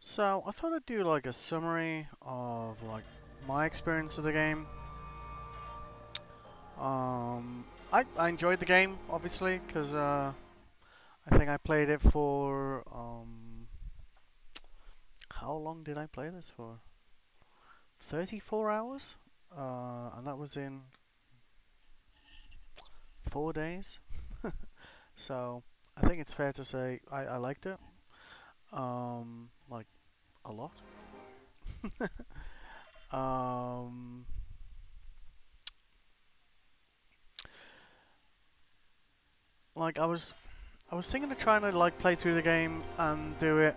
So I thought I'd do like a summary of like my experience of the game. I enjoyed the game obviously because I think I played it for how long did I play this for? 34 hours, and that was in 4 days. So I think it's fair to say I liked it, like a lot. um, like I was thinking of trying to like play through the game and do it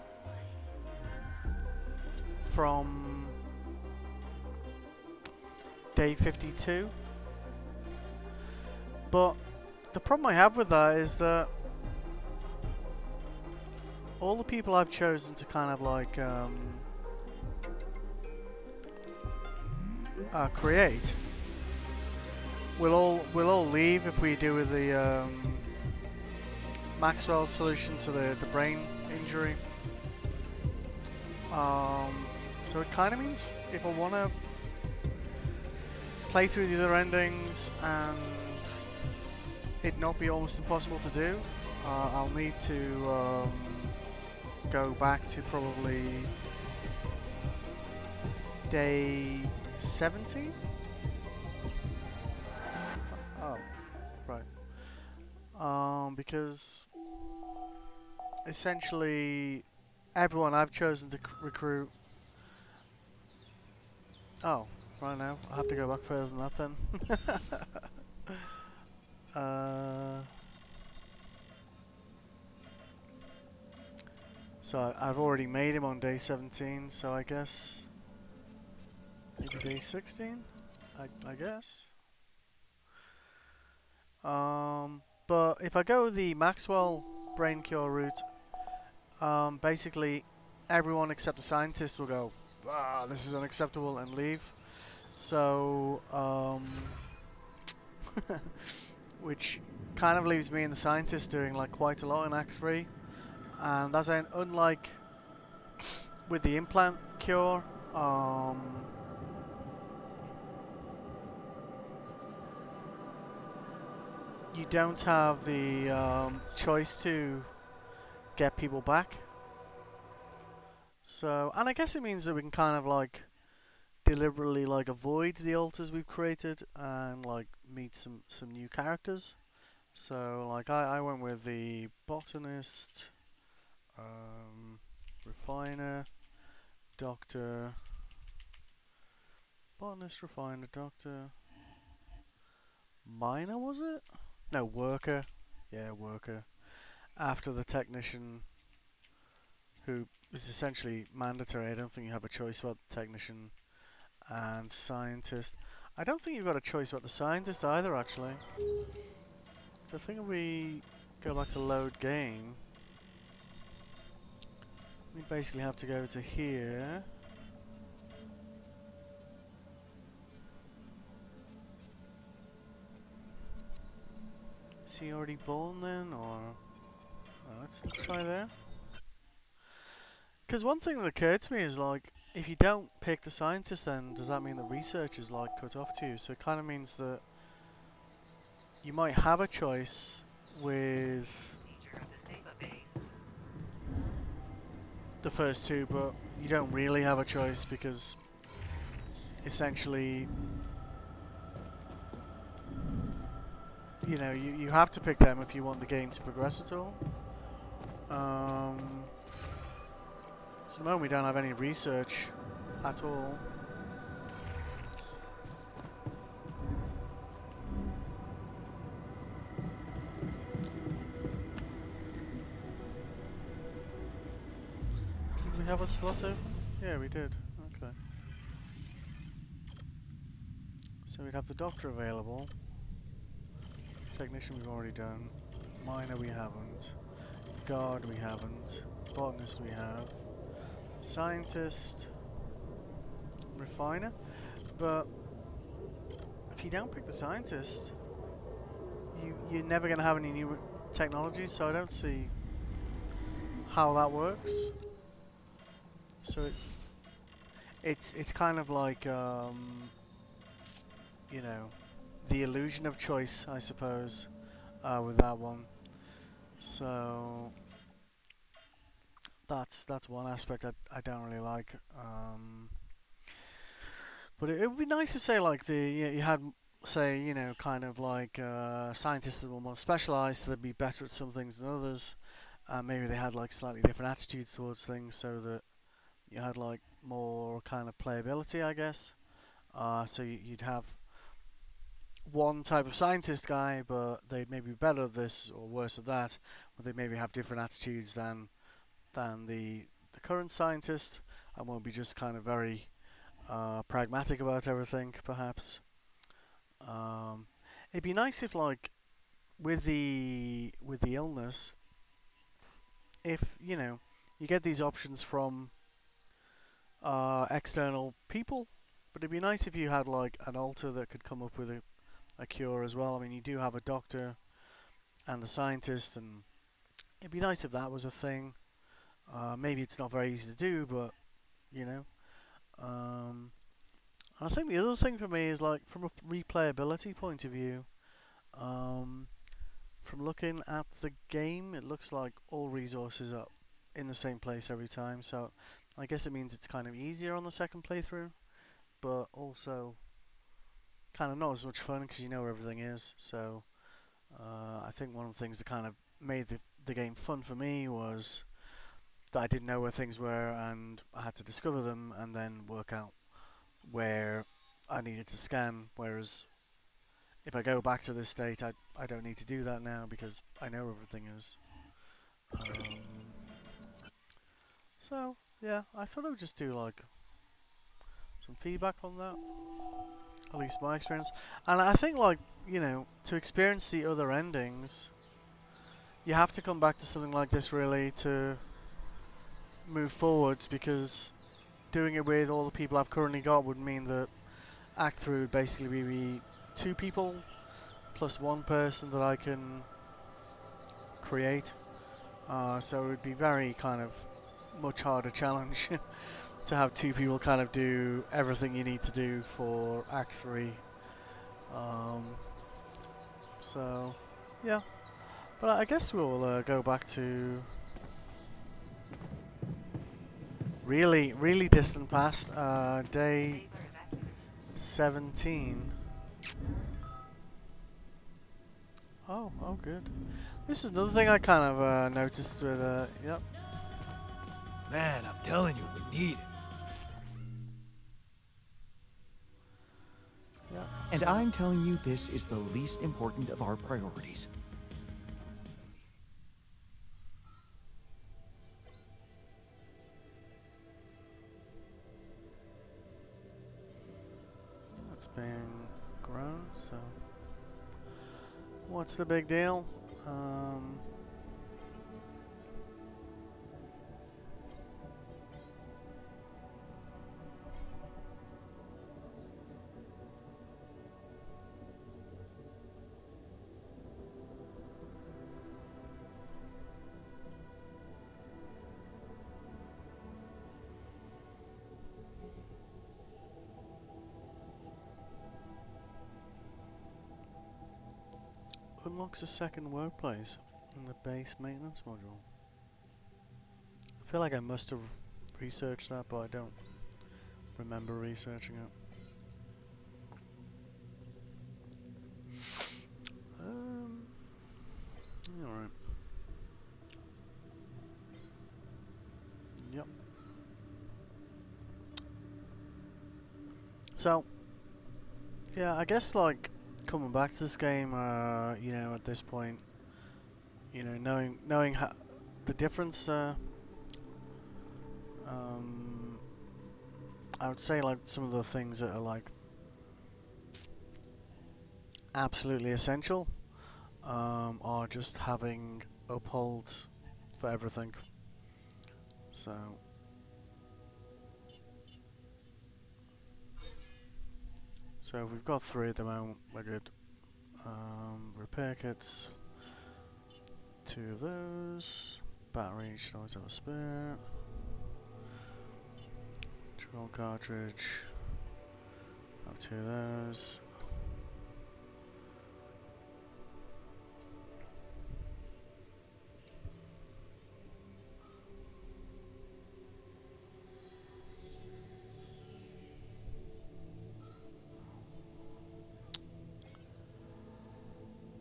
from day 52. But the problem I have with that is that all the people I've chosen to kind of like create will all leave if we do with the Maxwell solution to the brain injury. So it kind of means if I want to play through the other endings and it not be almost impossible to do, I'll need to go back to probably day 70. Oh, right. Because essentially everyone I've chosen to recruit. Oh, right now I have to go back further than that then. uh, so I've already made him on day 17, so I guess maybe day 16. I guess. But if I go the Maxwell brain cure route, basically everyone except the scientist will go, ah, this is unacceptable, and leave. So, which kind of leaves me and the scientist doing like quite a lot in Act 3. And that's unlike with the implant cure, you don't have the choice to get people back. So, and I guess it means that we can kind of like deliberately like avoid the alters we've created and like meet some new characters. So like I went with the botanist, um, refiner, doctor, botanist, refiner, doctor, miner, was it? No, worker. Yeah, worker. After the technician, who is essentially mandatory. I don't think you have a choice about the technician and scientist. I don't think you've got a choice about the scientist either, actually. So I think if we go back to load game, we basically have to go to here. Is he already born then, or let's try there. Because one thing that occurred to me is like, if you don't pick the scientist, then does that mean the research is like cut off to you? So it kind of means that you might have a choice with the first two, but you don't really have a choice because essentially, you know, you have to pick them if you want the game to progress at all. So at the moment we don't have any research at all. Did we have a slot open? Yeah, we did. Okay. So we'd have the doctor available. Technician we've already done. Miner we haven't. Guard we haven't. Botanist we have. Scientist. Refiner. But if you don't pick the scientist, you're never going to have any new technology, so I don't see how that works. So it's kind of like you know, the illusion of choice, I suppose, with that one. So that's one aspect I don't really like. But it would be nice to say like you had say kind of like scientists that were more specialised, so they'd be better at some things than others. Maybe they had like slightly different attitudes towards things, so that you had like more kind of playability, I guess. So you'd have one type of scientist guy, but they'd maybe be better at this or worse at that, but they'd maybe have different attitudes than the current scientist, and won't be just kind of very pragmatic about everything, perhaps. Um, it'd be nice if, like, with the illness, if you get these options from external people, but it'd be nice if you had like an alter that could come up with a cure as well. I mean, you do have a doctor and a scientist, and it'd be nice if that was a thing. Maybe it's not very easy to do, but you know. Um, I think the other thing for me is like from a replayability point of view. Um, from looking at the game, it looks like all resources are in the same place every time. So I guess it means it's kind of easier on the second playthrough, but also kind of not as much fun because you know where everything is. So I think one of the things that kind of made the game fun for me was that I didn't know where things were and I had to discover them and then work out where I needed to scan. Whereas if I go back to this state, I don't need to do that now because I know where everything is. Um, so yeah, I thought I would just do like some feedback on that, at least my experience. And I think like to experience the other endings, you have to come back to something like this really to move forwards, because doing it with all the people I've currently got would mean that Act 3 would basically be two people plus one person that I can create. So it would be very kind of much harder challenge to have two people kind of do everything you need to do for Act 3. Um, so, yeah. But I guess we'll go back to really, really distant past, day 17. Oh, good. This is another thing I kind of noticed with, yep. Man, I'm telling you, we need it. Yep. And I'm telling you, this is the least important of our priorities. It's been grown, so what's the big deal? Unlocks a second workplace in the base maintenance module. I feel like I must have researched that, but I don't remember researching it. Alright. Yep. So, yeah, I guess like coming back to this game, at this point, knowing the difference, I would say like some of the things that are like absolutely essential, are just having upholds for everything. So if we've got 3 at the moment, we're good. Repair kits, 2 of those. Battery should always have a spare. Roll cartridge. Have two of those.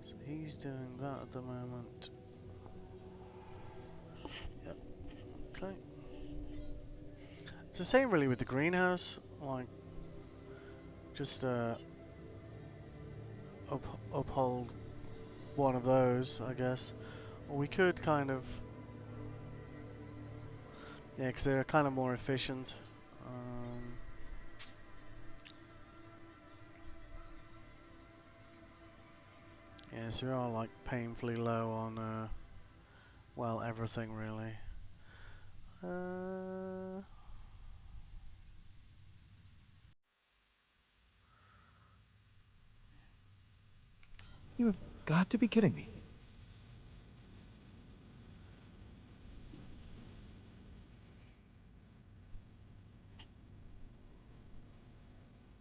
So he's doing that at the moment. Yep. Okay. It's the same really with the greenhouse. Like, just uphold one of those, I guess. Or we could kind of, yeah, because they're kind of more efficient. Yeah, so we are like painfully low on, well, everything really. You have got to be kidding me.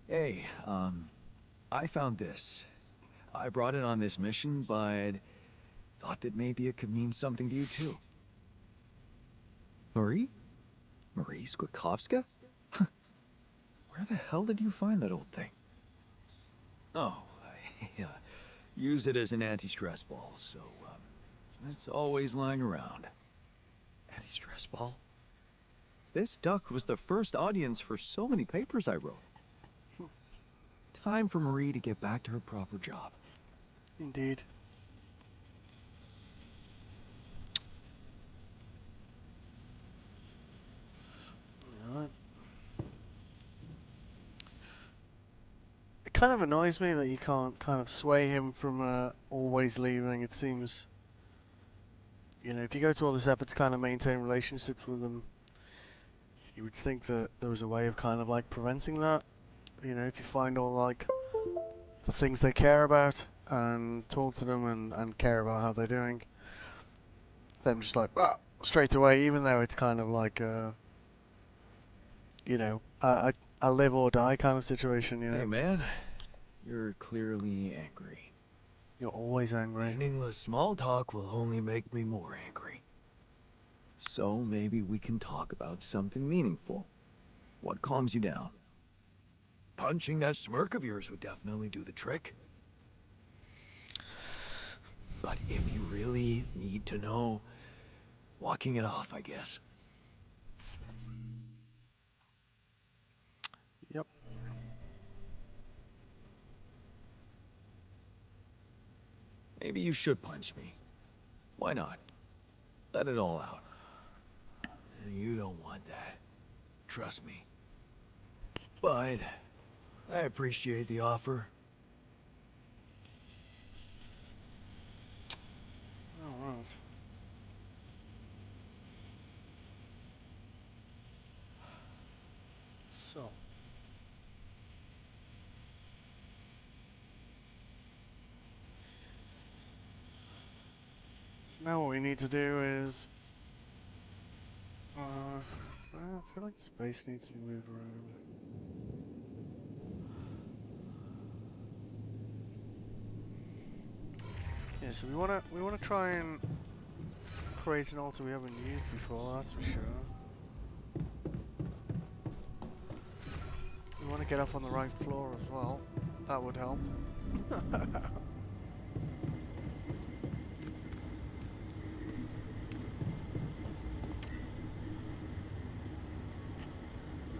Hey, I found this. I brought it on this mission, but thought that maybe it could mean something to you too. Marie? Marie Skłodowska? Where the hell did you find that old thing? Oh, I use it as an anti-stress ball, so, it's always lying around. Anti-stress ball? This duck was the first audience for so many papers I wrote. Time for Marie to get back to her proper job. Indeed. Alright. It kind of annoys me that you can't kind of sway him from always leaving. It seems, you know, if you go to all this effort to kind of maintain relationships with them, you would think that there was a way of kind of like preventing that. You know, if you find all like the things they care about and talk to them and care about how they're doing, them just like straight away, even though it's kind of like you know, a live or die kind of situation. You know, Hey, man. You're clearly angry. you're always angry. Meaningless small talk will only make me more angry. So maybe we can talk about something meaningful. What calms you down? Punching that smirk of yours would definitely do the trick. But if you really need to know, walking it off, I guess. Yep. Maybe you should punch me. Why not? Let it all out. You don't want that. Trust me. But I appreciate the offer. All right. So. Now what we need to do is, I feel like space needs to be moved around. Yeah, so we wanna try and create an altar we haven't used before. That's for sure. We want to get off on the right floor as well. That would help.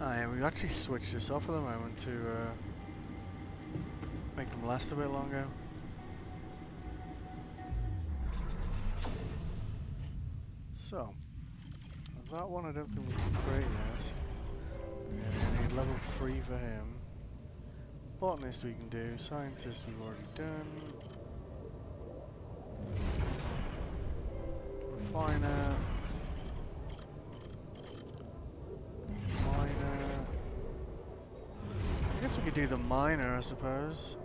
Oh yeah, we've actually switched this off at the moment to make them last a bit longer. So, that one I don't think we can create yet. Yeah, we need level 3 for him. Botanist we can do, scientist we've already done. Refiner. Miner. I guess we could do the miner, I suppose.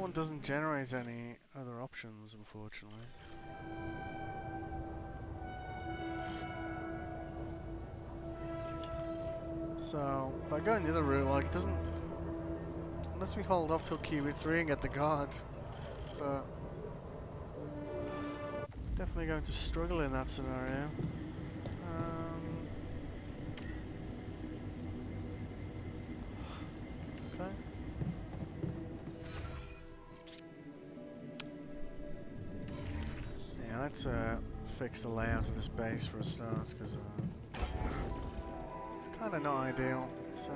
one doesn't generate any other options, unfortunately. So, by going the other route, like, it doesn't... Unless we hold off till QB3 and get the guard. But... Definitely going to struggle in that scenario. Okay. Yeah, let's fix the layout of this base for a start, because it's kind of not ideal. So...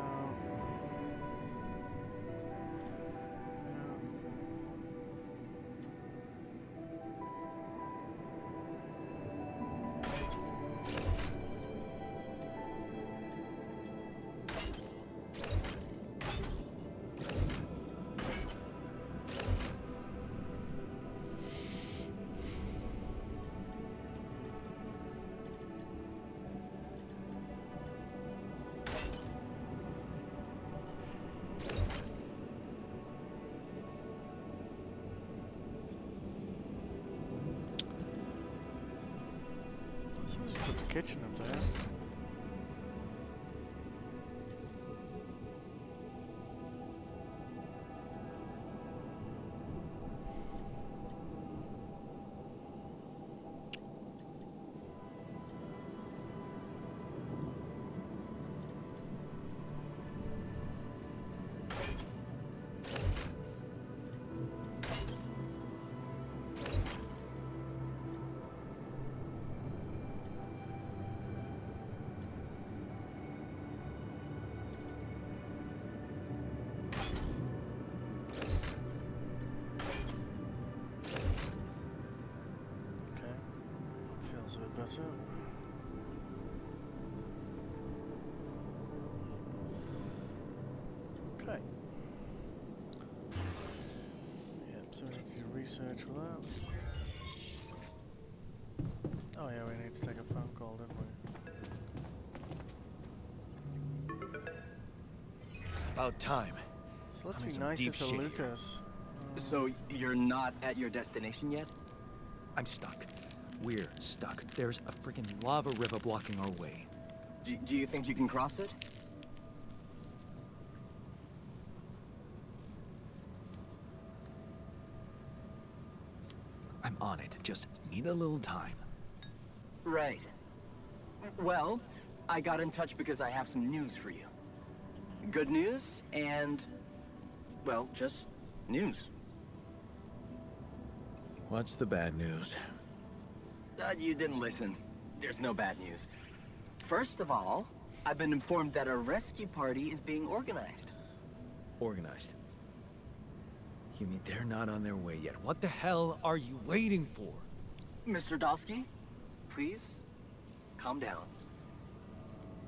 I suppose we put the kitchen up there. Feels a bit better. Okay. Yep, so we need to do research for that. Oh yeah, we need to take a phone call, didn't we? About time. So let's I'm in be some nicer deep to shit here. Lucas. So you're not at your destination yet? I'm stuck. We're stuck. There's a freaking lava river blocking our way. Do you think you can cross it? I'm on it. Just need a little time. Right. Well, I got in touch because I have some news for you. Good news and, well, just news. What's the bad news? You didn't listen. There's no bad news. First of all, I've been informed that a rescue party is being organized. Organized. You mean they're not on their way yet? What the hell are you waiting for? Mr. Dosky, please, calm down.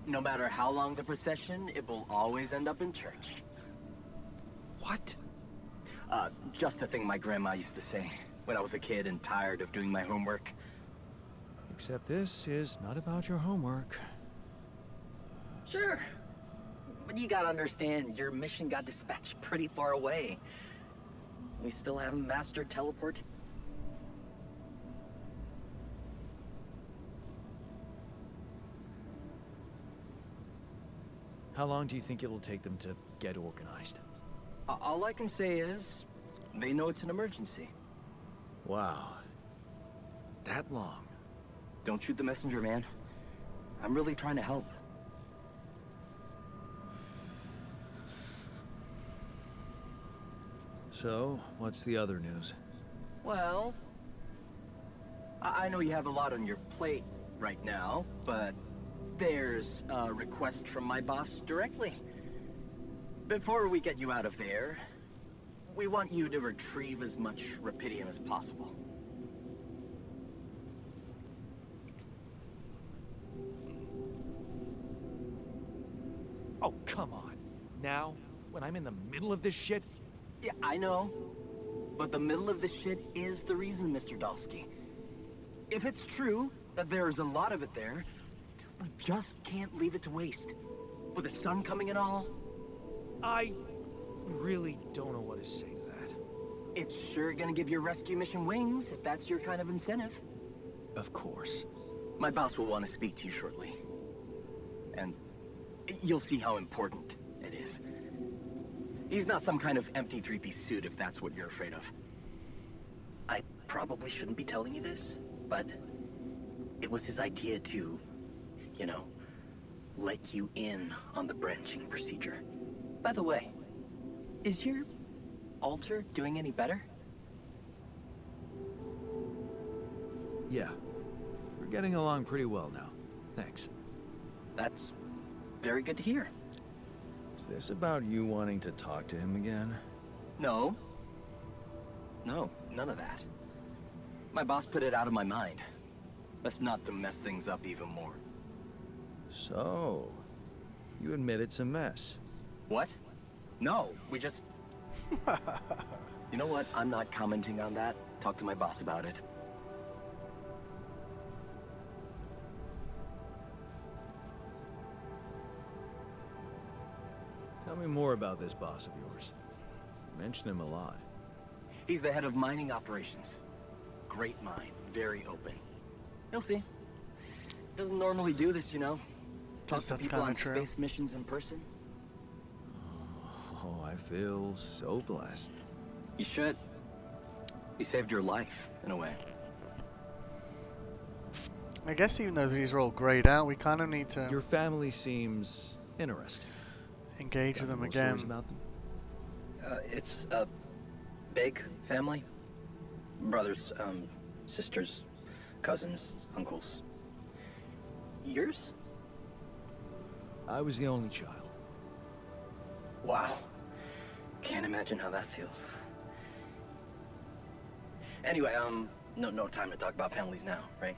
No matter how long the procession, it will always end up in church. What? Just the thing my grandma used to say when I was a kid and tired of doing my homework. Except this is not about your homework. Sure. But you gotta understand, your mission got dispatched pretty far away. We still haven't mastered teleport. How long do you think it'll take them to get organized? All I can say is, they know it's an emergency. Wow. That long? Don't shoot the messenger, man. I'm really trying to help. So, what's the other news? Well, I know you have a lot on your plate right now, but there's a request from my boss directly. Before we get you out of there, we want you to retrieve as much Rapidium as possible. Oh, come on. Now? When I'm in the middle of this shit? Yeah, I know. But the middle of this shit is the reason, Mr. Dosky. If it's true that there's a lot of it there, we just can't leave it to waste. With the sun coming and all. I really don't know what to say to that. It's sure gonna give your rescue mission wings, if that's your kind of incentive. Of course. My boss will want to speak to you shortly. And you'll see how important it is. He's not some kind of empty three-piece suit, if that's what you're afraid of. I probably shouldn't be telling you this, but it was his idea to, you know, let you in on the branching procedure. By the way, is your altar doing any better? Yeah. We're getting along pretty well now. Thanks. That's very good to hear. Is this about you wanting to talk to him again? No. No, none of that. My boss put it out of my mind. That's not to mess things up even more. So, you admit it's a mess. What? No, we just... You know what? I'm not commenting on that. Talk to my boss about it. Tell me more about this boss of yours. You mention him a lot. He's the head of mining operations. Great mind, very open. You'll see. Doesn't normally do this, you know. Talk Guess to that's people kinda on true. space missions in person. Oh, I feel so blessed. You should. He saved your life, in a way. I guess even though these are all grayed out, we kind of need to Your family seems interesting. engage Got with them more stories again. about them? It's a big family. Brothers, sisters, cousins, uncles. Yours? I was the only child. Wow. Can't imagine how that feels. Anyway, no time to talk about families now, right?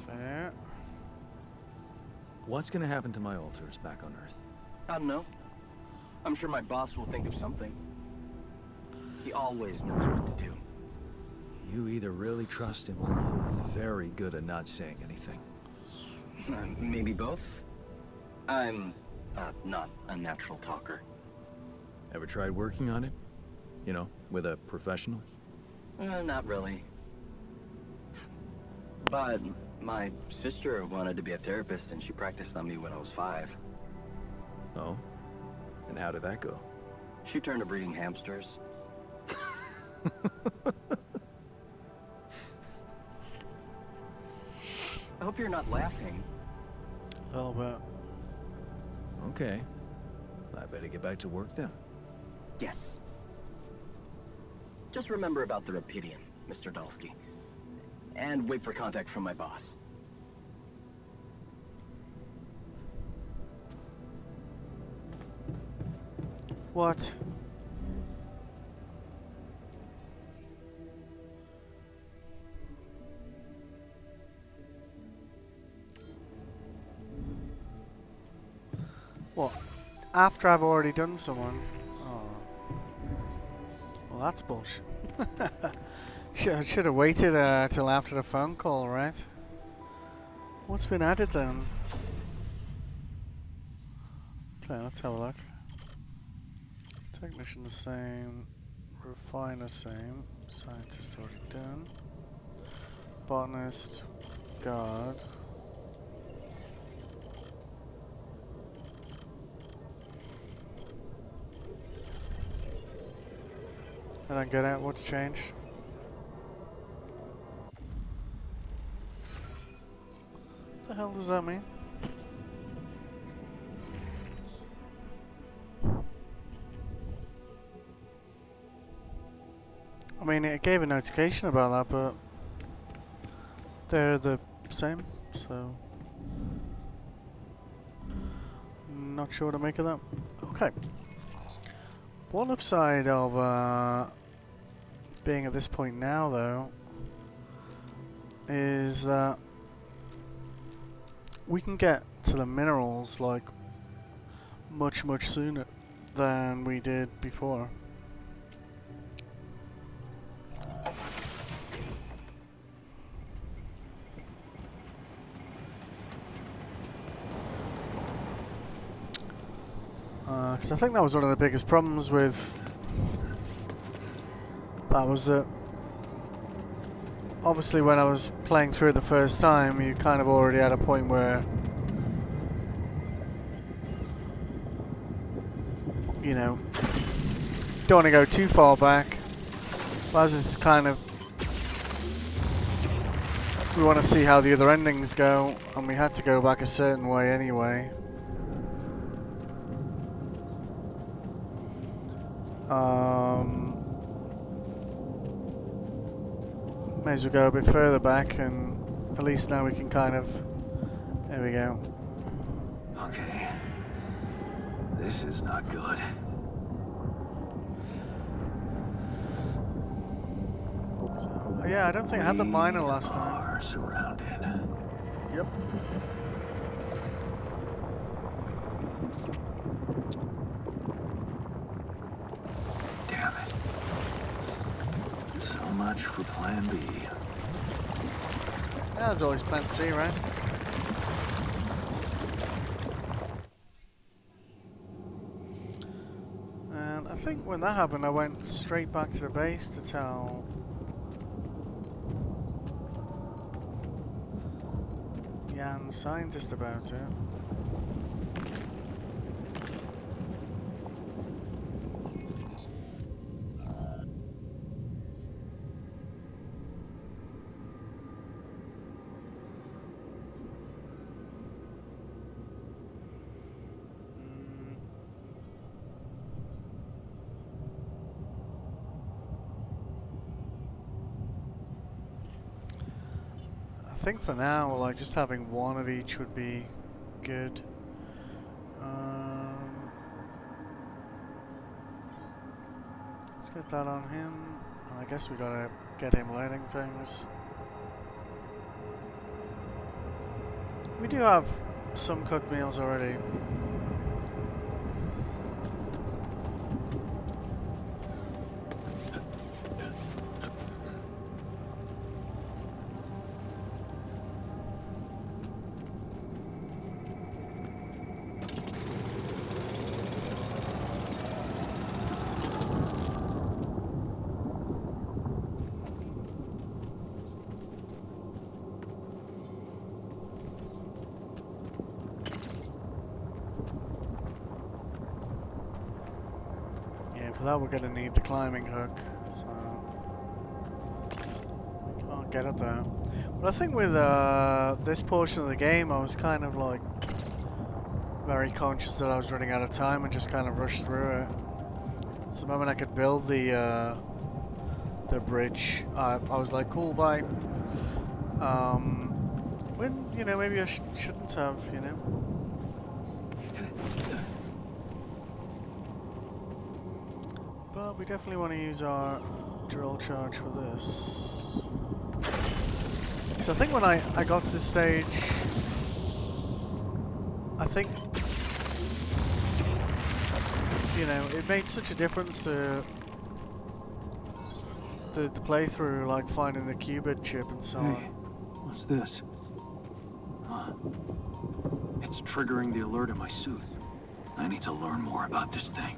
Fair. What's gonna happen to my altars back on Earth? I don't know. I'm sure my boss will think of something. He always knows what to do. You either really trust him or you're very good at not saying anything. Maybe both. I'm not a natural talker. Ever tried working on it? You know, with a professional? Not really. But my sister wanted to be a therapist and she practiced on me when I was 5. Oh? And how did that go? She turned to breeding hamsters. I hope you're not laughing. A little bit. Okay. I better get back to work then. Yes. Just remember about the Rapidium, Mr. Dalsky. And wait for contact from my boss. What? What? After I've already done someone? Oh. Well, that's bullshit. Should have waited till after the phone call, right? What's been added then? Okay, let's have a look. Technician the same. Refiner same. Scientist already done. Botanist. Guard. I don't get it. What's changed? What the hell does that mean? I mean, it gave a notification about that, but they're the same, so not sure what to make of that. Okay. One upside of being at this point now, though, is that we can get to the minerals like much sooner than we did before. Because I think that was one of the biggest problems with that was that obviously when I was playing through the first time, you kind of already had a point where, you know, don't want to go too far back. But as it's kind of, we want to see how the other endings go, and we had to go back a certain way anyway. May as well go a bit further back, and at least now we can kind of, there we go. Okay. This is not good. So, yeah, I don't think I had the miner last We time. are surrounded. Yep. Damn it. So much for plan B. Yeah, there's always plan C, right? And I think when that happened, I went straight back to the base to tell Jan, the scientist, about it. I think for now, like, just having one of each would be good. Let's get that on him. And I guess we gotta get him learning things. We do have some cooked meals already. Yeah, for that we're gonna need the climbing hook, so can't get it there. But I think with this portion of the game, I was kind of like very conscious that I was running out of time and just kind of rushed through it. So the moment I could build the bridge, I was like, cool, bye. When, you know, maybe I shouldn't have, you know. But we definitely want to use our drill charge for this. So I think when I got to this stage, I think, you know, it made such a difference to the playthrough, like finding the qubit chip and so on. What's this? Huh. It's triggering the alert in my suit. I need to learn more about this thing.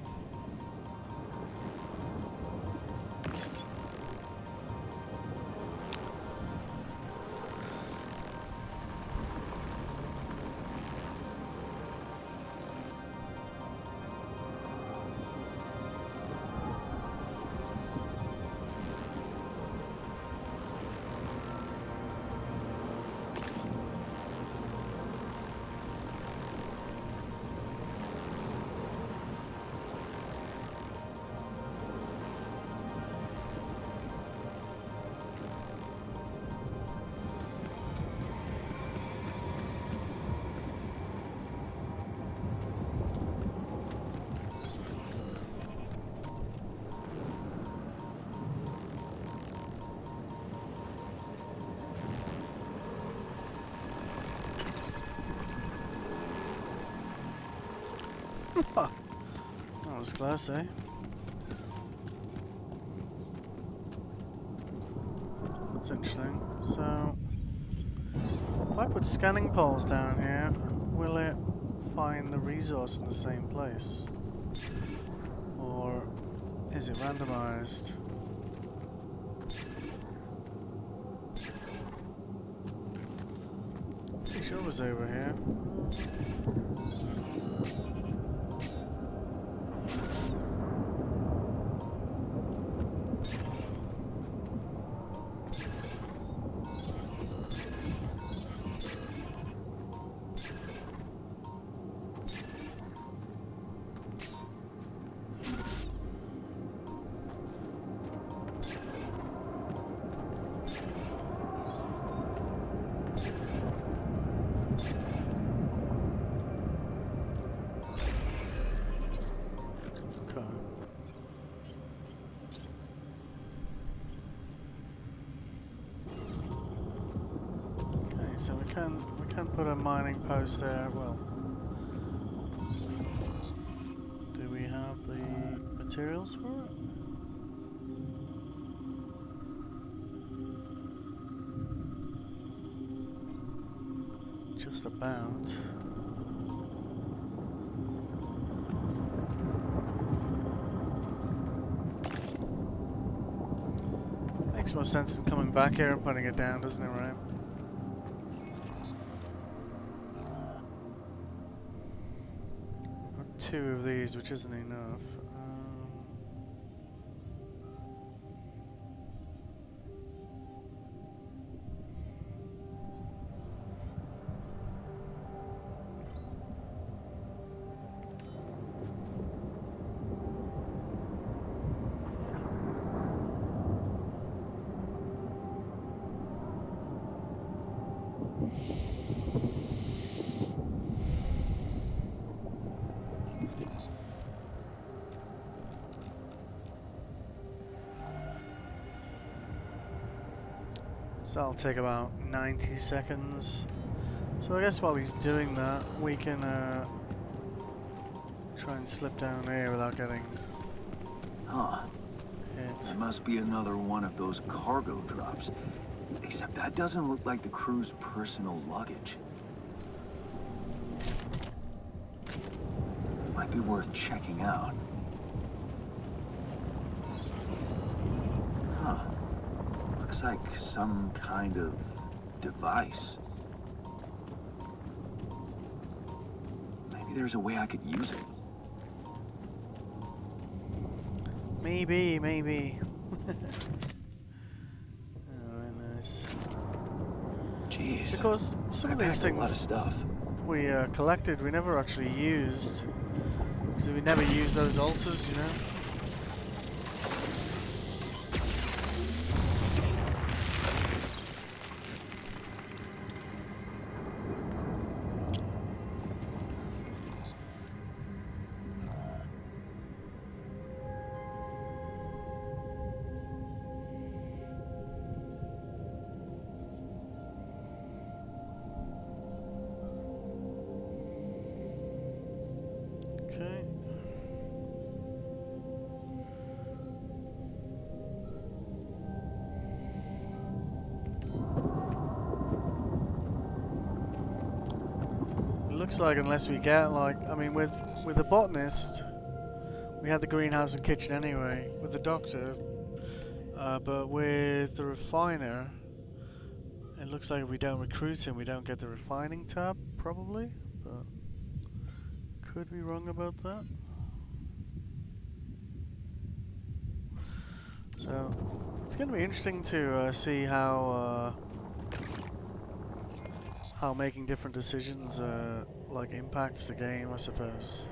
That was close, eh? That's interesting. So, if I put scanning poles down here, will it find the resource in the same place? Or is it randomized? Pretty sure it was over here. So we can put a mining post there. Well, do we have the materials for it? Just about. Makes more sense than coming back here and putting it down, doesn't it, right? Two of these, which isn't enough. So that'll take about 90 seconds. So I guess while he's doing that, we can try and slip down here without getting Huh. hit. It must be another one of those cargo drops. Except that doesn't look like the crew's personal luggage. Might be worth checking out. Huh. Looks like some kind of device. Maybe there's a way I could use it. Maybe. Oh, nice. Jeez. Because some of these a lot of things stuff. we collected, we never actually used. Because we never used those altars, you know? Okay. It looks like unless we get like, I mean, with the botanist, we had the greenhouse and kitchen anyway. With the doctor, but with the refiner, it looks like if we don't recruit him, we don't get the refining tab, probably. But could be wrong about that. So it's going to be interesting to see how making different decisions like impacts the game, I suppose.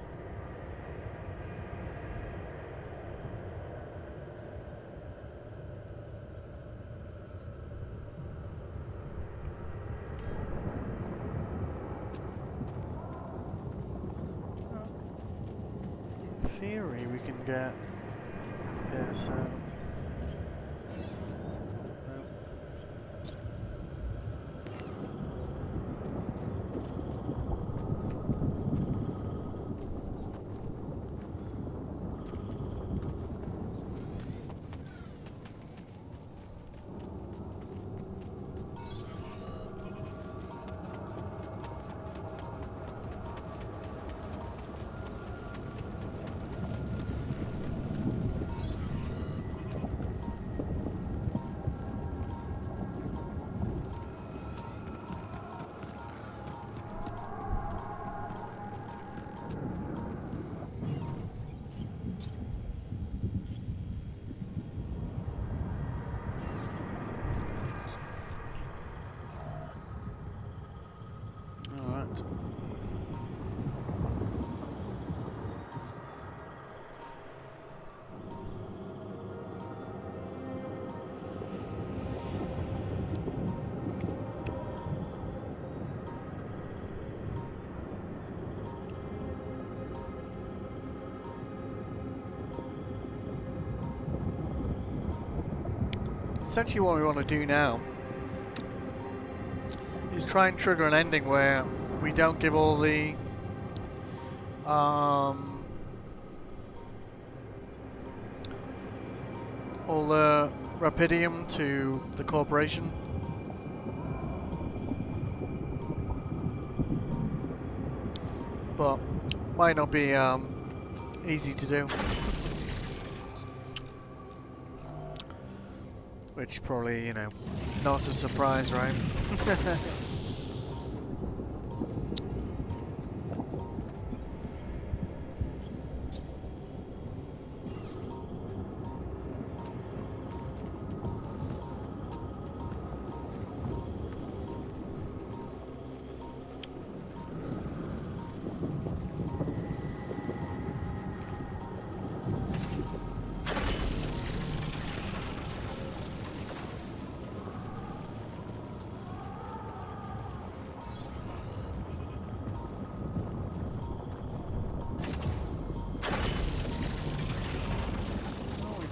In theory, we can get so. essentially what we want to do now is try and trigger an ending where we don't give all the Rapidium to the corporation. But might not be easy to do. Which probably, you know, not a surprise, right?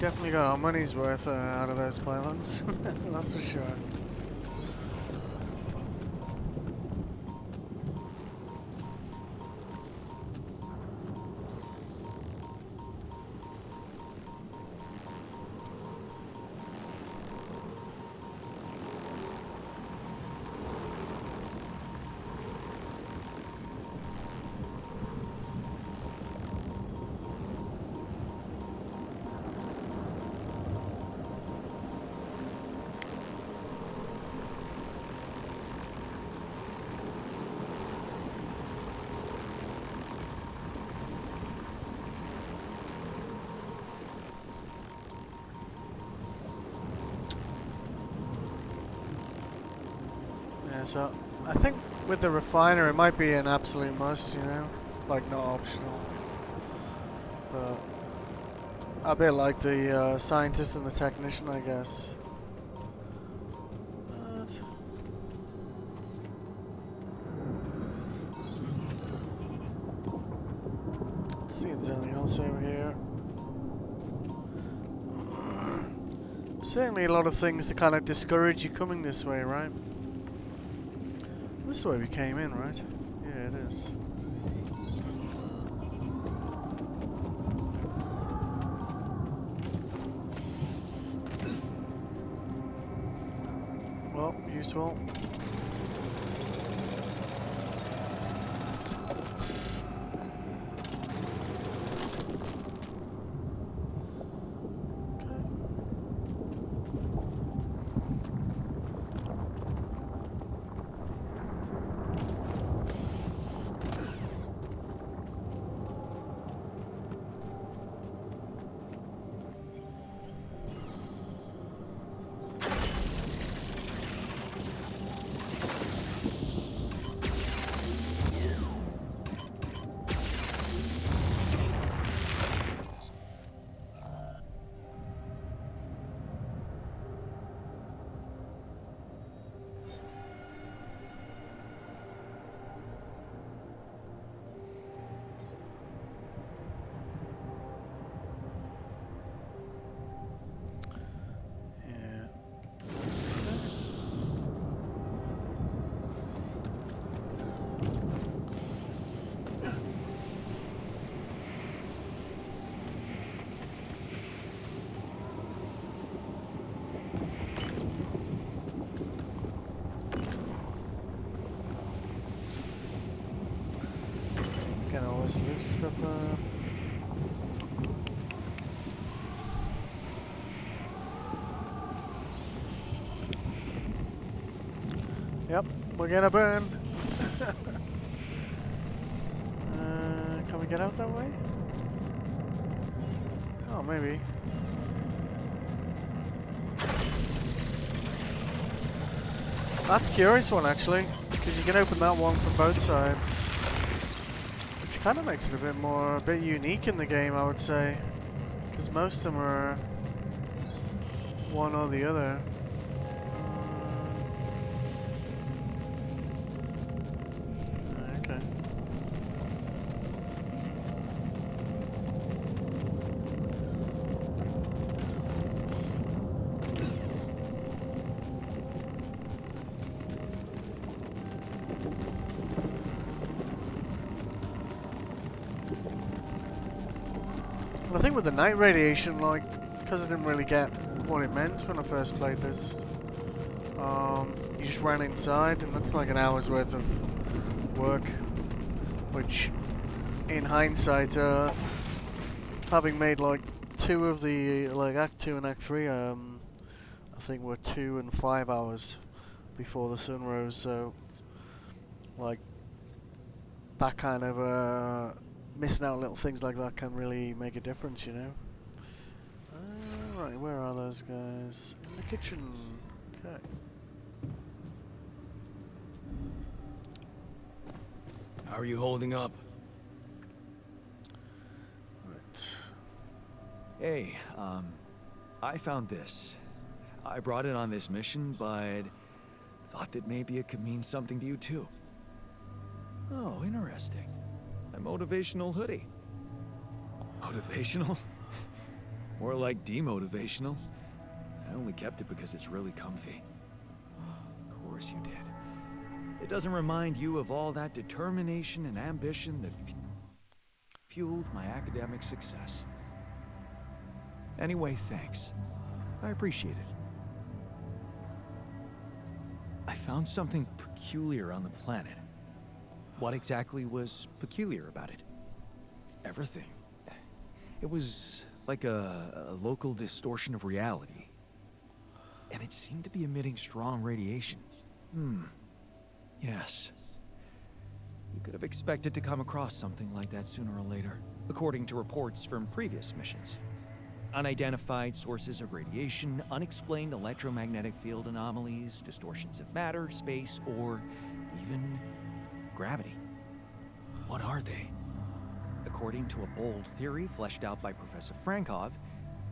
Definitely got our money's worth out of those pylons, that's for sure. Yeah, so I think with the refiner it might be an absolute must, you know, like not optional. But a bit like the scientist and the technician, I guess. But let's see if there's anything else over here. Certainly a lot of things to kind of discourage you coming this way, right? This is the way we came in, right? Yeah, it is. Well, useful. Getting all this loose stuff up. Yep, we're gonna burn. Can we get out that way? Oh, maybe. That's a curious one, actually, because you can open that one from both sides. Which kind of makes it a bit unique in the game, I would say. Because most of them are one or the other. Okay. I think with the night radiation, like, because I didn't really get what it meant when I first played this, you just ran inside, and that's like an hour's worth of work, which, in hindsight, having made like two of the, like, Act 2 and Act 3, I think were 2 and 5 hours before the sun rose, so, like, that kind of, missing out on little things like that can really make a difference, you know? Right, where are those guys? In the kitchen. Okay. How are you holding up? Right. Hey, I found this. I brought it on this mission, but thought that maybe it could mean something to you too. Oh, interesting. A motivational hoodie. Motivational? More like demotivational. I only kept it because it's really comfy. Of course you did. It doesn't remind you of all that determination and ambition that fueled my academic success. Anyway, thanks. I appreciate it. I found something peculiar on the planet. What exactly was peculiar about it? Everything. It was like a local distortion of reality. And it seemed to be emitting strong radiation. Yes. You could have expected to come across something like that sooner or later, according to reports from previous missions. Unidentified sources of radiation, unexplained electromagnetic field anomalies, distortions of matter, space, or even gravity. What are they? According to a bold theory fleshed out by Professor Frankov,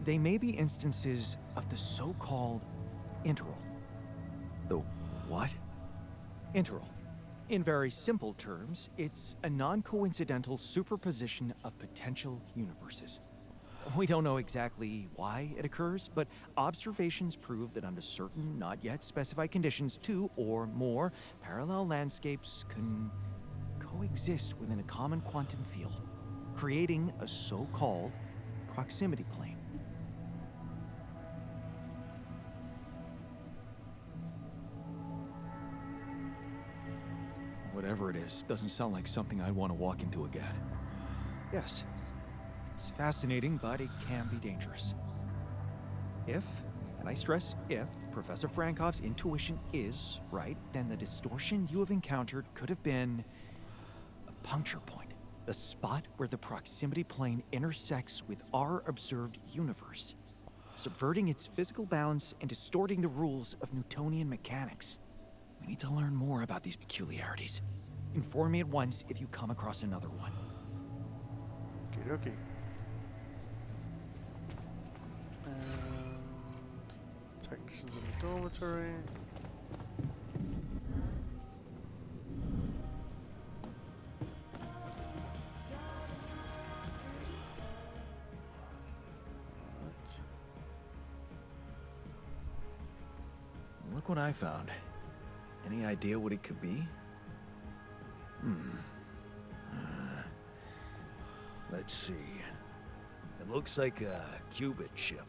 they may be instances of the so-called interval. The what? Interval. In very simple terms, it's a non-coincidental superposition of potential universes. We don't know exactly why it occurs, but observations prove that under certain, not yet specified conditions, two or more parallel landscapes can coexist within a common quantum field, creating a so-called proximity plane. Whatever it is, doesn't sound like something I'd want to walk into again. Yes, it's fascinating, but it can be dangerous. If, and I stress if, Professor Frankov's intuition is right, then the distortion you have encountered could have been a puncture point, the spot where the proximity plane intersects with our observed universe, subverting its physical balance and distorting the rules of Newtonian mechanics. We need to learn more about these peculiarities. Inform me at once if you come across another one. Okie dokie. And technicians in the dormitory. Right. Look what I found. Any idea what it could be? Let's see. It looks like a qubit chip.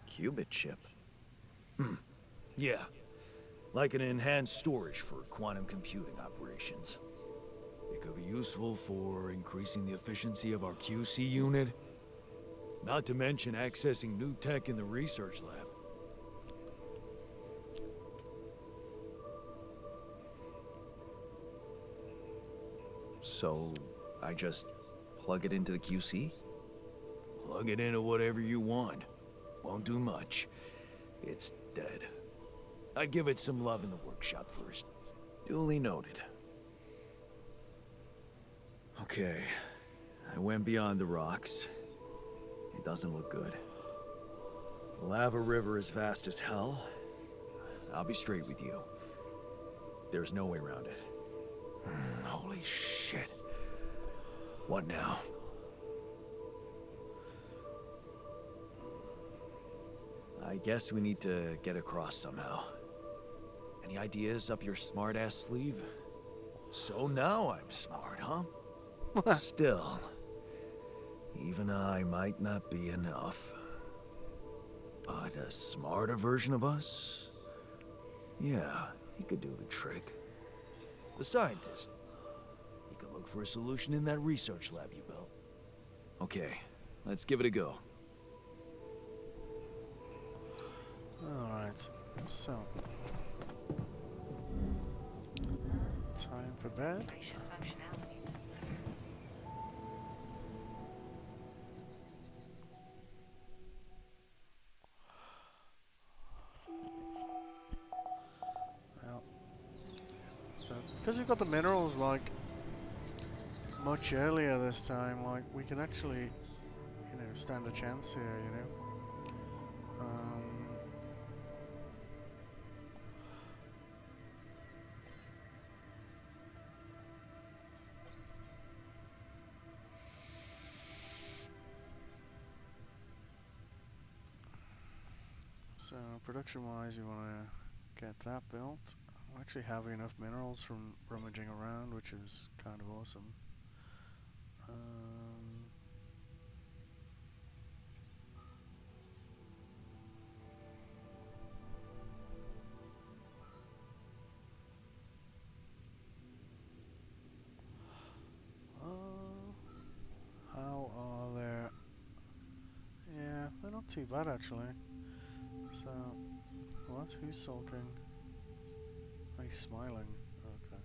Qubit chip? Yeah. Like an enhanced storage for quantum computing operations. It could be useful for increasing the efficiency of our QC unit. Not to mention accessing new tech in the research lab. So, I just plug it into the QC? Plug it into whatever you want. Won't do much. It's dead. I'd give it some love in the workshop first. Duly noted. Okay. I went beyond the rocks. It doesn't look good. The lava river is fast as hell. I'll be straight with you. There's no way around it. Holy shit. What now? I guess we need to get across somehow. Any ideas up your smart-ass sleeve? So now I'm smart, huh? Still, Even I might not be enough. But a smarter version of us? Yeah, he could do the trick. The scientist. He could look for a solution in that research lab you built. Okay, let's give it a go. Alright, so. Time for bed. Well, so because we've got the minerals like much earlier this time, like we can actually, you know, stand a chance here, you know. So production-wise, you want to get that built. I actually have enough minerals from rummaging around, which is kind of awesome. How are there? Yeah, they're not too bad actually. So, what? Who's sulking? Oh, he's smiling. Okay.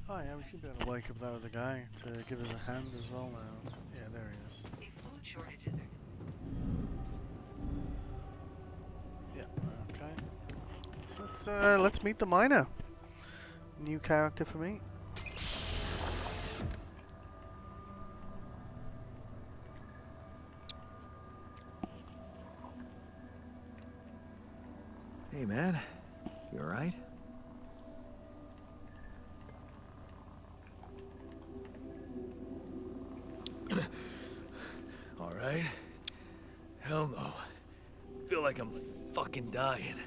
Oh yeah, we should be able to wake up that other guy to give us a hand as well now. Yeah, there he is. Yeah, okay. So let's meet the miner. New character for me. Hey man, you alright? Alright? Hell no. Feel like I'm fucking dying.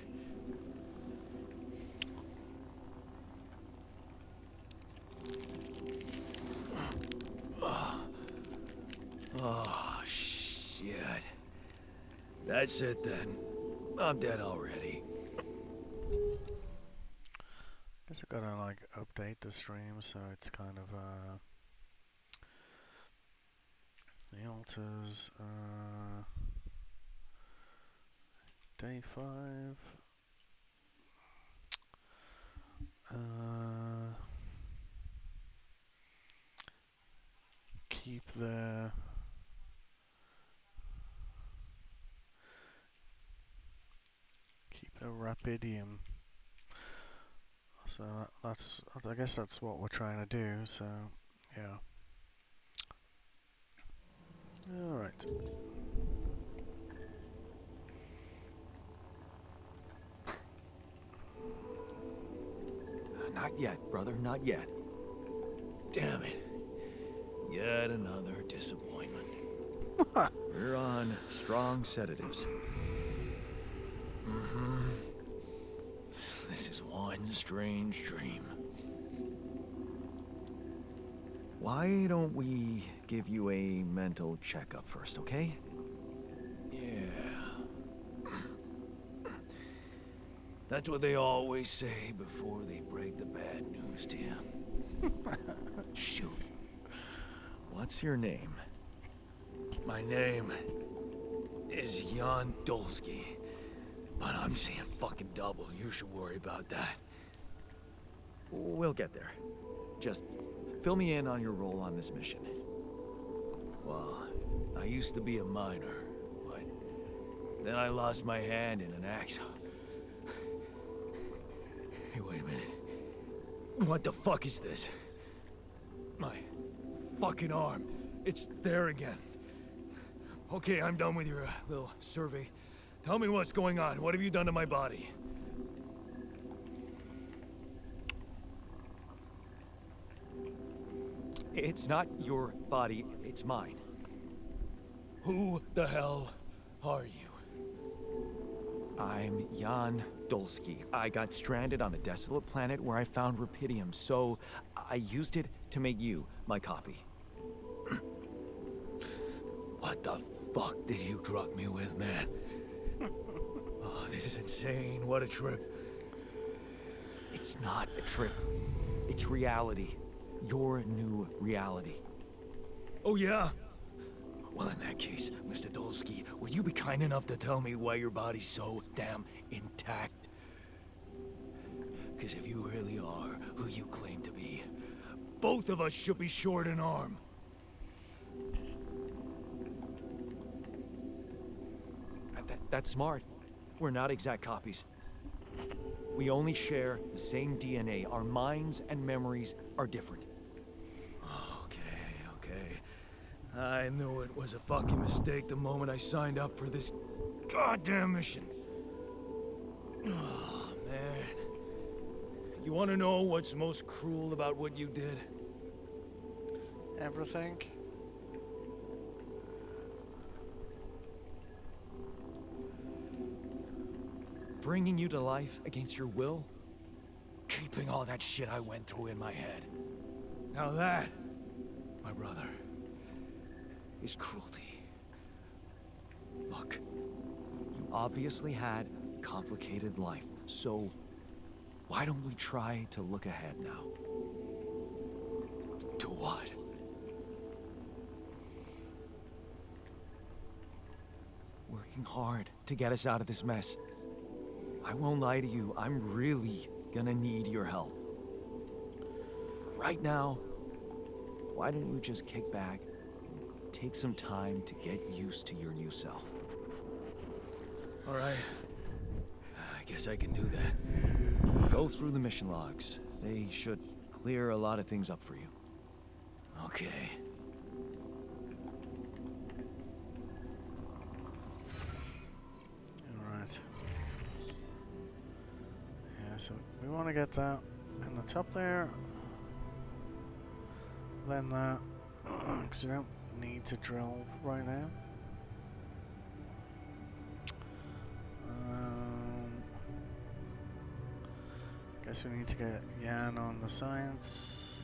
Oh, shit. That's it then. I'm dead already. Guess I gotta like update the stream so it's kind of the altars day 5 keep the Rapidium. So that's I guess that's what we're trying to do. So yeah. All right. Not yet, brother, not yet. Damn it. Yet another disappointment. We're on strong sedatives. This is one strange dream. Why don't we give you a mental checkup first, okay? Yeah. That's what they always say before they break the bad news to you. Shoot. What's your name? My name is Jan Dolsky. But I'm seeing fucking double. You should worry about that. We'll get there. Just fill me in on your role on this mission. Well, I used to be a miner, but then I lost my hand in an accident. Hey, wait a minute. What the fuck is this? My fucking arm. It's there again. Okay, I'm done with your little survey. Tell me what's going on. What have you done to my body? It's not your body, it's mine. Who the hell are you? I'm Jan Dolsky. I got stranded on a desolate planet where I found Rapidium, so I used it to make you my copy. What the fuck did you drug me with, man? Oh, this is insane. What a trip. It's not a trip. It's reality. Your new reality. Oh, yeah? Well, in that case, Mr. Dolsky, would you be kind enough to tell me why your body's so damn intact? Because if you really are who you claim to be, both of us should be short an arm. That's smart. We're not exact copies. We only share the same DNA. Our minds and memories are different. Okay. I knew it was a fucking mistake the moment I signed up for this goddamn mission. Oh, man. You want to know what's most cruel about what you did? Everything. Bringing you to life against your will? Keeping all that shit I went through in my head. Now that, my brother, is cruelty. Look, you obviously had a complicated life, so why don't we try to look ahead now? To what? Working hard to get us out of this mess. I won't lie to you, I'm really gonna need your help. Right now, why don't you just kick back and take some time to get used to your new self? All right. I guess I can do that. Go through the mission logs. They should clear a lot of things up for you. Okay. Alright. Yeah, so we want to get that in the top there. Then that. Because we don't need to drill right now. Guess we need to get Jan on the science.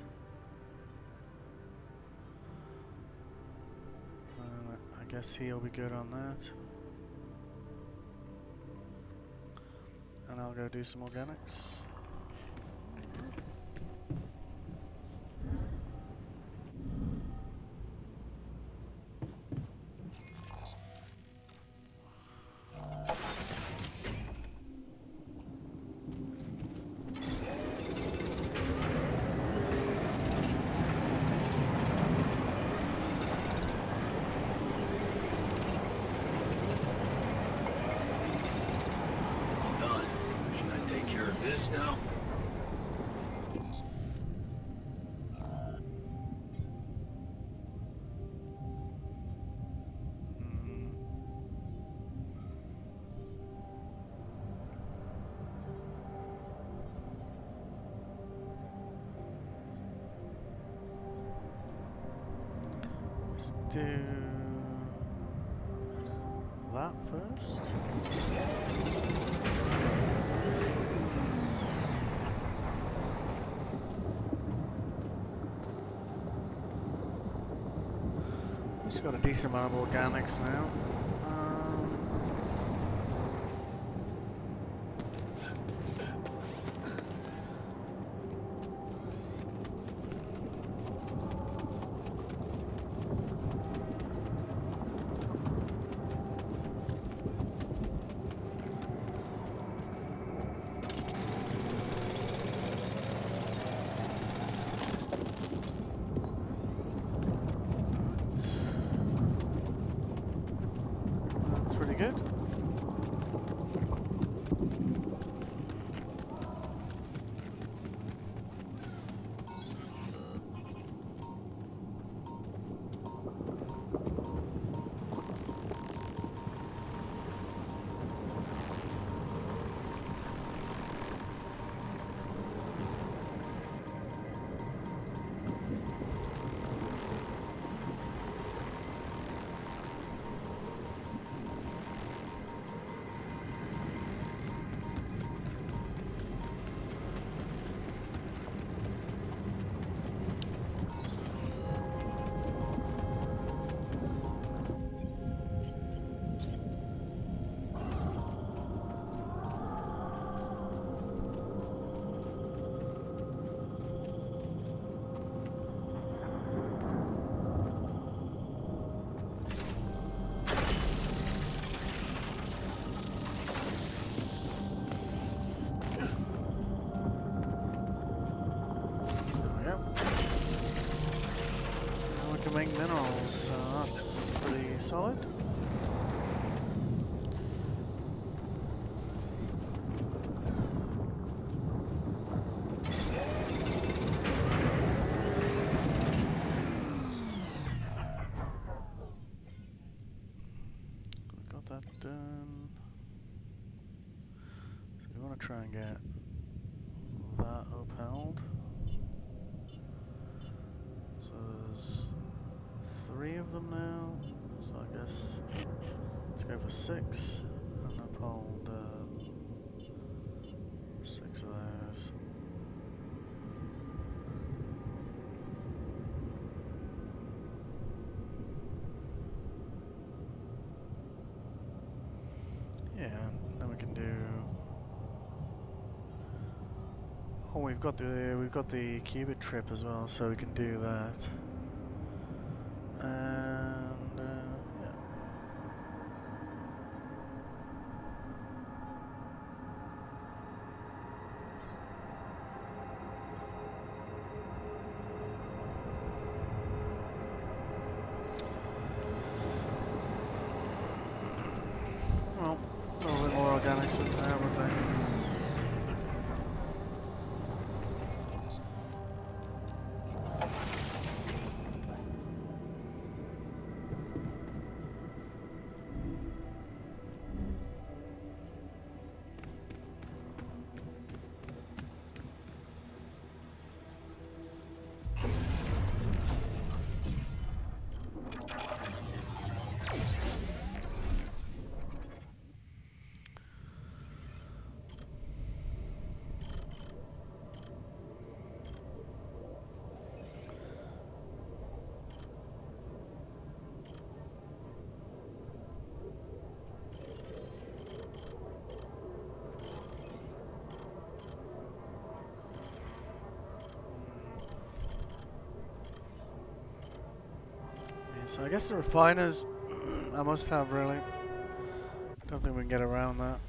I guess he'll be good on that. And I'll go do some organics. Let's do that first. We've got a decent amount of organics now. make minerals, so that's pretty solid. Got that done. So we want to try and get that upheld. So there's 3 of them now, so I guess let's go for 6 and uphold 6 of those. Yeah, then we can do. Oh, we've got the qubit trip as well, so we can do that. And yeah. Well, a little bit more organics with there, would they? So I guess the refiners I must have, really. Don't think we can get around that.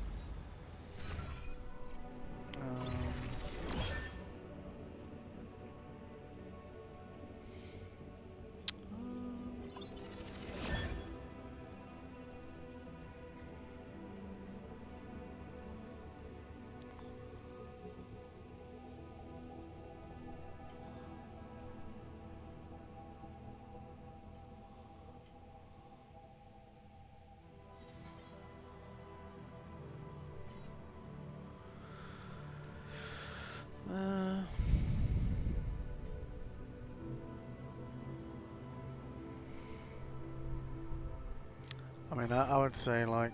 I mean, I would say, like,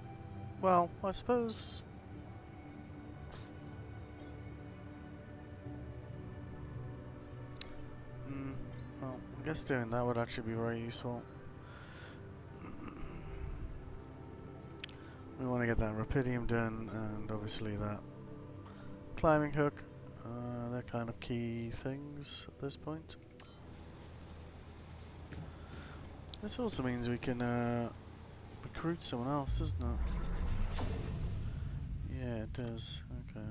well, I suppose. Well, I guess doing that would actually be very useful. We want to get that Rapidium done, and obviously that climbing hook. They're kind of key things at this point. This also means we can recruit someone else, doesn't it? Yeah, it does. Okay.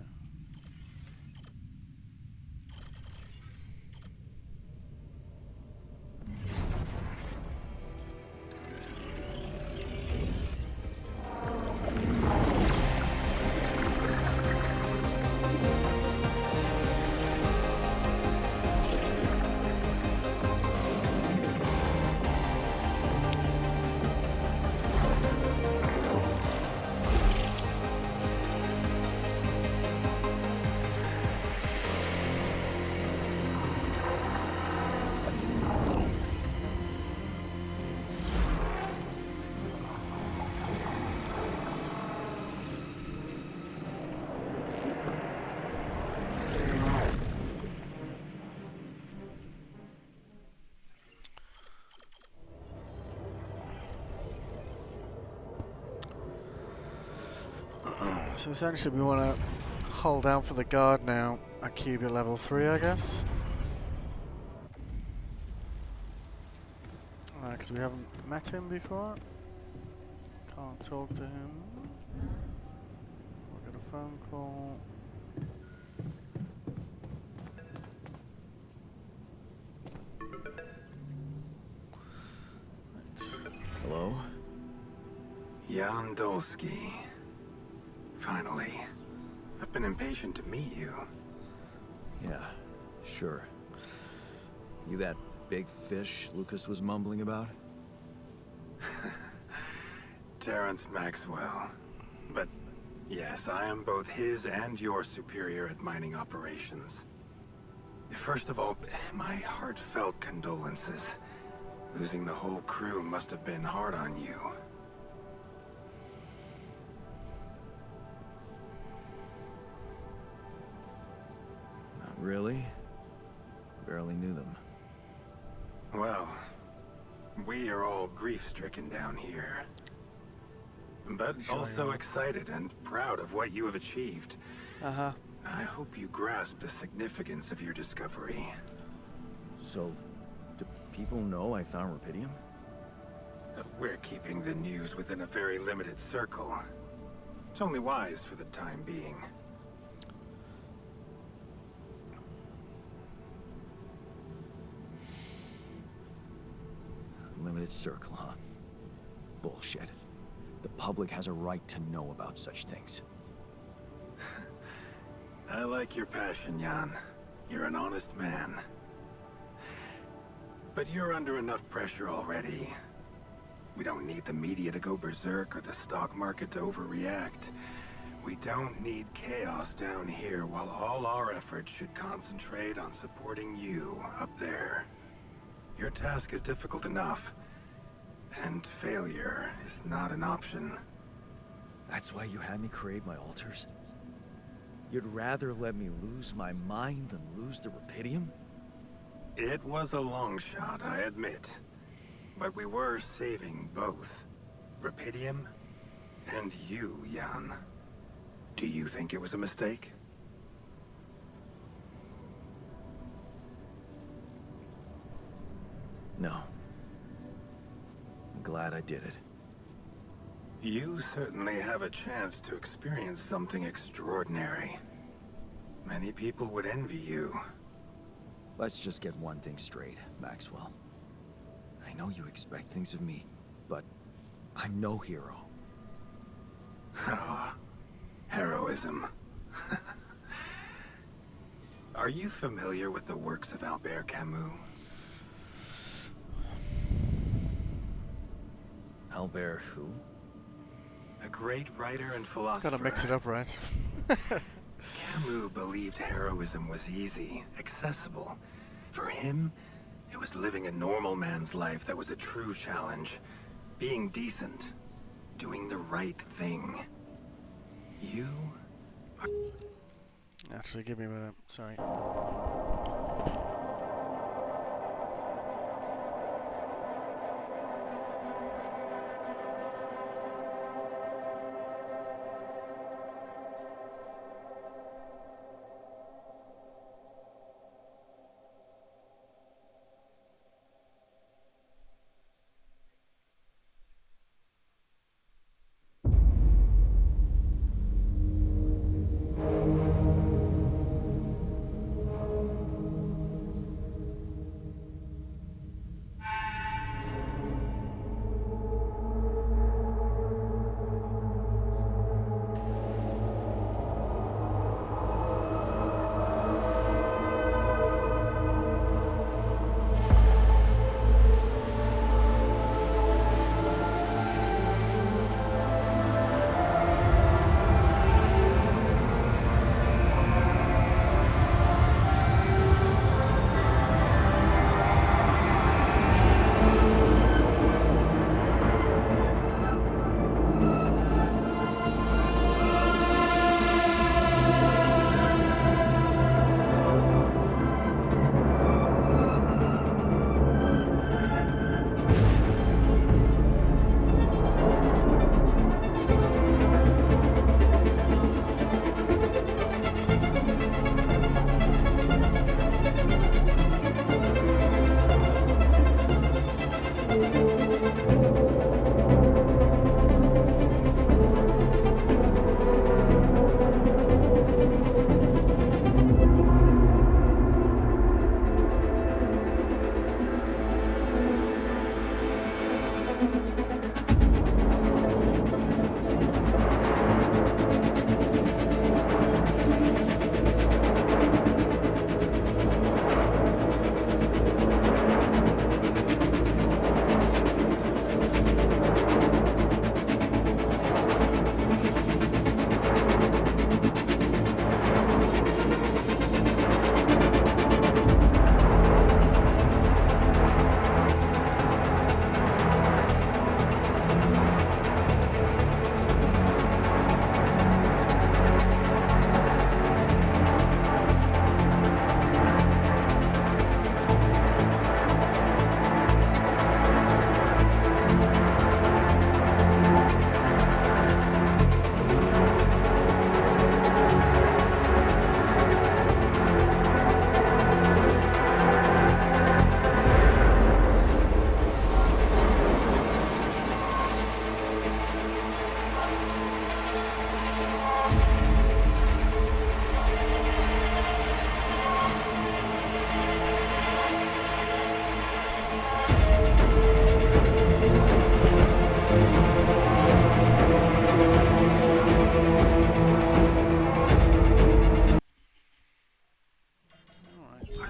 So essentially we want to hold down for the guard now at qubit level 3, I guess. Because we haven't met him before. Can't talk to him. We'll get a phone call. Jan Dolsky. Finally. I've been impatient to meet you. Yeah, sure. You that big fish Lucas was mumbling about? Terrence Maxwell. But yes, I am both his and your superior at mining operations. First of all, my heartfelt condolences. Losing the whole crew must have been hard on you. Not really. Barely knew them. Well, we are all grief-stricken down here. But Sure also you are. excited and proud of what you have achieved. Uh-huh. I hope you grasp the significance of your discovery. So, do people know I found Rapidium? We're keeping the news within a very limited circle. It's only wise for the time being. Limited circle, huh? Bullshit. The public has a right to know about such things. I like your passion, Jan. You're an honest man. But you're under enough pressure already. We don't need the media to go berserk or the stock market to overreact. We don't need chaos down here while all our efforts should concentrate on supporting you up there. Your task is difficult enough, and failure is not an option. That's why you had me create my altars? You'd rather let me lose my mind than lose the Rapidium? It was a long shot, I admit. But we were saving both. Rapidium and you, Jan. Do you think it was a mistake? No. I'm glad I did it. You certainly have a chance to experience something extraordinary. Many people would envy you. Let's just get one thing straight, Maxwell. I know you expect things of me, but I'm no hero. Ah, heroism. Are you familiar with the works of Albert Camus? Albert who? A great writer and philosopher. Gotta mix it up, right? Camus believed heroism was easy, accessible. For him, it was living a normal man's life that was a true challenge. Being decent. Doing the right thing. You... Actually, give me a minute. Sorry.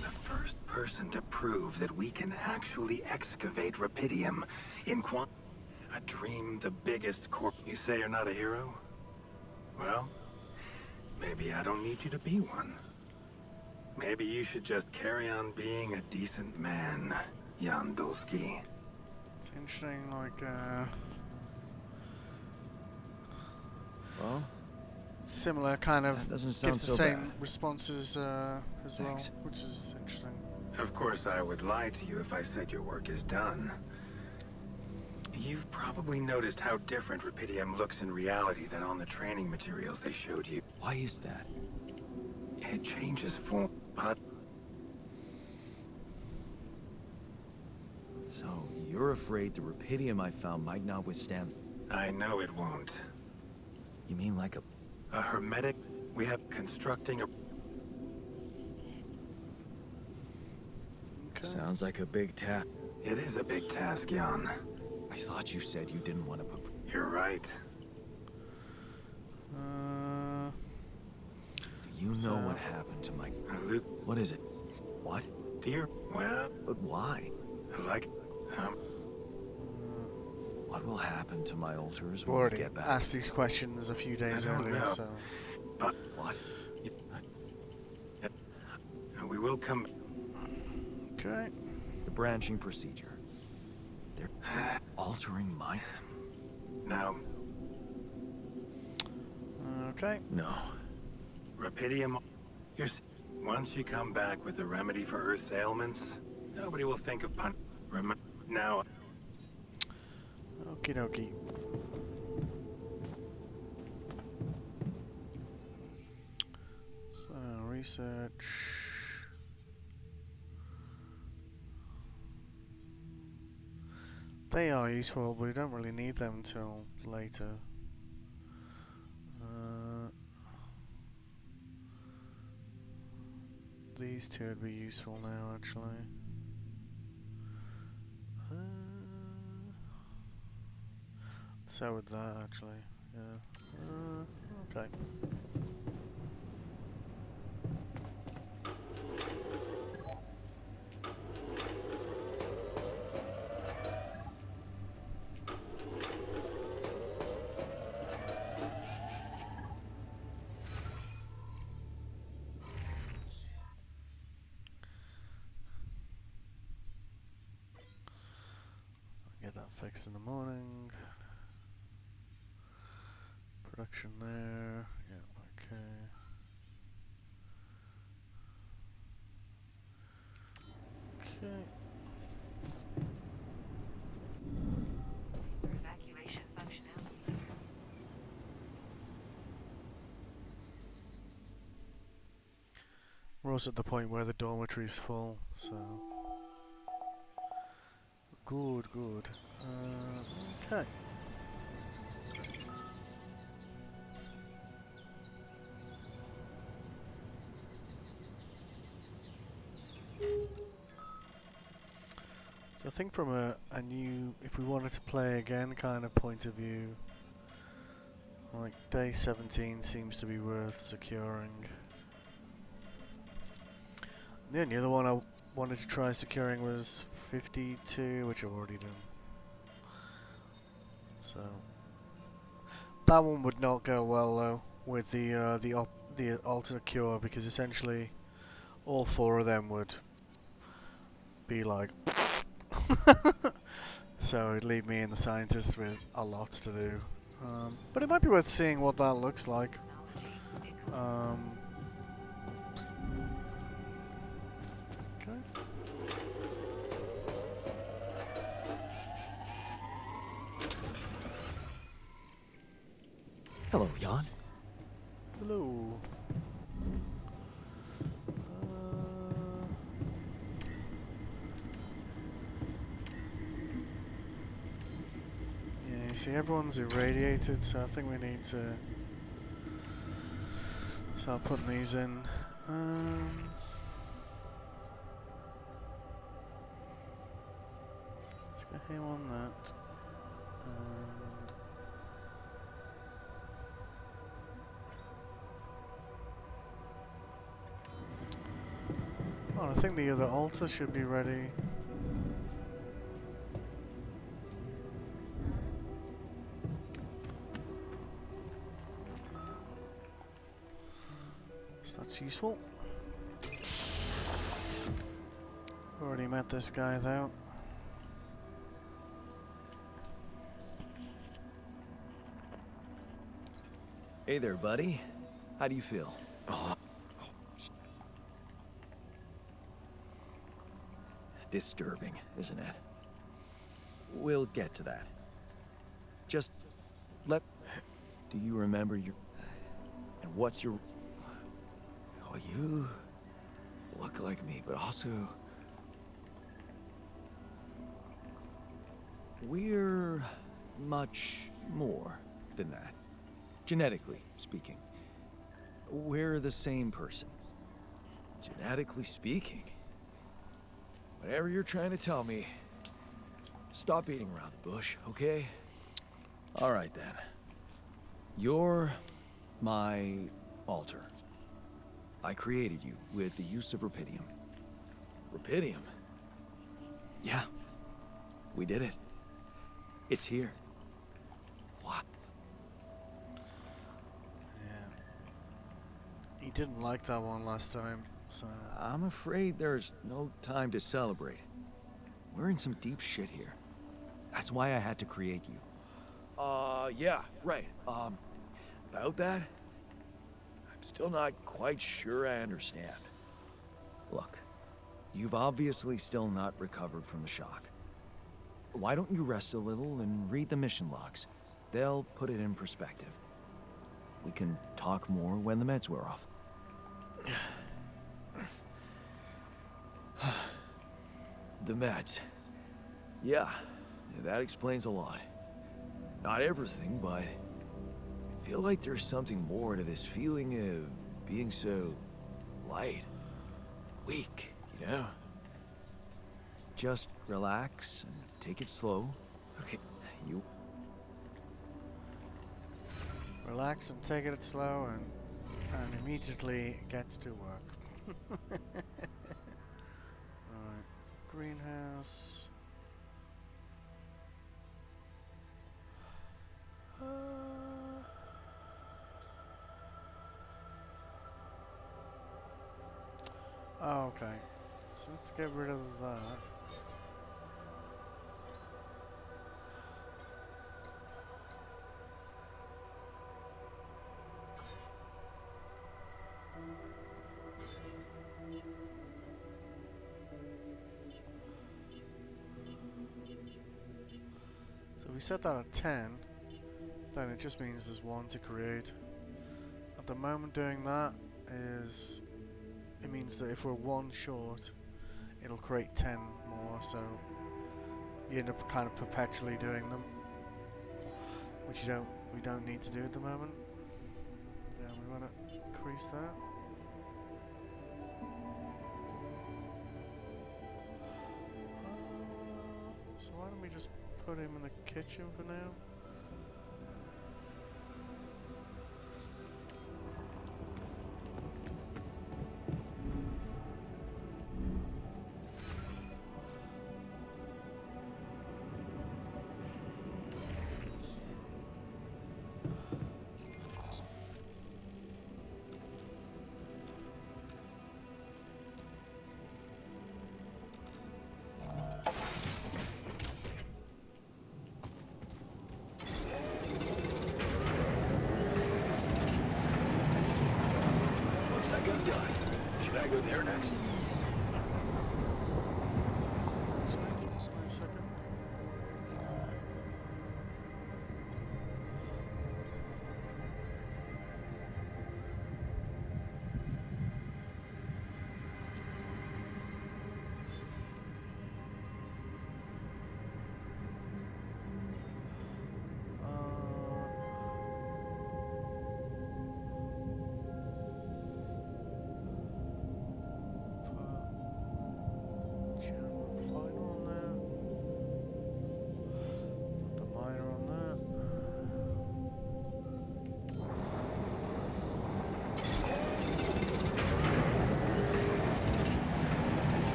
the first person to prove that we can actually excavate Rapidium in a dream the biggest corp. You say you're not a hero? Well, maybe I don't need you to be one. Maybe you should just carry on being a decent man, Yandolski. It's interesting, like, Well, similar kind that of doesn't sound gives the so same bad. responses as well, Thanks. which is interesting. Of course, I would lie to you if I said your work is done. You've probably noticed how different Rapidium looks in reality than on the training materials they showed you. Why is that? It changes form, but So, you're afraid the Rapidium I found might not withstand... I know it won't. You mean like a... A hermetic? We have constructing a... Okay. Sounds like a big task. It is a big task, Jan. I thought you said you didn't want to put... You're right. Do you know what happened to my... Luke, What is it? What? dear, well, But why? like, What will happen to my altars We've when we already get back? asked these questions a few days I don't earlier, know. so... but What? we will come. Okay. The branching procedure. They're altering mine? Now, Okay. No. Rapidium, once you come back with the remedy for Earth's ailments, nobody will think of now. Okie dokie. So, research. They are useful, but we don't really need them until later. These two would be useful now, actually. So would that, actually. Yeah. Okay. Get that fixed in the morning. Production there. Yeah, okay. Okay. Evacuation functionality. We're also at the point where the dormitory's full, so... Good, good. Okay. So I think from a new, if we wanted to play again kind of point of view, like day 17 seems to be worth securing. And the only other one I wanted to try securing was 52, which I've already done. So that one would not go well though with the alternate cure, because essentially all four of them would be like so it'd leave me and the scientists with a lot to do. But it might be worth seeing what that looks like. Okay. Hello, Jan. Hello. Yeah, you see everyone's irradiated, so I think we need to start putting these in. Let's get him on that. And Oh, I think the other altar should be ready. So that's useful. Already met this guy though. Hey there, buddy. How do you feel? Disturbing, isn't it? We'll get to that. Just let... Do you remember your... And what's your... Oh, you look like me, but also... We're much more than that. Genetically speaking. We're the same person. Genetically speaking? Whatever you're trying to tell me, stop beating around the bush, okay? All right, then. You're my altar. I created you with the use of Rapidium. Rapidium? Yeah, we did it. It's here. What? Yeah. He didn't like that one last time, so... I'm afraid there's no time to celebrate. We're in some deep shit here. That's why I had to create you. Yeah, right. About that? I'm still not quite sure I understand. Look, you've obviously still not recovered from the shock. Why don't you rest a little and read the mission logs? They'll put it in perspective. We can talk more when the meds wear off. The meds. Yeah, that explains a lot. Not everything, but I feel like there's something more to this feeling of being so light, weak, you know? Just relax and take it slow. Okay, you... Relax and take it slow and immediately get to work. Alright, greenhouse. Oh, okay. So let's get rid of that. So if we set that at 10, then it just means there's one to create. At the moment doing that is, it means that if we're one short, it'll create 10 more, so you end up kind of perpetually doing them, which we don't need to do at the moment. Yeah, we want to increase that. So why don't we just put him in the kitchen for now?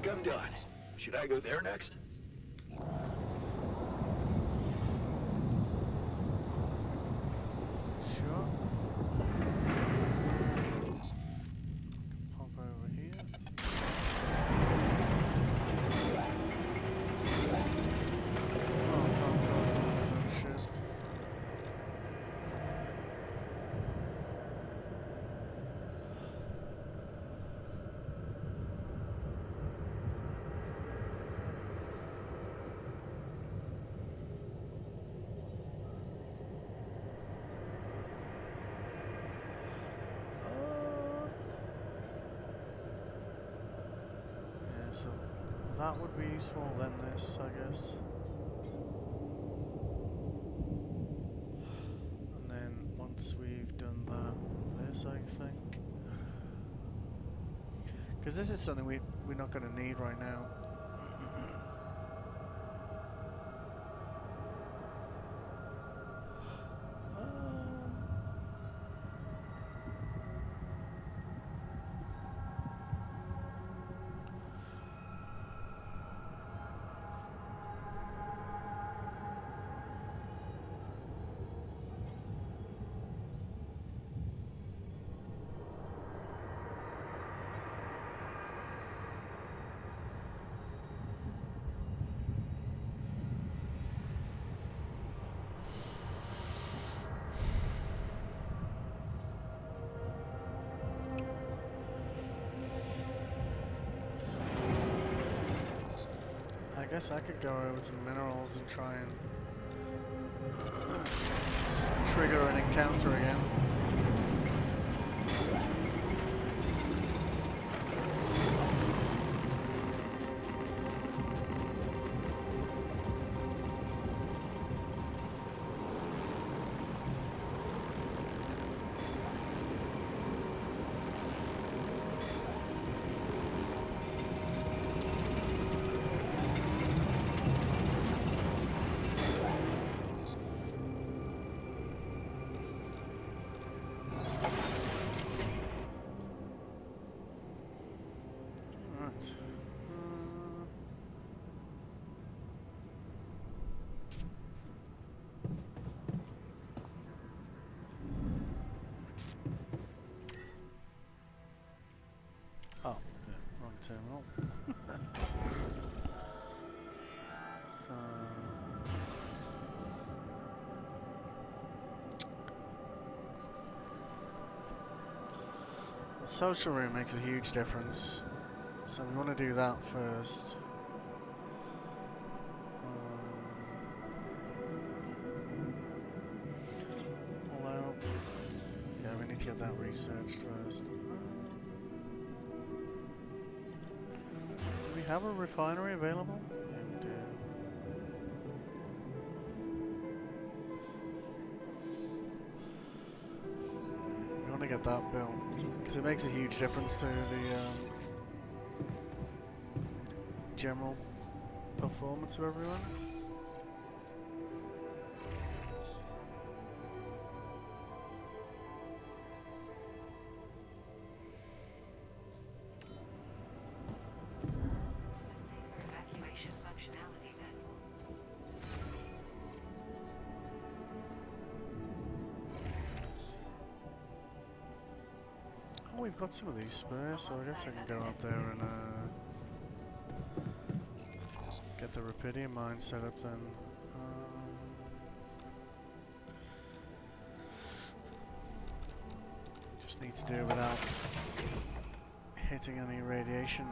think I'm done. Should I go there next? Sure. Pop over here. Oh, can't tell it's on his own shift. Yeah, so that would be useful, then this, I guess. And then once we've done that, this, I think. Because this is something we're not going to need right now. I guess I could go over to the minerals and try and trigger an encounter again. Right. Oh, yeah, wrong terminal. So the social room makes a huge difference. So we want to do that first. Although, yeah, we need to get that researched first. Do we have a refinery available? Yeah, we do. We want to get that built because it makes a huge difference to the general performance of everyone. Evacuation functionality then. Oh, we've got some of these spares, so I guess I can go out there and get the Rapidium mine set up then. Just need to do it without hitting any radiation.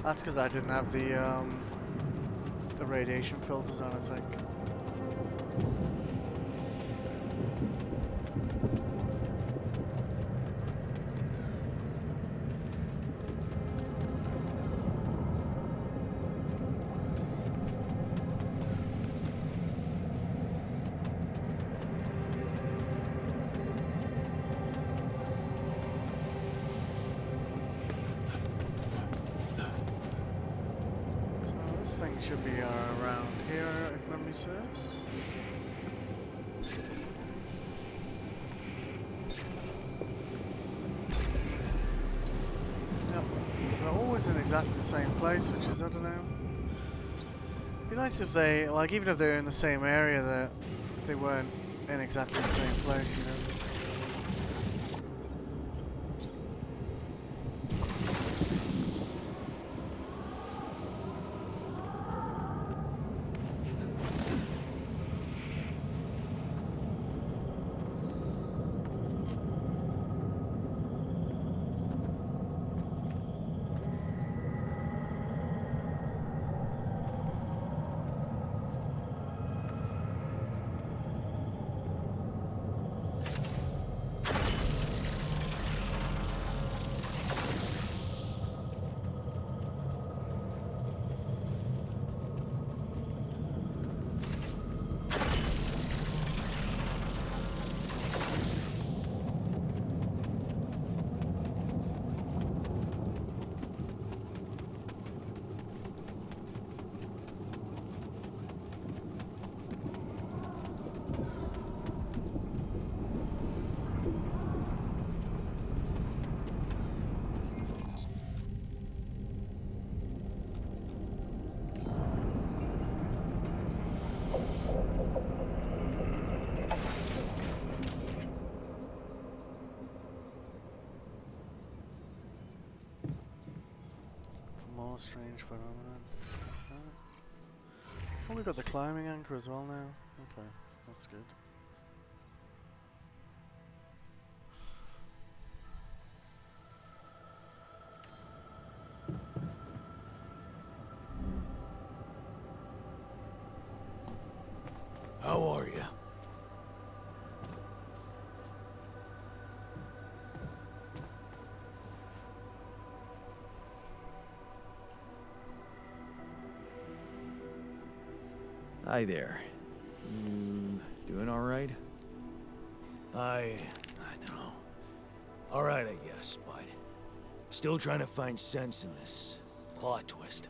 That's because I didn't have the radiation filters on, I think. This thing should be around here if memory serves. Yep. So they're always in exactly the same place, which is, I don't know. It'd be nice if they, like, even if they're in the same area, that they weren't in exactly the same place, you know. More strange phenomenon. Oh, we got the climbing anchor as well now. Okay, that's good. How are you? Hi there. You doing all right? I don't know. All right, I guess, but still trying to find sense in this plot twist.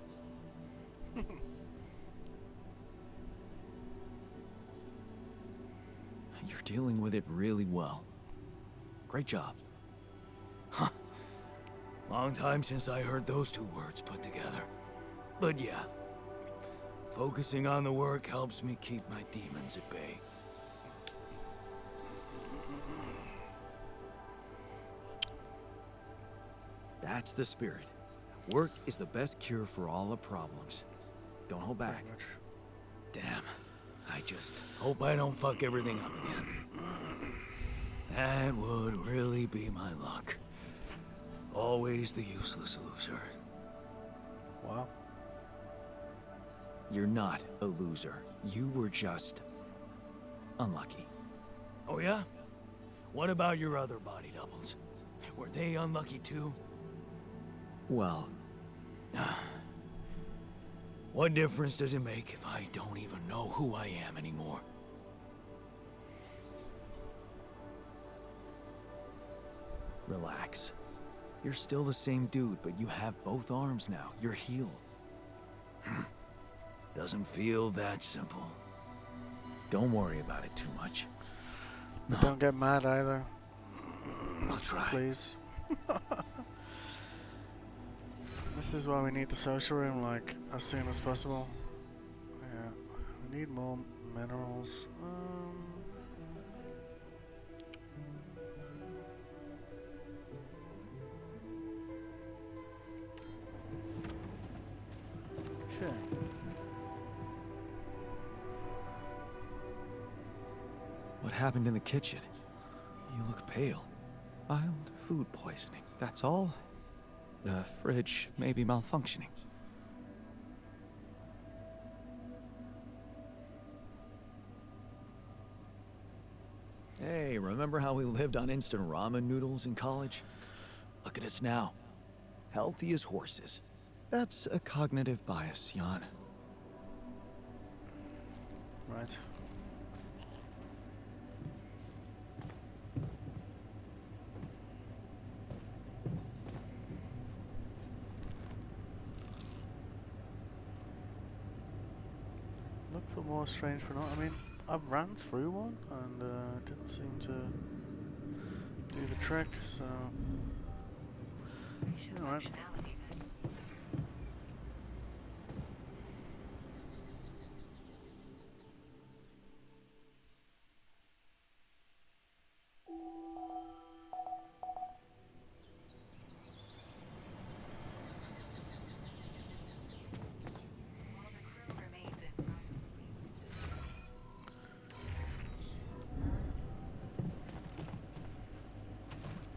You're dealing with it really well. Great job. Huh. Long time since I heard those two words put together. But yeah, focusing on the work helps me keep my demons at bay. That's the spirit. Work is the best cure for all the problems. Don't hold back. Pretty much. Damn. I just hope I don't fuck everything up again. That would really be my luck. Always the useless loser. Wow. You're not a loser. You were just unlucky. Oh yeah? What about your other body doubles? Were they unlucky too? Well, What difference does it make if I don't even know who I am anymore? relax. You're still the same dude, but you have both arms now. You're healed. Doesn't feel that simple. Don't worry about it too much. But don't get mad either, I'll try. please. This is why we need the social room, like, as soon as possible. Yeah, we need more minerals. Okay. What happened in the kitchen? You look pale. Mild food poisoning, that's all. The fridge may be malfunctioning. Hey, remember how we lived on instant ramen noodles in college? Look at us now. Healthy as horses. That's a cognitive bias, Jan. Right. for more, strange for not. I mean, I've ran through one and didn't seem to do the trick, so... Alright. Functionality then. While the crew remains in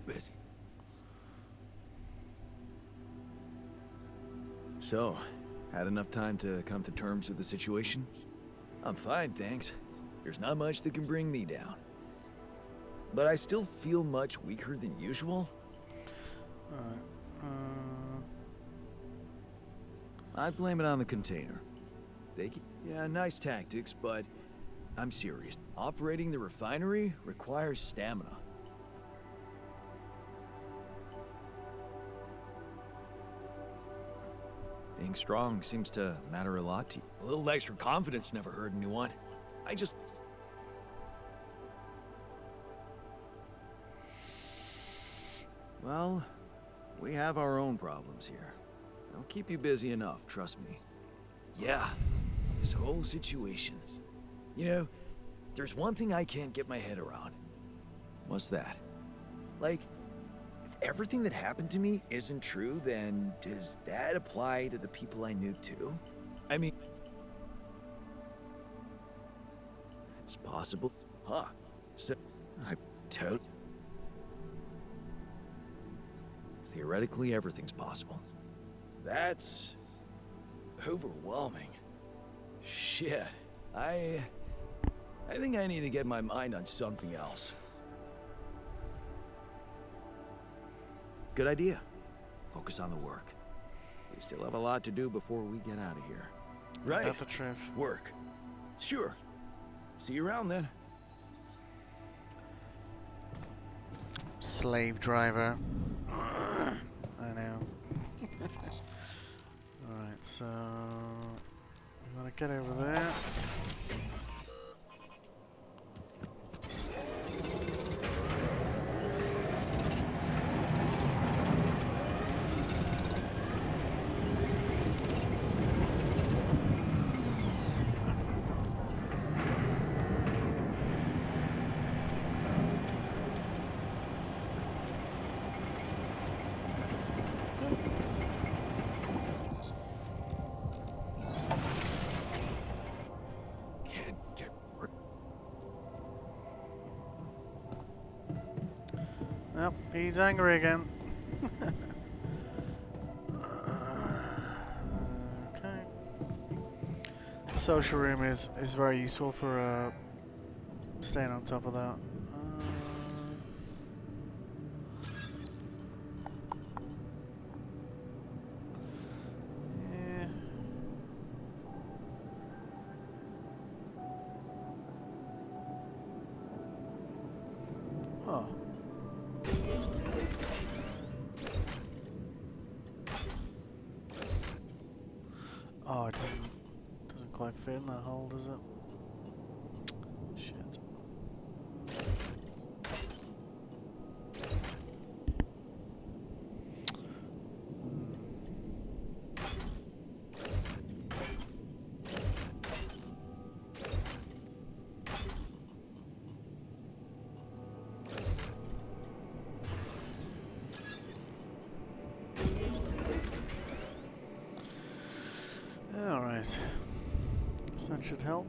Busy. So, had enough time to come to terms with the situation? I'm fine, thanks. There's not much that can bring me down. But I still feel much weaker than usual. Alright. I blame it on the container. Yeah, nice tactics, but I'm serious. Operating the refinery requires stamina. Being strong seems to matter a lot to you. A little extra confidence never hurt anyone. I just... Well, we have our own problems here. I'll keep you busy enough, trust me. Yeah, this whole situation. You know, there's one thing I can't get my head around. What's that? Like, if everything that happened to me isn't true, then does that apply to the people I knew too? I mean... It's possible. Huh. So, I don't... Theoretically, everything's possible. That's... overwhelming. Shit. I think I need to get my mind on something else. Good idea. Focus on the work. We still have a lot to do before we get out of here. Right. Got the truth. Work. Sure. See you around then. Slave driver. I know. Alright, so... we want to get over there. Yep, he's angry again. Okay. Social room is very useful for staying on top of that. Yeah. Huh. Oh, it doesn't quite fit in that hole, does it? Shit. Alright. Guess that should help.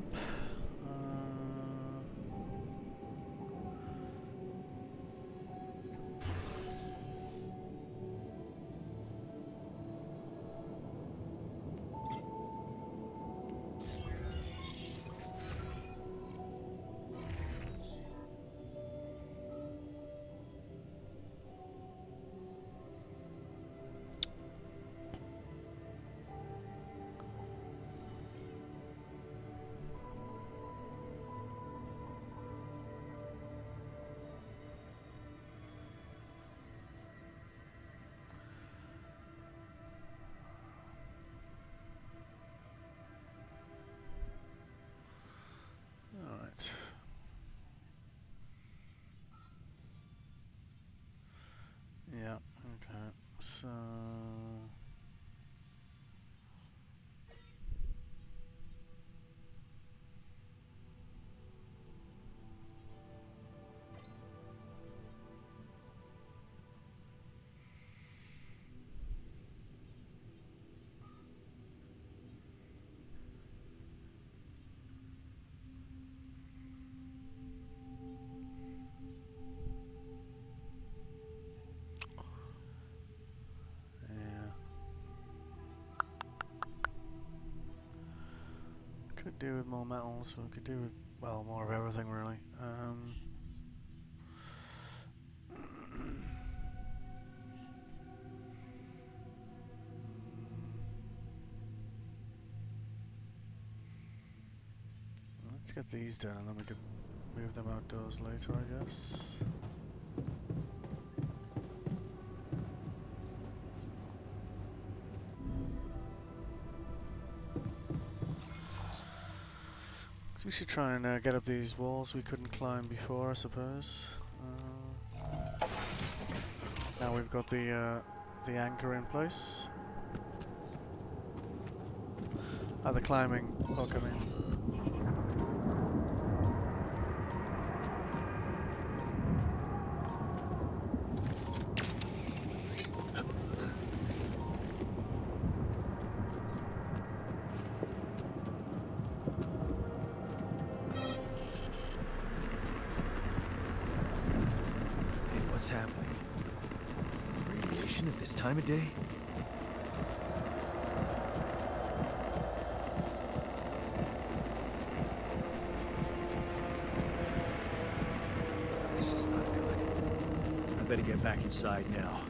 do with more metals. We could do with, well, more of everything really. Let's get these done and then we could move them outdoors later, I guess. So we should try and get up these walls we couldn't climb before, I suppose. Now we've got the anchor in place. The climbing hook, I mean. Hey, what's happening? Radiation at this time of day? This is not good. I better get back inside now.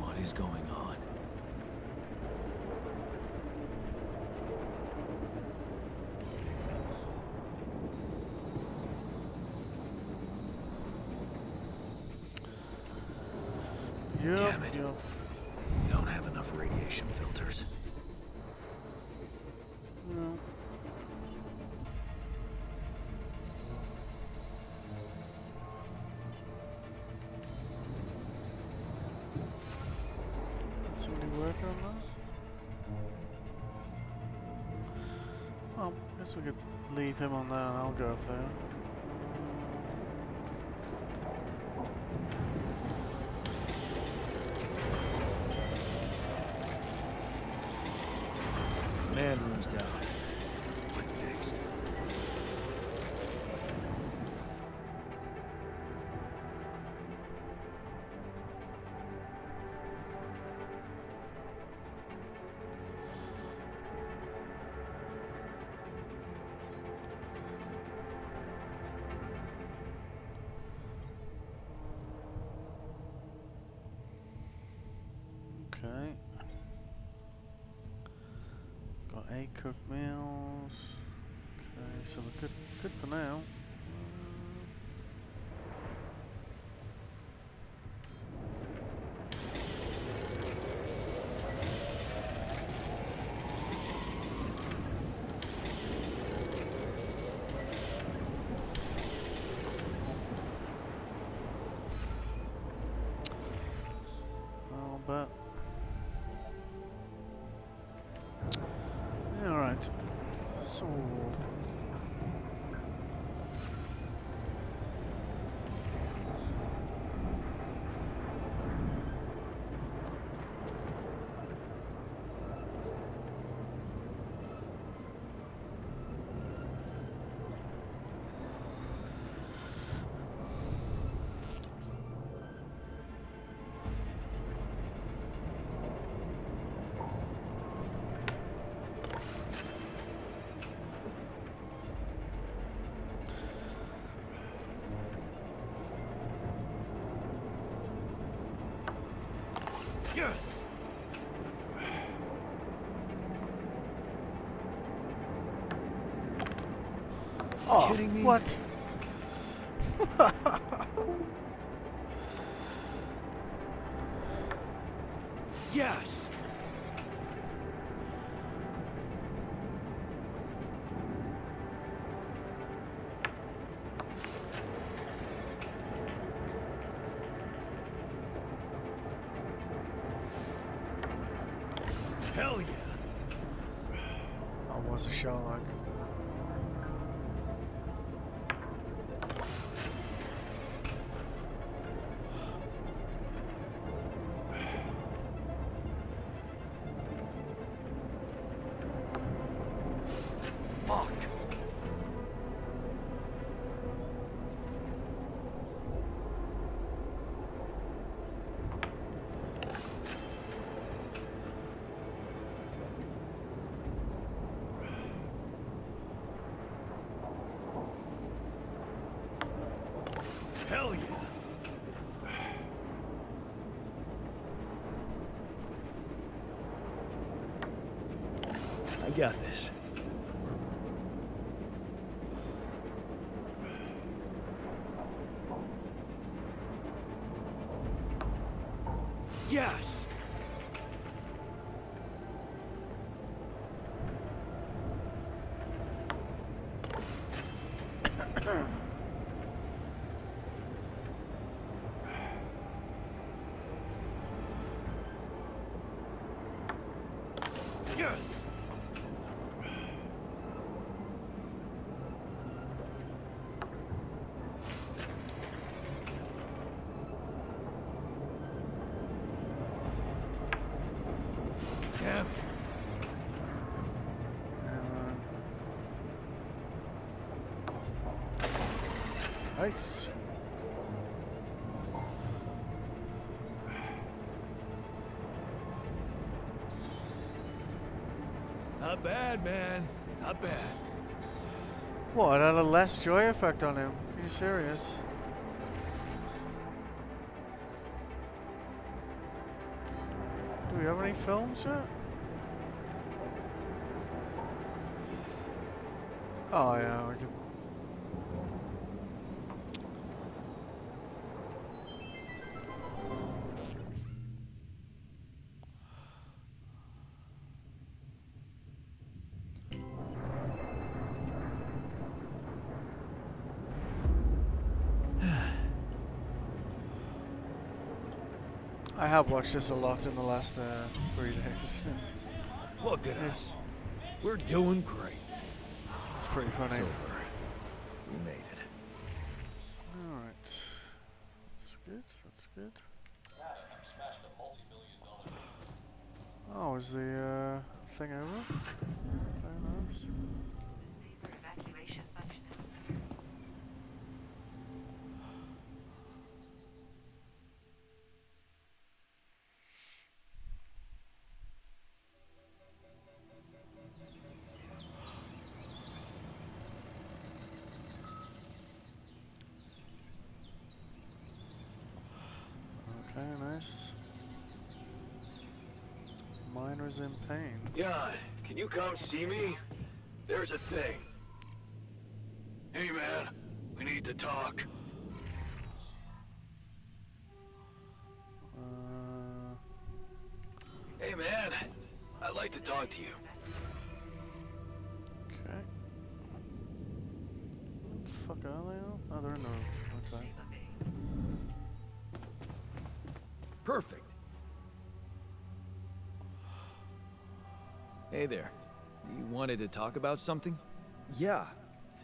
What is going on? Yep, Damn it. yep. We don't have enough radiation filters. No. Somebody working on that? Well, I guess we could leave him on there and I'll go up there. Command room's down. What next? Okay. Got 8 cooked meals. Okay, so we're good for now. I'll bet. Yeah, alright. So Yes! oh, Kidding me? what? Yes! Hell yeah. I was a Sherlock. Fuck. Hell yeah. I got this. Yes! Yes! Damn it. Nice. Not bad, man. Not bad. What, it had a less joy effect on him? Are you serious? Do we have any films yet? Oh yeah, we can. I have watched this a lot in the last 3 days. Look at us. We're doing great. It's pretty funny. It's over. We made it. Alright. That's good, that's good. Oh, is the thing over? Very nice. Saber evacuation functioning. Okay, nice. Miner's in pain. Jan, can you come see me? There's a thing. Hey, man. We need to talk. Hey, man. I'd like to talk to you. Okay. Where the fuck are they all? Oh, they're in the... Okay. Perfect. Hey there. You wanted to talk about something? Yeah,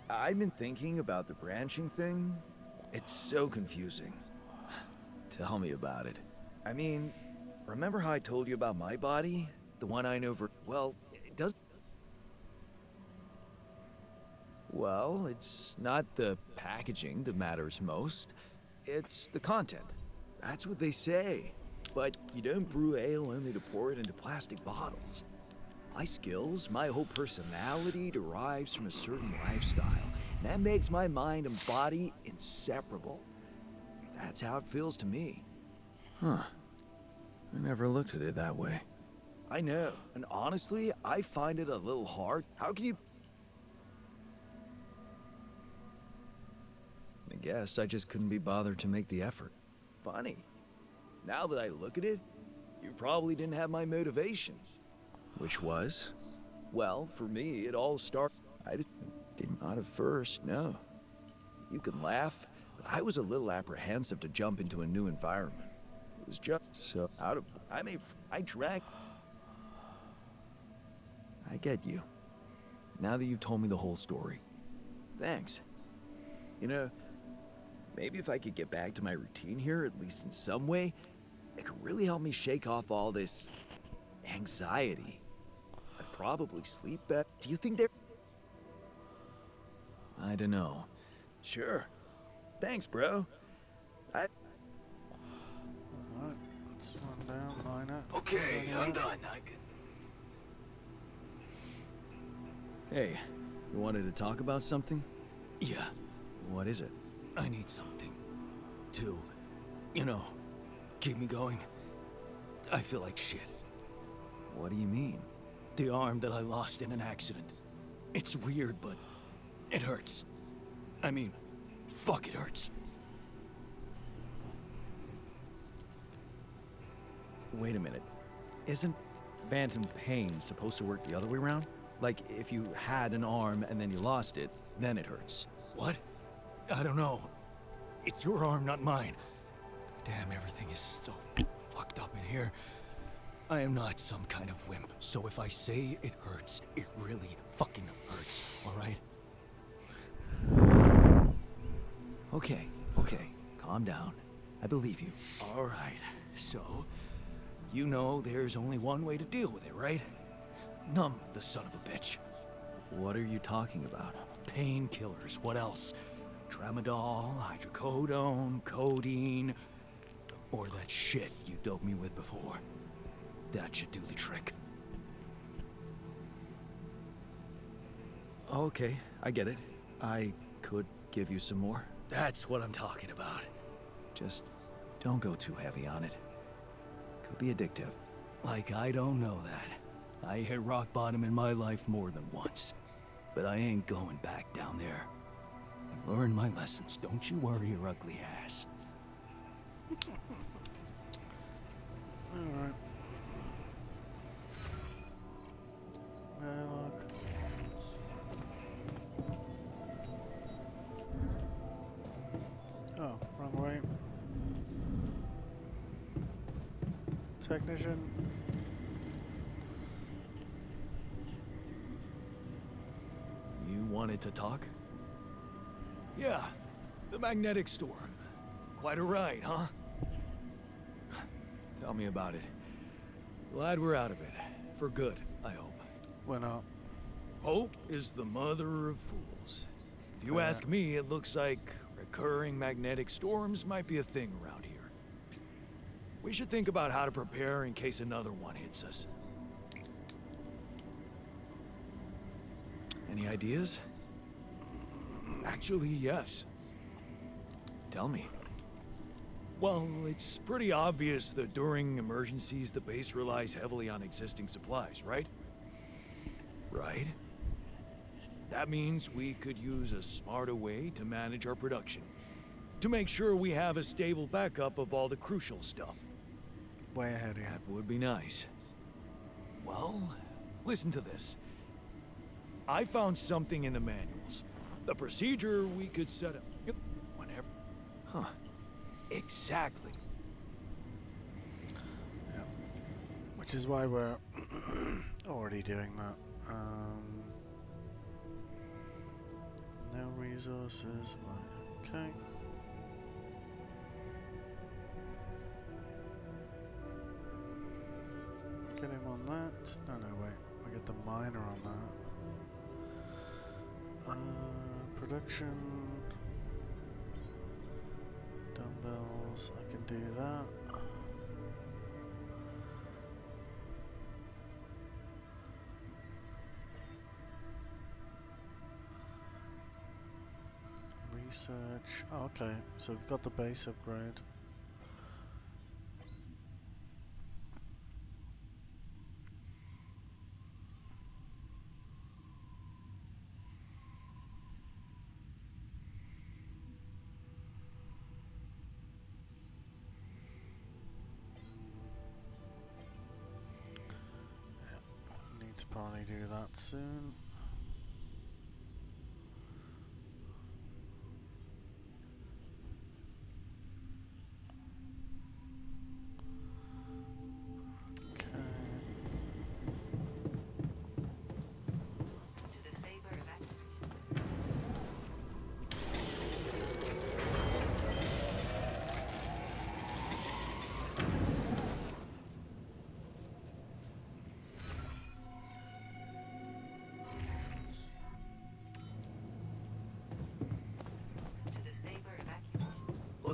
I've been thinking about the branching thing. It's so confusing. Tell me about it. I mean, remember how I told you about my body? The one I know well, it does... Well, it's not the packaging that matters most. It's the content. That's what they say. But you don't brew ale only to pour it into plastic bottles. My skills, my whole personality derives from a certain lifestyle. And that makes my mind and body inseparable. That's how it feels to me. Huh. I never looked at it that way. I know, and honestly, I find it a little hard. How can you... I guess I just couldn't be bothered to make the effort. Funny. Now that I look at it, you probably didn't have my motivation. Which was? Well, for me, it all started... I did not at first, no. You can laugh, but I was a little apprehensive to jump into a new environment. It was just so out of... I drank... I get you. Now that you've told me the whole story, thanks. You know, maybe if I could get back to my routine here, at least in some way, it could really help me shake off all this anxiety. I'd probably sleep better. Do you think there? I don't know. Sure. Thanks, bro. Alright, let's run down, miner. Okay, I'm done. I can... Hey, you wanted to talk about something? Yeah, What is it? I need something to, you know, keep me going. I feel like shit. What do you mean? The arm that I lost in an accident. It's weird, but it hurts. I mean, fuck, it hurts. Wait a minute. Isn't phantom pain supposed to work the other way around? Like, if you had an arm and then you lost it, then it hurts. What? I don't know. It's your arm, not mine. Damn, everything is so fucked up in here. I am not some kind of wimp, so if I say it hurts, it really fucking hurts, alright? Okay, calm down. I believe you. Alright, so, you know there's only one way to deal with it, right? Numb the son of a bitch. What are you talking about? Painkillers, what else? Tramadol, hydrocodone, codeine, or that shit you doped me with before. That should do the trick. Okay, I get it. I could give you some more. That's what I'm talking about. Just don't go too heavy on it. Could be addictive. Like I don't know that. I hit rock bottom in my life more than once. But I ain't going back down there. I've learned my lessons. Don't you worry your ugly ass. Alright. Well, look. Oh, wrong way. Technician. You wanted to talk? Yeah, the magnetic storm. Quite a ride, huh? Tell me about it. Glad we're out of it. For good, I hope. We're not. Hope is the mother of fools. If you ask me, it looks like recurring magnetic storms might be a thing around here. We should think about how to prepare in case another one hits us. Any ideas? Actually, yes. Tell me. Well, it's pretty obvious that during emergencies, the base relies heavily on existing supplies, right? Right? That means we could use a smarter way to manage our production. To make sure we have a stable backup of all the crucial stuff. Way ahead of you. That would be nice. Well, listen to this. I found something in the manuals. The procedure we could set up whenever. Huh. Exactly. Yeah. Which is why we're already doing that. No resources. Right. Okay. Get him on that. No, wait. I get the miner on that. Production. Dumbbells. I can do that. Research. Oh, okay. So we've got the base upgrade. Need to probably do that soon. Okay.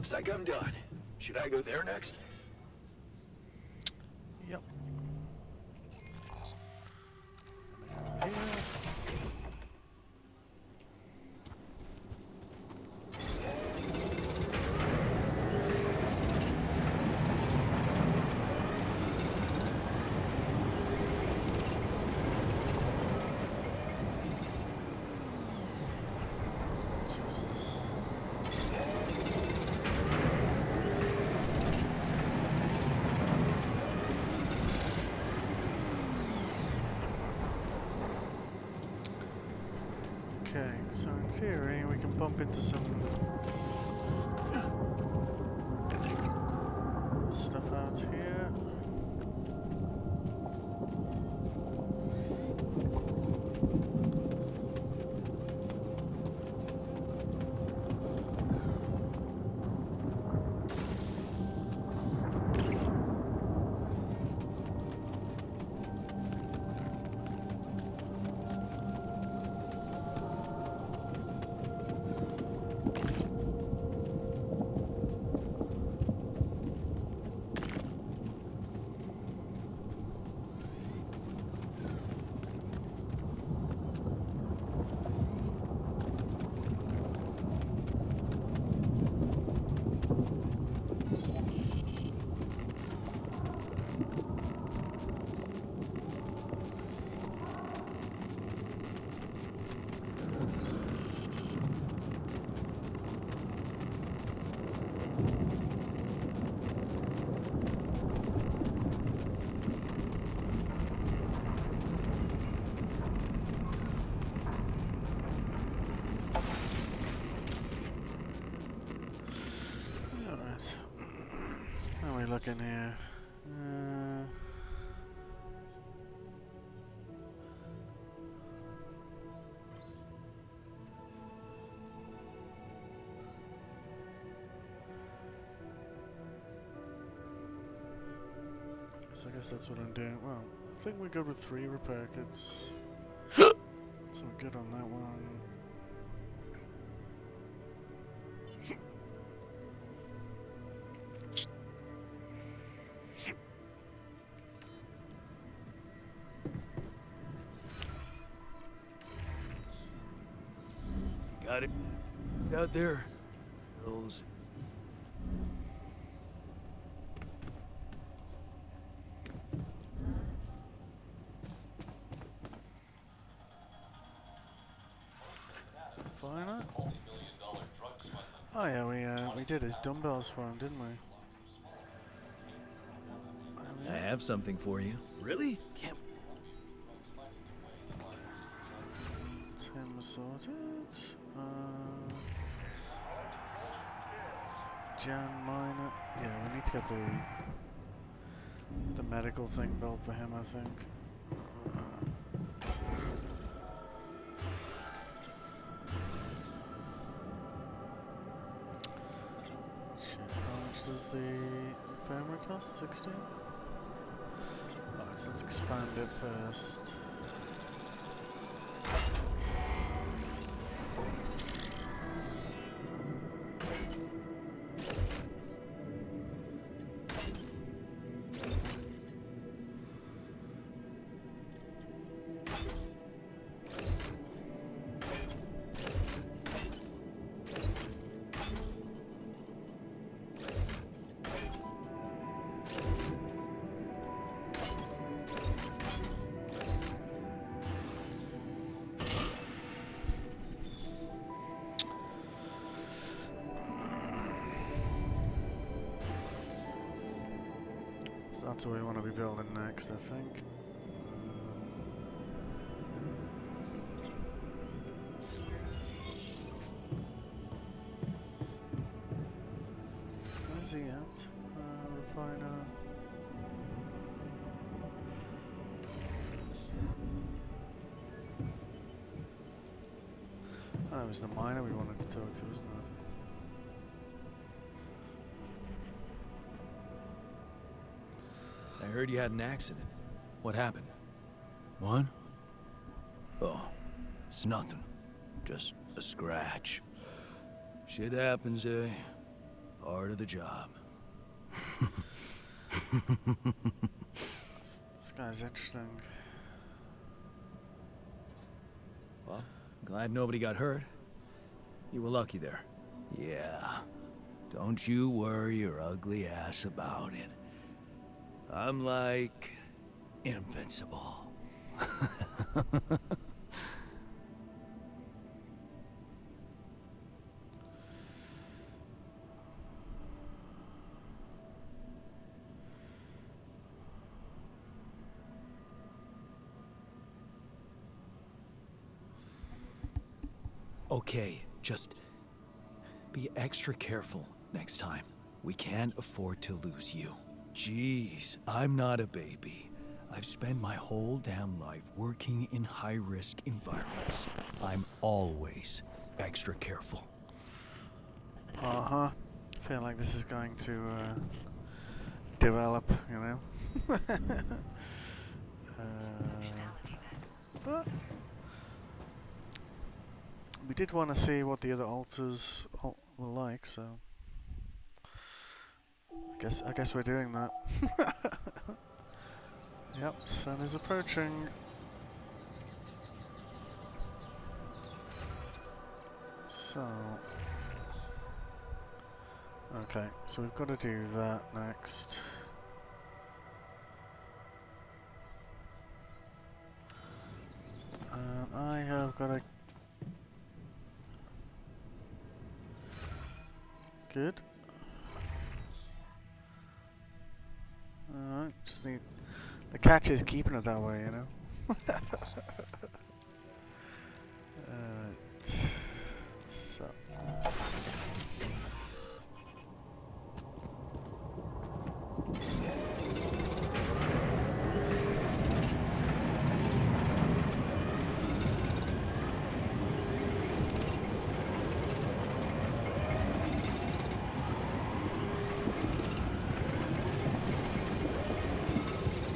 Looks like I'm done. Should I go there next? Yep. Here. Jesus. Okay, so in theory we can bump into some stuff out here. Alright. How are we looking here? So I guess that's what I'm doing. Well, I think we're good with 3 repair kits. So we're good on that one. Got it. Out there. Those. Fine. Oh yeah, we did his dumbbells for him, didn't we? I have something for you. Really? Can't. Tim sorted. Jan Minor. Yeah, we need to get the medical thing built for him, I think. Shit, how much does the infirmary cost? 16? Alright, so let's expand it first. So that's what we want to be building next, I think. Where's he at? Refiner. Oh, it was the miner we wanted to talk to, isn't it? I heard you had an accident. What happened? What? Oh, it's nothing. Just a scratch. Shit happens, eh? Part of the job. This guy's interesting. Well, glad nobody got hurt. You were lucky there. Yeah. Don't you worry your ugly ass about it. I'm like invincible. Okay, just be extra careful next time. We can't afford to lose you. Jeez, I'm not a baby. I've spent my whole damn life working in high-risk environments. I'm always extra careful. I feel like this is going to develop, you know. But we did want to see what the other altars were like, so I guess we're doing that. Yep, sun is approaching. So okay, so we've got to do that next. I have got a good. Alright, just need the catch is keeping it that way, you know. So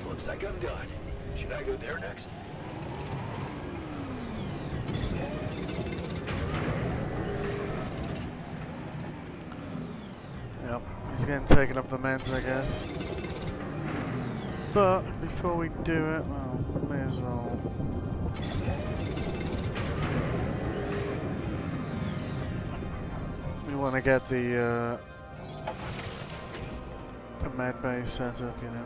Looks like I'm done. Should I go there next? yep, he's getting taken off the meds, I guess. But before we do it, well, may as well. We want to get the med bay set up, you know.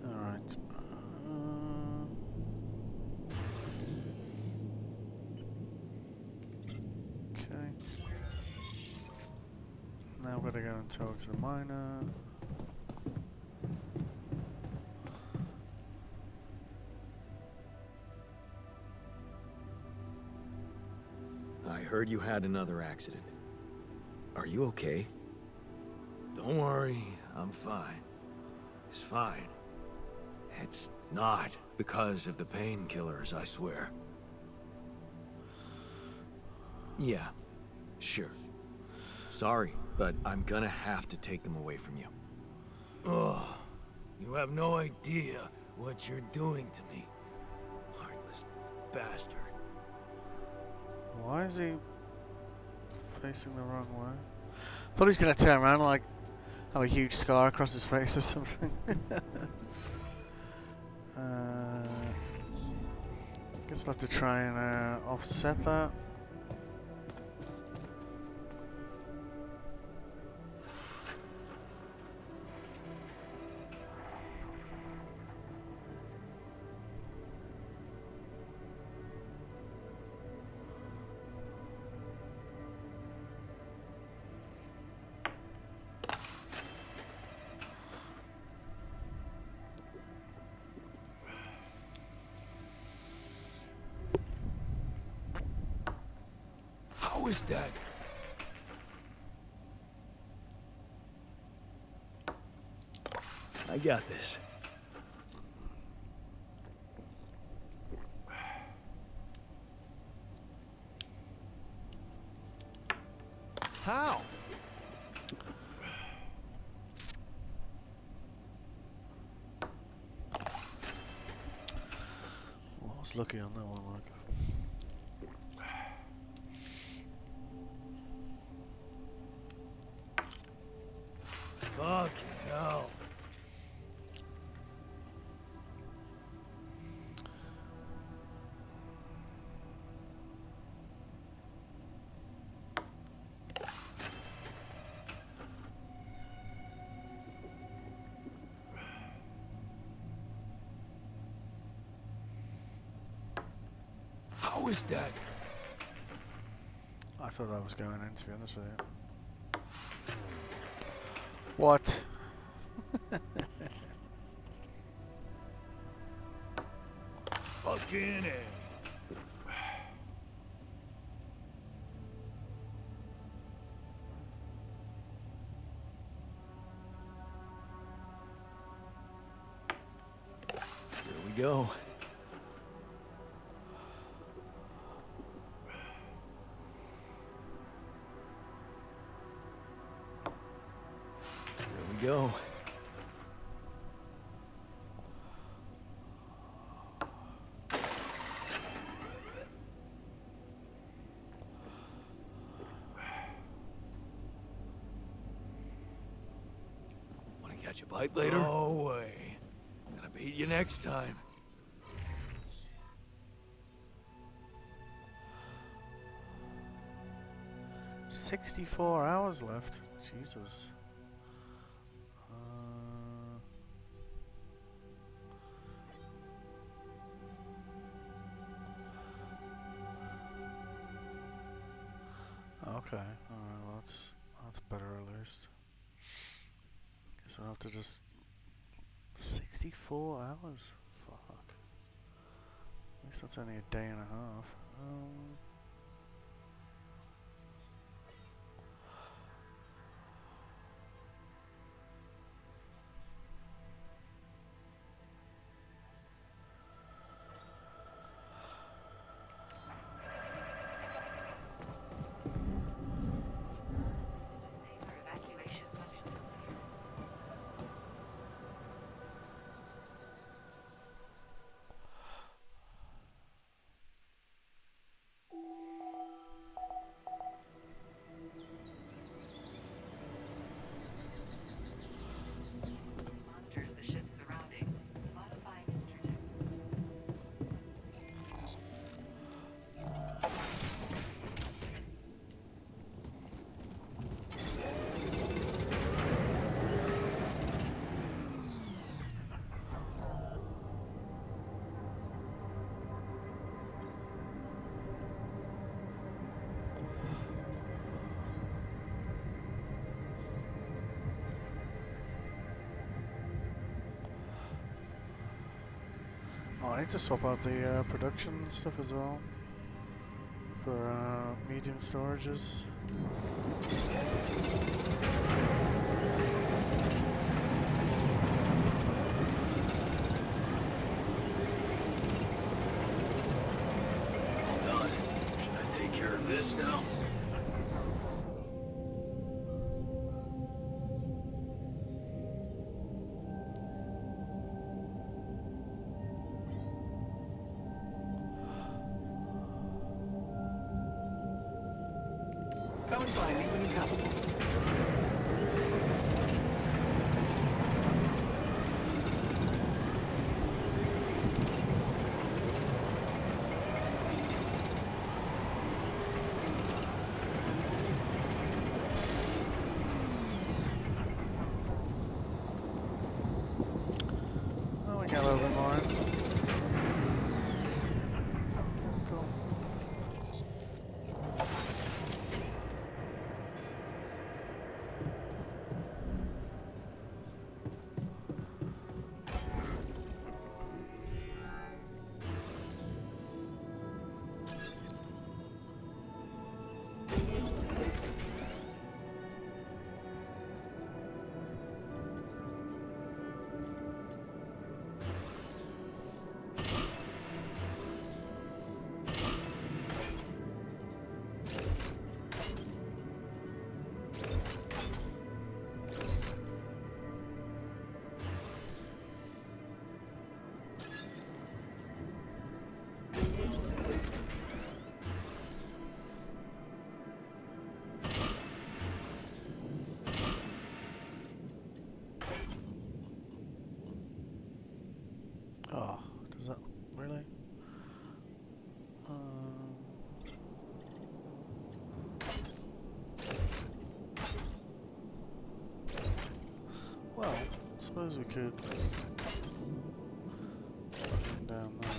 Alright. Okay. Now we're gonna go and talk to the miner. I heard you had another accident. Are you okay? Don't worry, I'm fine. It's fine. It's not because of the painkillers, I swear. Yeah, sure. Sorry, but I'm gonna have to take them away from you. Ugh, you have no idea what you're doing to me. Heartless bastard. Why is he facing the wrong way? Thought he was gonna turn around and like have a huge scar across his face or something. Guess we'll have to try and offset that. How is that? I got this. How? Well, I was lucky on that one, like. Fucking hell. How is that? I thought that was going in, to be honest with you. What? Fucking A. Here we go. Here we go. Want to catch a bite later? No way. Gonna beat you next time. 64 hours left. Jesus. Okay. Alright, well that's better at least. Guess I'll have to just 64 hours. Fuck. At least that's only a day and a half. Safer evacuation function. Monitors the ship's surroundings. Modifying its trajectory. Oh, I need to swap out the production stuff as well for medium storages. Done. Should I take care of this now? Come and find me when you come. Oh, we got a little bit more. Cool. suppose we could down there.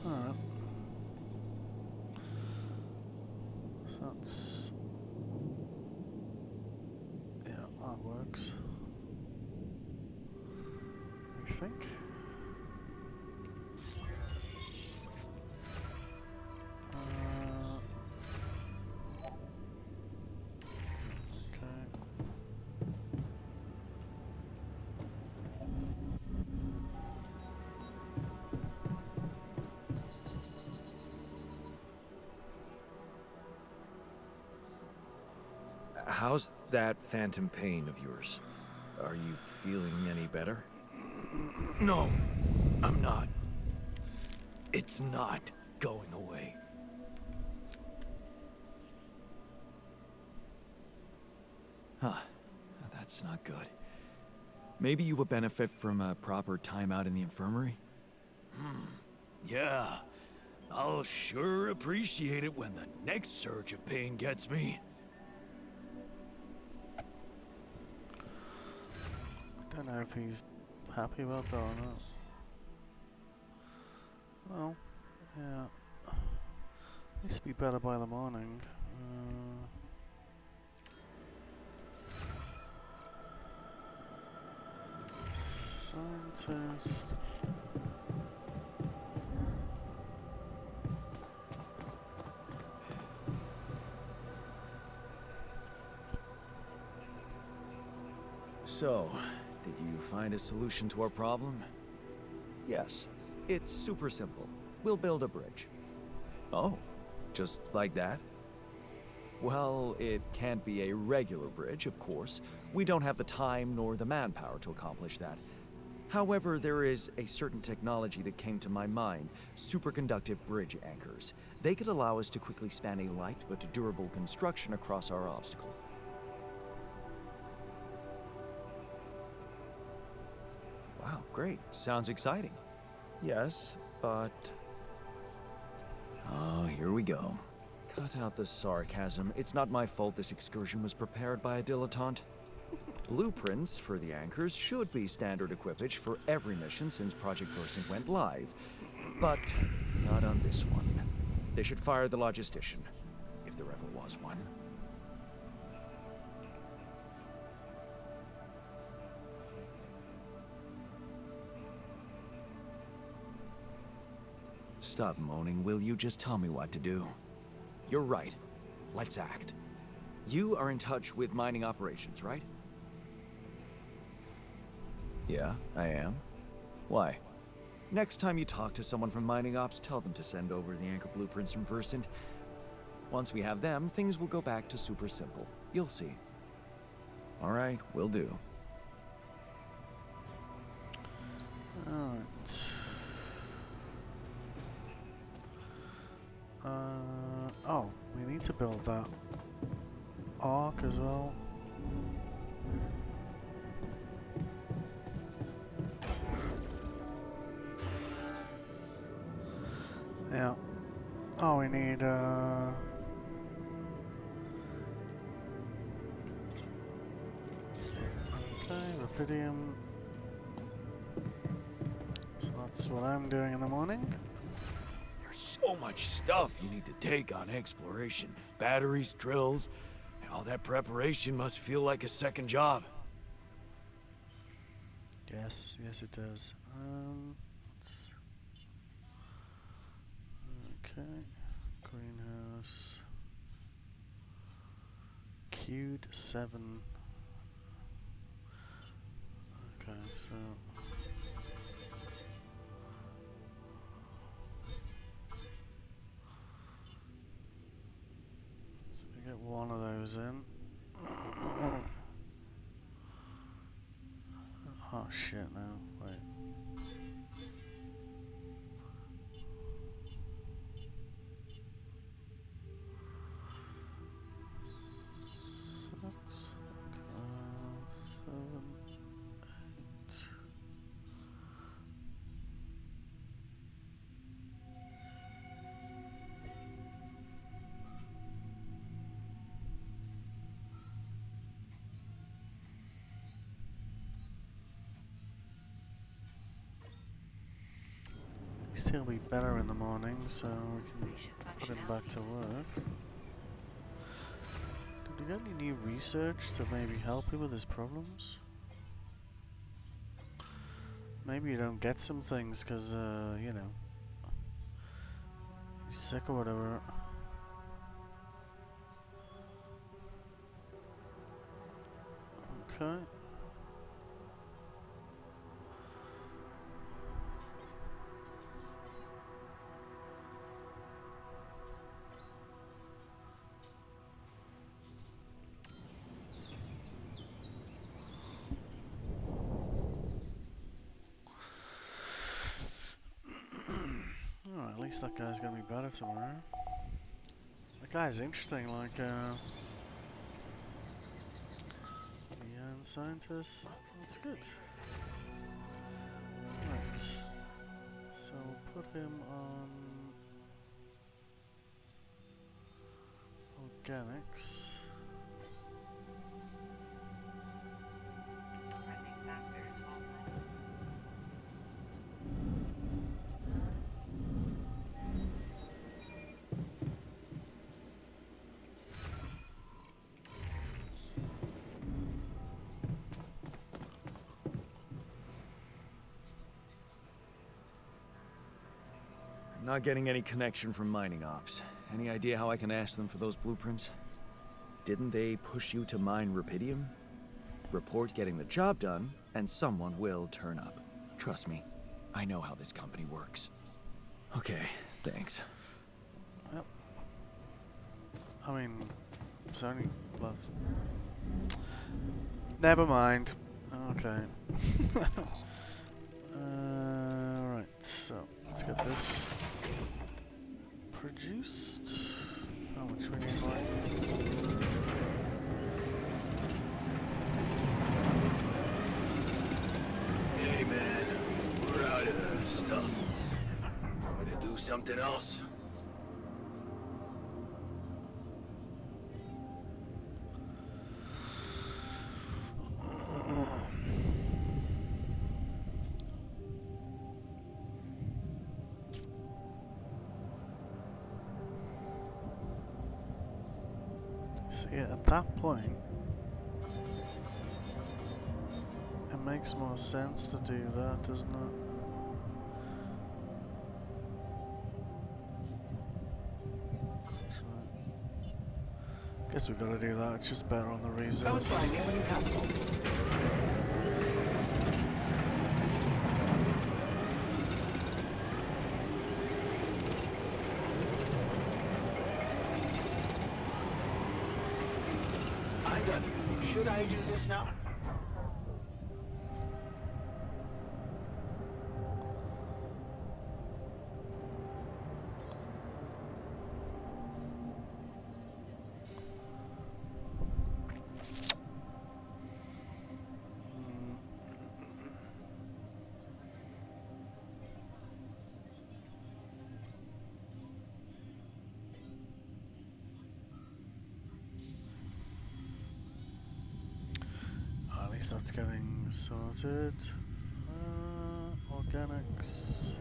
Alright. So that's... yeah, that works. I think. Okay. How's that phantom pain of yours? Are you feeling any better? No, I'm not. It's not going away. Huh. That's not good. Maybe you would benefit from a proper timeout in the infirmary? Yeah, I'll sure appreciate it when the next surge of pain gets me. I don't know if he's happy about that or not. Well, yeah. Needs to be better by the morning. Scientist. So, did you find a solution to our problem? Yes. It's super simple. We'll build a bridge. Oh, just like that? Well, it can't be a regular bridge, of course. We don't have the time nor the manpower to accomplish that. However, there is a certain technology that came to my mind, superconductive bridge anchors. They could allow us to quickly span a light but durable construction across our obstacle. Wow, great. Sounds exciting. Yes, but... oh, here we go. Cut out the sarcasm. It's not my fault this excursion was prepared by a dilettante. Blueprints for the anchors should be standard equipage for every mission since Project Versant went live. But not on this one. They should fire the logistician, if there ever was one. Stop moaning, will you? Just tell me what to do. You're right. Let's act. You are in touch with mining operations, right? Yeah, I am. Why? Next time you talk to someone from mining ops, tell them to send over the anchor blueprints from Versant. Once we have them, things will go back to super simple. You'll see. All right, will do. Alright. Oh, we need to build that arc as well. Yeah. Oh, we need, okay, Rapidium. So that's what I'm doing in the morning. There's so much stuff you need to take on exploration. Batteries, drills, and all that preparation must feel like a second job. Yes, yes it does. Let's- okay, greenhouse. Queued 7. Okay, so... so we get one of those in. shit, no. Wait. Six, 7, 8. At least he'll be better in the morning, so we can put him back to work. Did we get any new research to maybe help him with his problems? Maybe you don't get some things because, you know, he's sick or whatever. Okay. Alright, at least that guy's gonna be better tomorrow. That guy's interesting, like, young scientist. That's good. Right. So we'll put him on organics. Threatening factors online. I'm not getting any connection from mining ops. Any idea how I can ask them for those blueprints? Didn't they push you to mine Rapidium? Report getting the job done, and someone will turn up. Trust me, I know how this company works. Okay, thanks. Yep. I mean, it's only plus. Never mind. Okay. Right, so let's get this produced. How much we need, like? Hey man, we're out of the stuff. Want me to do something else? See, at that point, it makes more sense to do that, doesn't it? So, guess we gotta do that. It's just better on the Come resources. find me when you have one. I'm done. Should I do this now? At least that's getting sorted. Organics.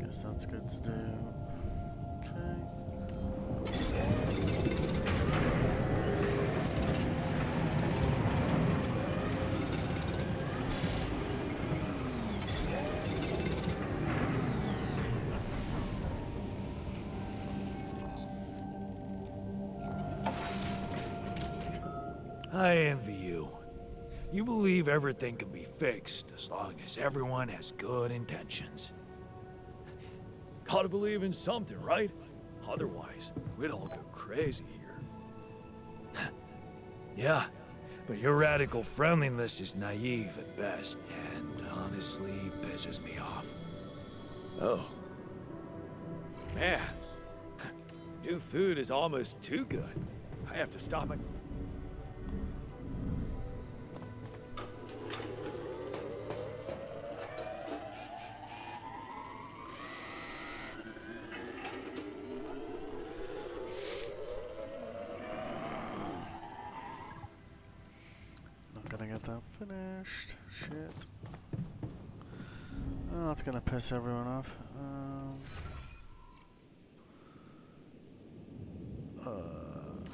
Guess that's good to do. Okay. I envy you. You believe everything can be fixed as long as everyone has good intentions. Gotta believe in something, right? Otherwise, we'd all go crazy here. Yeah, but your radical friendliness is naive at best, and honestly pisses me off. Oh. Man. New food is almost too good. I have to stop it. Not gonna get that finished. Shit. Oh, it's gonna piss everyone off.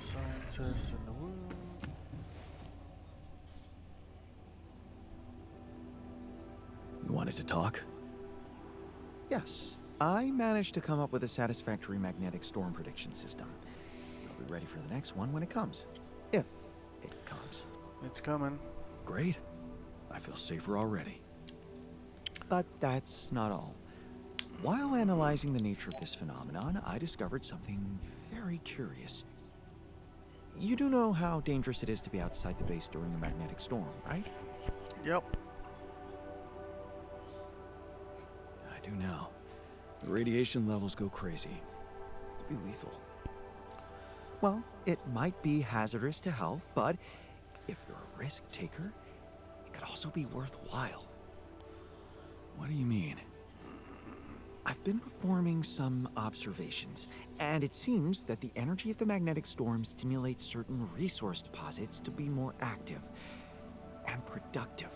Scientist in the womb. You wanted to talk? Yes. I managed to come up with a satisfactory magnetic storm prediction system. I'll be ready for the next one when it comes. If it comes. It's coming. Great. I feel safer already. But that's not all. While analyzing the nature of this phenomenon, I discovered something very curious. You do know how dangerous it is to be outside the base during a magnetic storm, right? Yep. I do now. The radiation levels go crazy. It could be lethal. Well, it might be hazardous to health, but if you're a risk taker, it could also be worthwhile. What do you mean? I've been performing some observations, and it seems that the energy of the magnetic storm stimulates certain resource deposits to be more active and productive.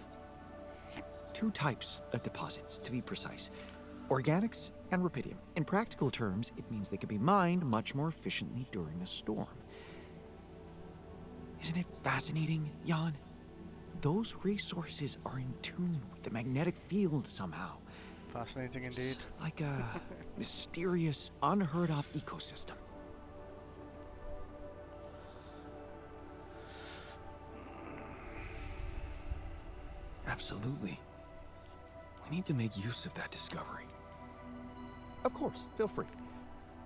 2 types of deposits, to be precise. Organics and Rapidium. In practical terms, it means they can be mined much more efficiently during a storm. Isn't it fascinating, Jan? Those resources are in tune with the magnetic field somehow. Fascinating indeed. Like a mysterious, unheard of ecosystem. Absolutely. We need to make use of that discovery. Of course, feel free.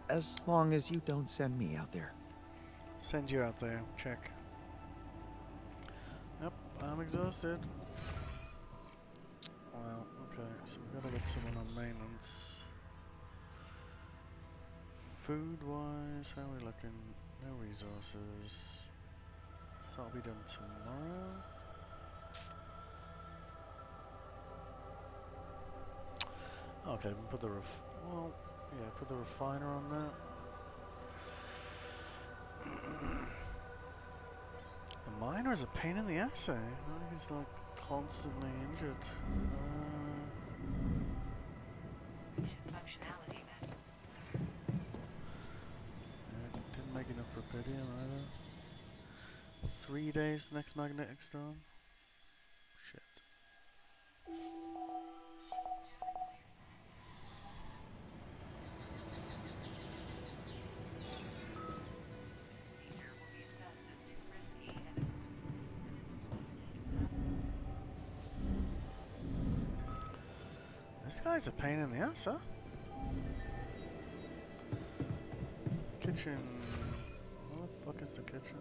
As long as you don't send me out there. Send you out there. Check. Yep, I'm exhausted. Well, okay, so we've got to get someone on maintenance. Food-wise, how are we looking? No resources. So that'll be done tomorrow. Okay, we can put the put the refiner on that. The miner's a pain in the ass, eh? I think he's like constantly injured. Functionality then. Yeah, didn't make enough Rapidium either. 3 days next magnetic storm. Shit. This guy's a pain in the ass, huh? Kitchen. Where the fuck is the kitchen?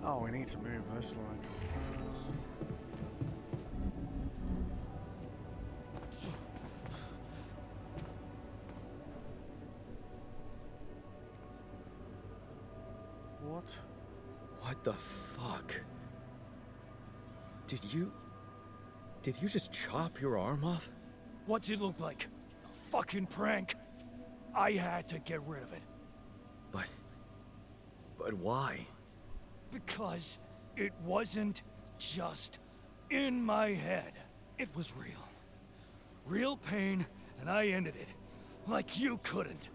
Oh, we need to move this line. What? What the fuck? Did you just chop your arm off? What's it look like? A fucking prank. I had to get rid of it. But why? Because it wasn't just in my head. It was real. Real pain, and I ended it. Like you couldn't.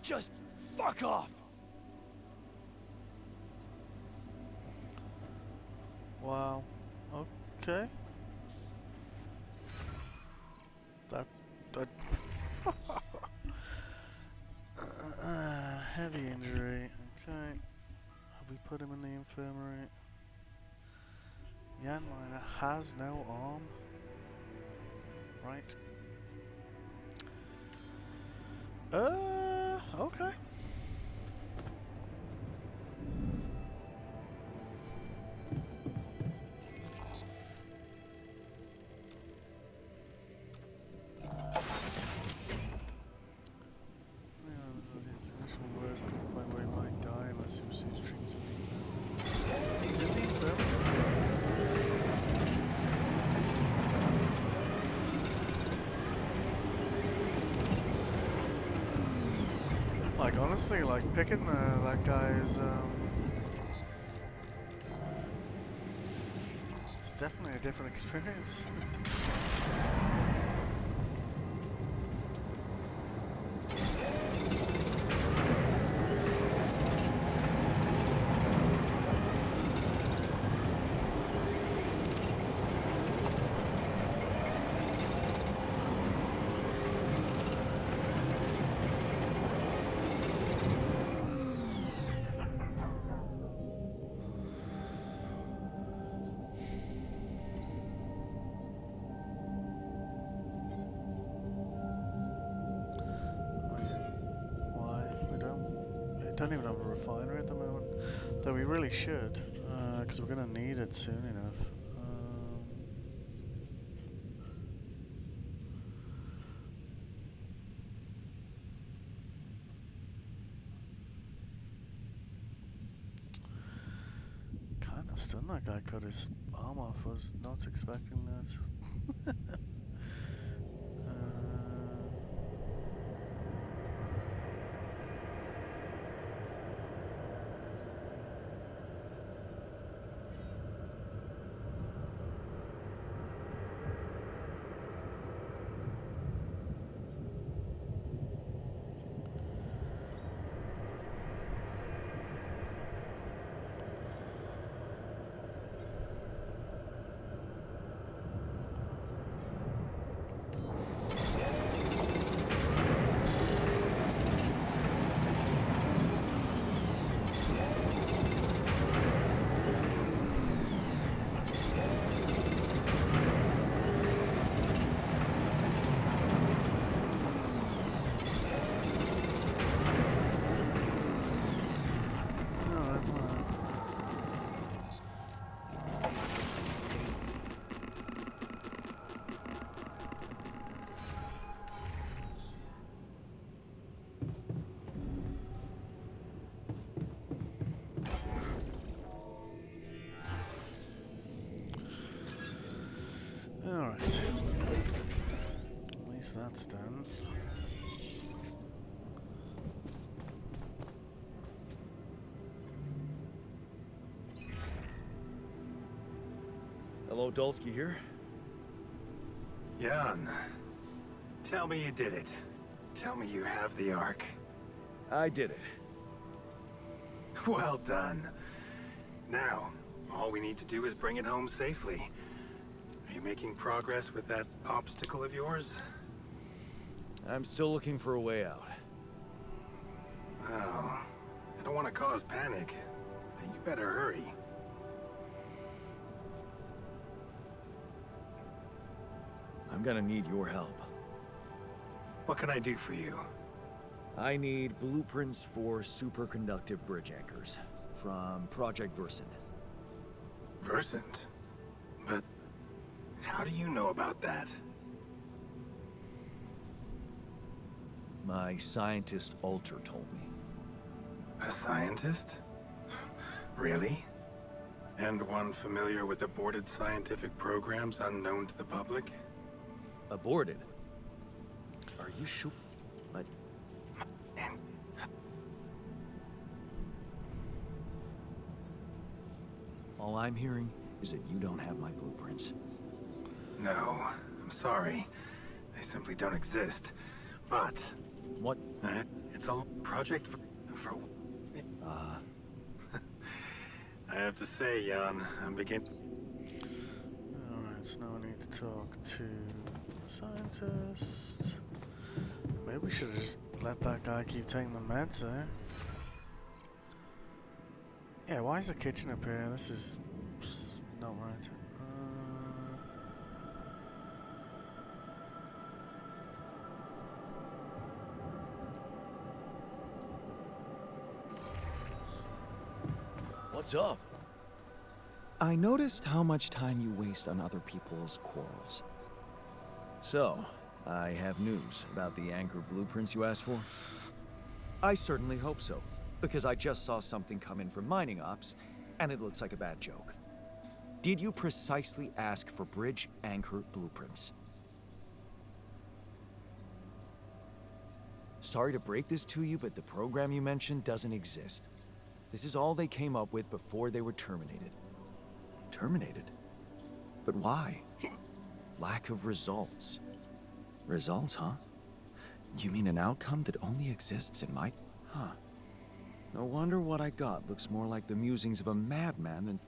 Just fuck off. Wow. Okay. That Heavy injury. Okay. Have we put him in the infirmary? Jan Miner has no arm. Right. Okay. His condition will worsen to the point where he might die unless he receives treatment in the infirmary. He's in the infirmary? Like, honestly, like, picking that guy's, it's definitely a different experience. Don't even have a refinery at the moment, though we really should, because we're going to need it soon enough. Kind of stunned that guy cut his arm off. Was not expecting that. Alright. At least that's done. Hello, Dulski here. Jan, tell me you did it. Tell me you have the Ark. I did it. Well done. Now, all we need to do is bring it home safely. Are you making progress with that obstacle of yours? I'm still looking for a way out. Oh, I don't want to cause panic, but you better hurry. I'm gonna need your help. What can I do for you? I need blueprints for superconductive bridge anchors from Project Versant. Versant? But how do you know about that? My scientist Alter told me. A scientist? Really? And one familiar with aborted scientific programs unknown to the public? Aborted? Are you sure? But all I'm hearing is that you don't have my blueprints. No, I'm sorry. They simply don't exist. But What? it's a project for I have to say, Jan, I'm beginning. Alright, so now I need to talk to the scientist. Maybe we should have just let that guy keep taking the meds, eh? Yeah, why is the kitchen up here? This is not right. What's up? I noticed how much time you waste on other people's quarrels. So, I have news about the anchor blueprints you asked for. I certainly hope so, because I just saw something come in from mining ops, and it looks like a bad joke. Did you precisely ask for bridge anchor blueprints? Sorry to break this to you, but the program you mentioned doesn't exist. This is all they came up with before they were terminated. Terminated? But why? Lack of results. Results, huh? You mean an outcome that only exists in my... Huh. No wonder what I got looks more like the musings of a madman than...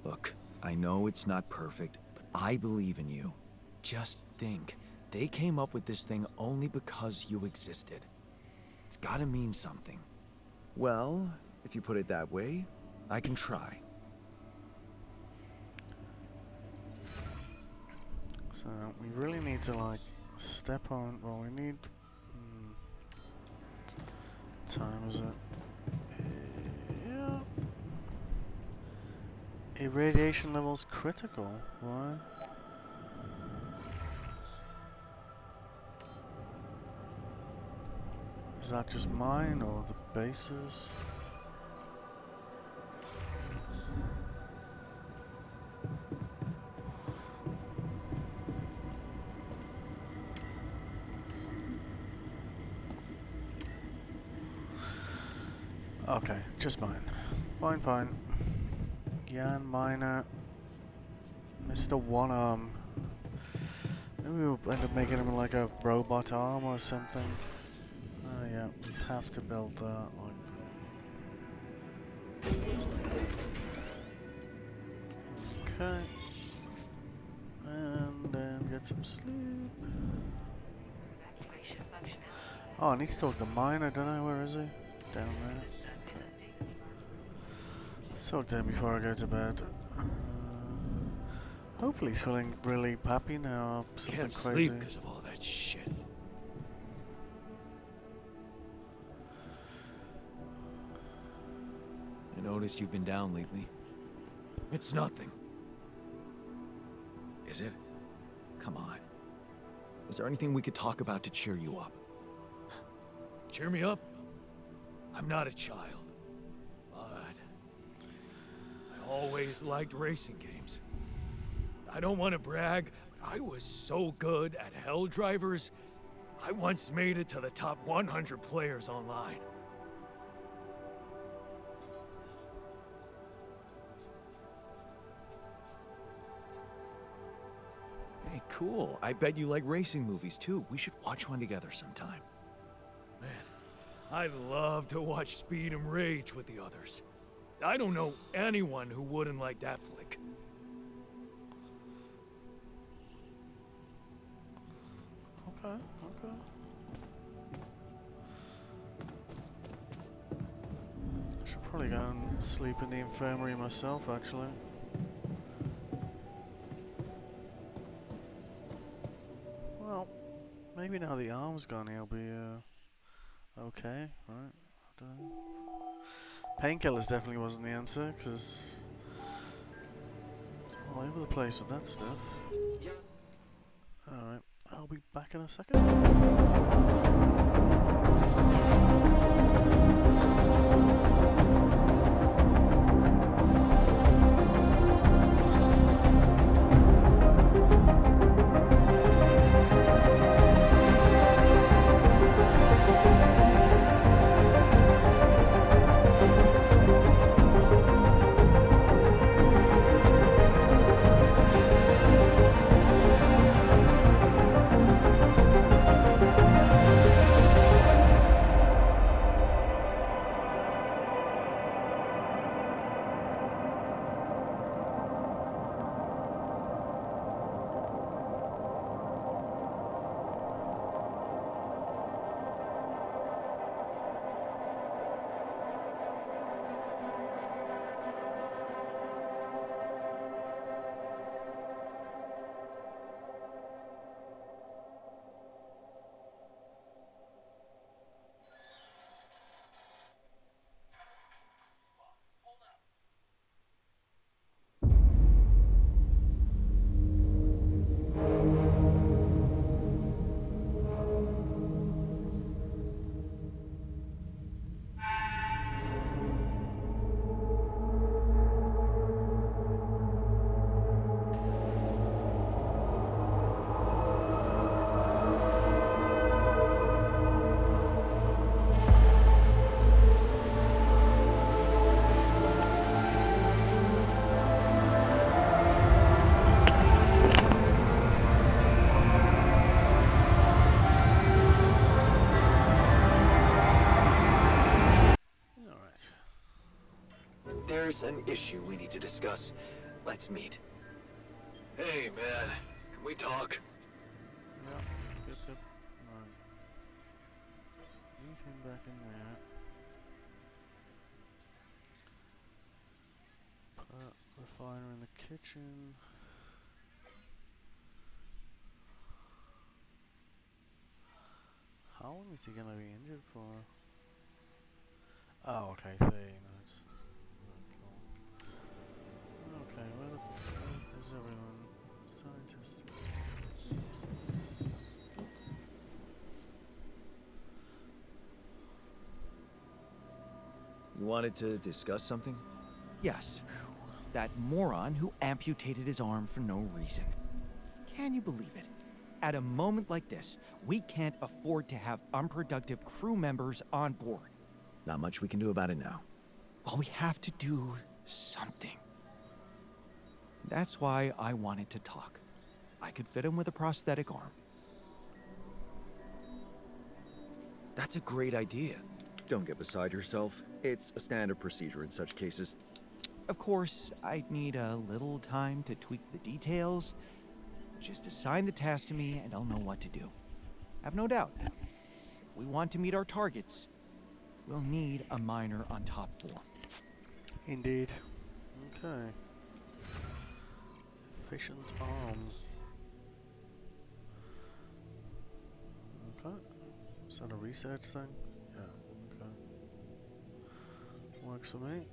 Look, I know it's not perfect, but I believe in you. Just think, they came up with this thing only because you existed. It's gotta mean something. Well, if you put it that way, I can try. So we really need to like step on. Well, we need. Time is it? Yeah. Irradiation levels critical. Why? Is that just mine or the bases? Okay, just mine. Fine, fine. Jan Miner. Mr. One Arm. Maybe we'll end up making him like a robot arm or something. Oh yeah, we have to build that, like... Okay. And then get some sleep. Oh, I need to talk to mine, I don't know, where is he? Down there. Let's talk to him before I go to bed. Hopefully he's feeling really happy now, or something Can't crazy. sleep because of all that shit. I noticed you've been down lately. It's nothing. Is it? Come on. Is there anything we could talk about to cheer you up? Cheer me up. I'm not a child. But I always liked racing games. I don't want to brag, but I was so good at Hell Drivers, I once made it to the top 100 players online. Hey, cool. I bet you like racing movies too. We should watch one together sometime. Man, I'd love to watch Speed and Rage with the others. I don't know anyone who wouldn't like that flick. Okay, okay. I should probably go and sleep in the infirmary myself, actually. Well, maybe now the arm's gone, he'll be, okay, right? I don't know. Painkillers definitely wasn't the answer, because it's all over the place with that stuff. Alright, I'll be back in a second. There's an issue we need to discuss. Let's meet. Hey, man. Can we talk? Yep. Yep. Right. You came back in there. Put refiner in the kitchen. How long is he gonna be injured for? Oh, okay, 30 minutes. Okay, where the f is everyone? Scientists. You wanted to discuss something? Yes. That moron who amputated his arm for no reason. Can you believe it? At a moment like this, we can't afford to have unproductive crew members on board. Not much we can do about it now. Well, we have to do something. That's why I wanted to talk. I could fit him with a prosthetic arm. That's a great idea. Don't get beside yourself. It's a standard procedure in such cases. Of course, I'd need a little time to tweak the details. Just assign the task to me and I'll know what to do. Have no doubt. If we want to meet our targets, we'll need a miner on top 4. Indeed. Okay. Efficient arm. Okay. Is that a research thing? Yeah, okay. Works for me.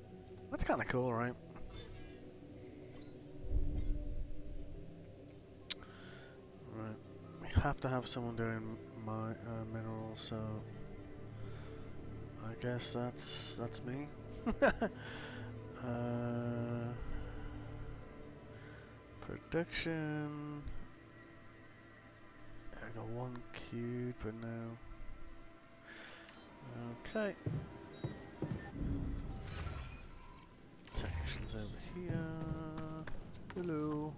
That's kind of cool, right? Right. We have to have someone doing my minerals, so I guess that's me. Production. I got 1 queued, but no. Okay. Technicians over here. Hello.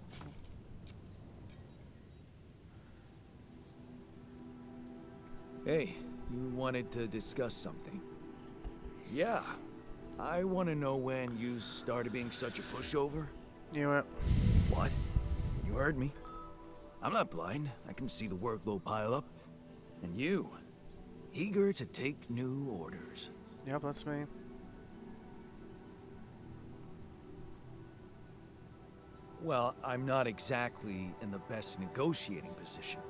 Hey, you wanted to discuss something? Yeah. I want to know when you started being such a pushover. Knew it. What? You heard me. I'm not blind. I can see the workload pile up. And you, eager to take new orders. Yep, that's me. Well, I'm not exactly in the best negotiating position.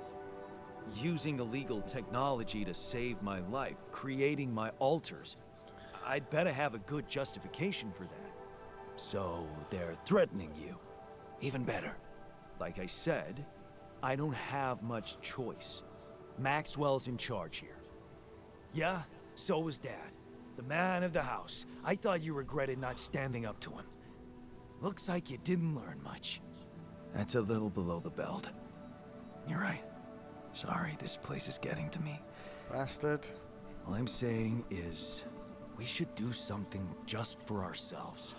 Using illegal technology to save my life, creating my altars. I'd better have a good justification for that. So they're threatening you. Even better. Like I said, I don't have much choice. Maxwell's in charge here. Yeah, so was Dad. The man of the house. I thought you regretted not standing up to him. Looks like you didn't learn much. That's a little below the belt. You're right. Sorry, this place is getting to me. Bastard. All I'm saying is, we should do something just for ourselves.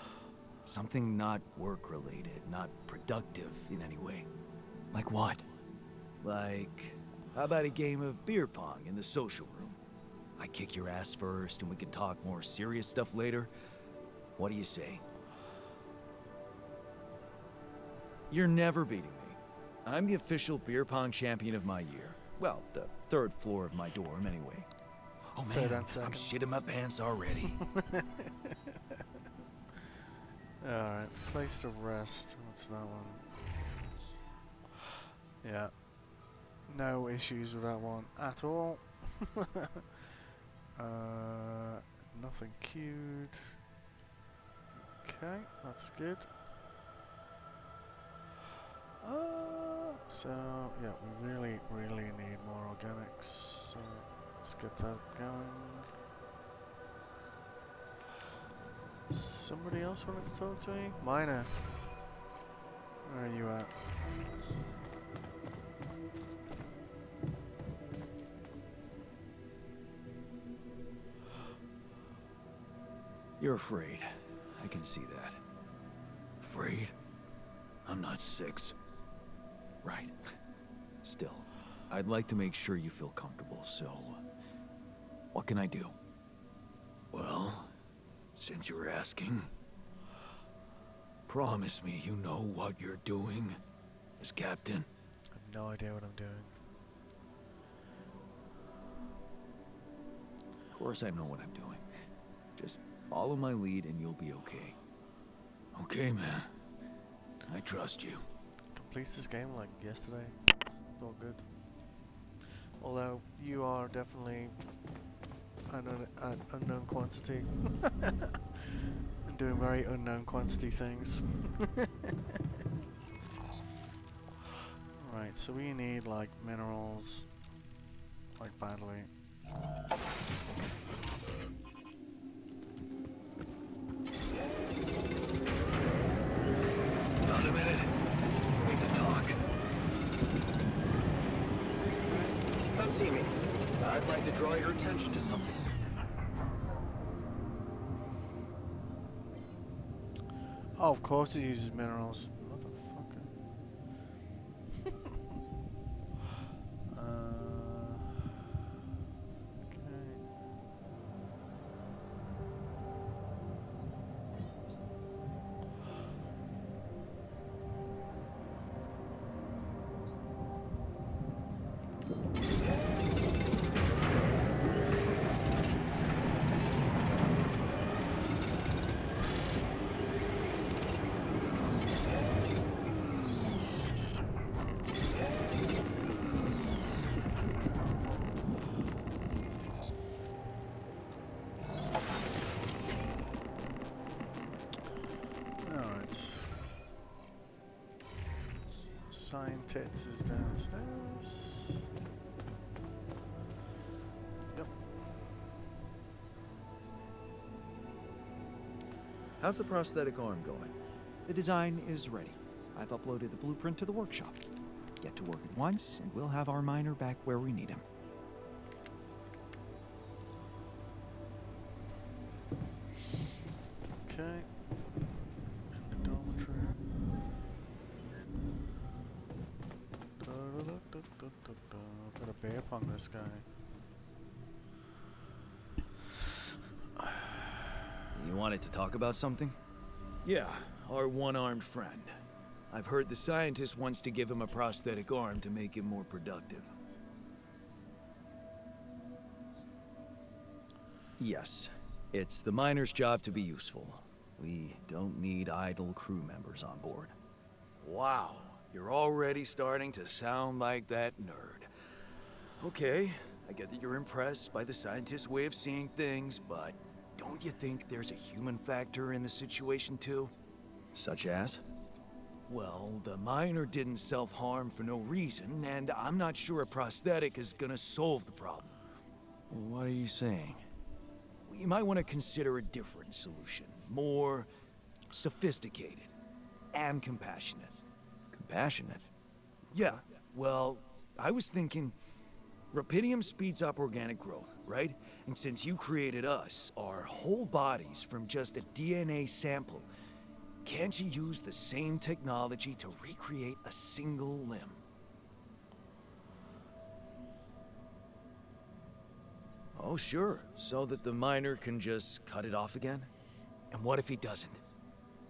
Something not work-related, not productive in any way. Like what? Like, how about a game of beer pong in the social room? I kick your ass first and we can talk more serious stuff later. What do you say? You're never beating me. I'm the official beer pong champion of my year. Well, the 3rd floor of my dorm anyway. Oh Third man, and second. I'm shitting my pants already. Alright, place to rest. What's that one? Yeah. No issues with that one at all. Nothing queued. Okay, that's good. So, yeah, we really need more organics. So, let's get that going. Somebody else wanted to talk to me? Miner. Where are you at? You're afraid. I can see that. Afraid? I'm not 6. Right. Still, I'd like to make sure you feel comfortable, so... what can I do? Well, since you were asking... Promise me you know what you're doing, as captain. I have no idea what I'm doing. Of course I know what I'm doing. Just follow my lead and you'll be okay. Okay, man. I trust you. Completes this game like yesterday. It's all good. Although you are definitely an unknown quantity. And doing very unknown quantity things. Right, so we need like minerals, like badly. Not a minute. We need to talk. Come see me. I'd like to draw your attention to something. Oh, of course it uses minerals. Motherfucker. Okay. Alright. Scientist is downstairs. Yep. How's the prosthetic arm going? The design is ready. I've uploaded the blueprint to the workshop. Get to work at once, and we'll have our miner back where we need him. Okay. In the dormitory. Got a bear upon this guy. You wanted to talk about something? Yeah, our one-armed friend. I've heard the scientist wants to give him a prosthetic arm to make him more productive. Yes, it's the miner's job to be useful. We don't need idle crew members on board. Wow, you're already starting to sound like that nerd. Okay, I get that you're impressed by the scientist's way of seeing things, but don't you think there's a human factor in the situation too? Such as? Well, the miner didn't self-harm for no reason, and I'm not sure a prosthetic is gonna solve the problem. What are you saying? You might want to consider a different solution. More sophisticated and compassionate. Compassionate? Yeah, well, I was thinking Rapidium speeds up organic growth, right? And since you created us, our whole bodies from just a DNA sample, can't you use the same technology to recreate a single limb? Oh, sure. So that the miner can just cut it off again? And what if he doesn't?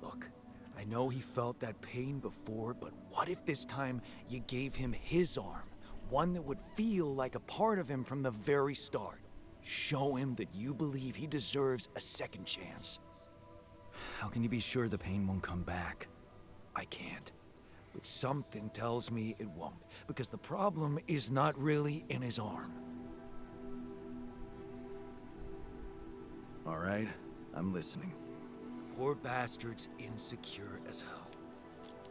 Look, I know he felt that pain before, but what if this time you gave him his arm? One that would feel like a part of him from the very start. Show him that you believe he deserves a second chance. How can you be sure the pain won't come back? I can't. But something tells me it won't, because the problem is not really in his arm. All right, I'm listening. Poor bastard's insecure as hell.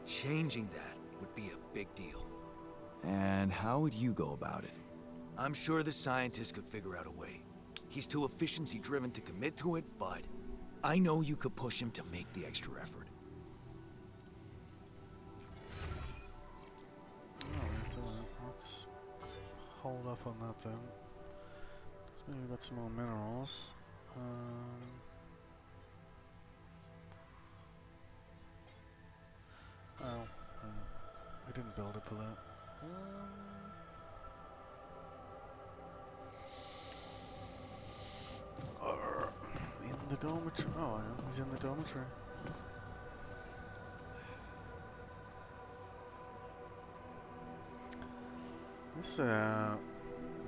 Changing that would be a big deal. And how would you go about it? I'm sure the scientist could figure out a way. He's too efficiency-driven to commit to it, but I know you could push him to make the extra effort. Alright, let's hold off on that then. Let's maybe we've got some more minerals. We didn't build it for that. In the dormitory. Oh, yeah, he's in the dormitory. This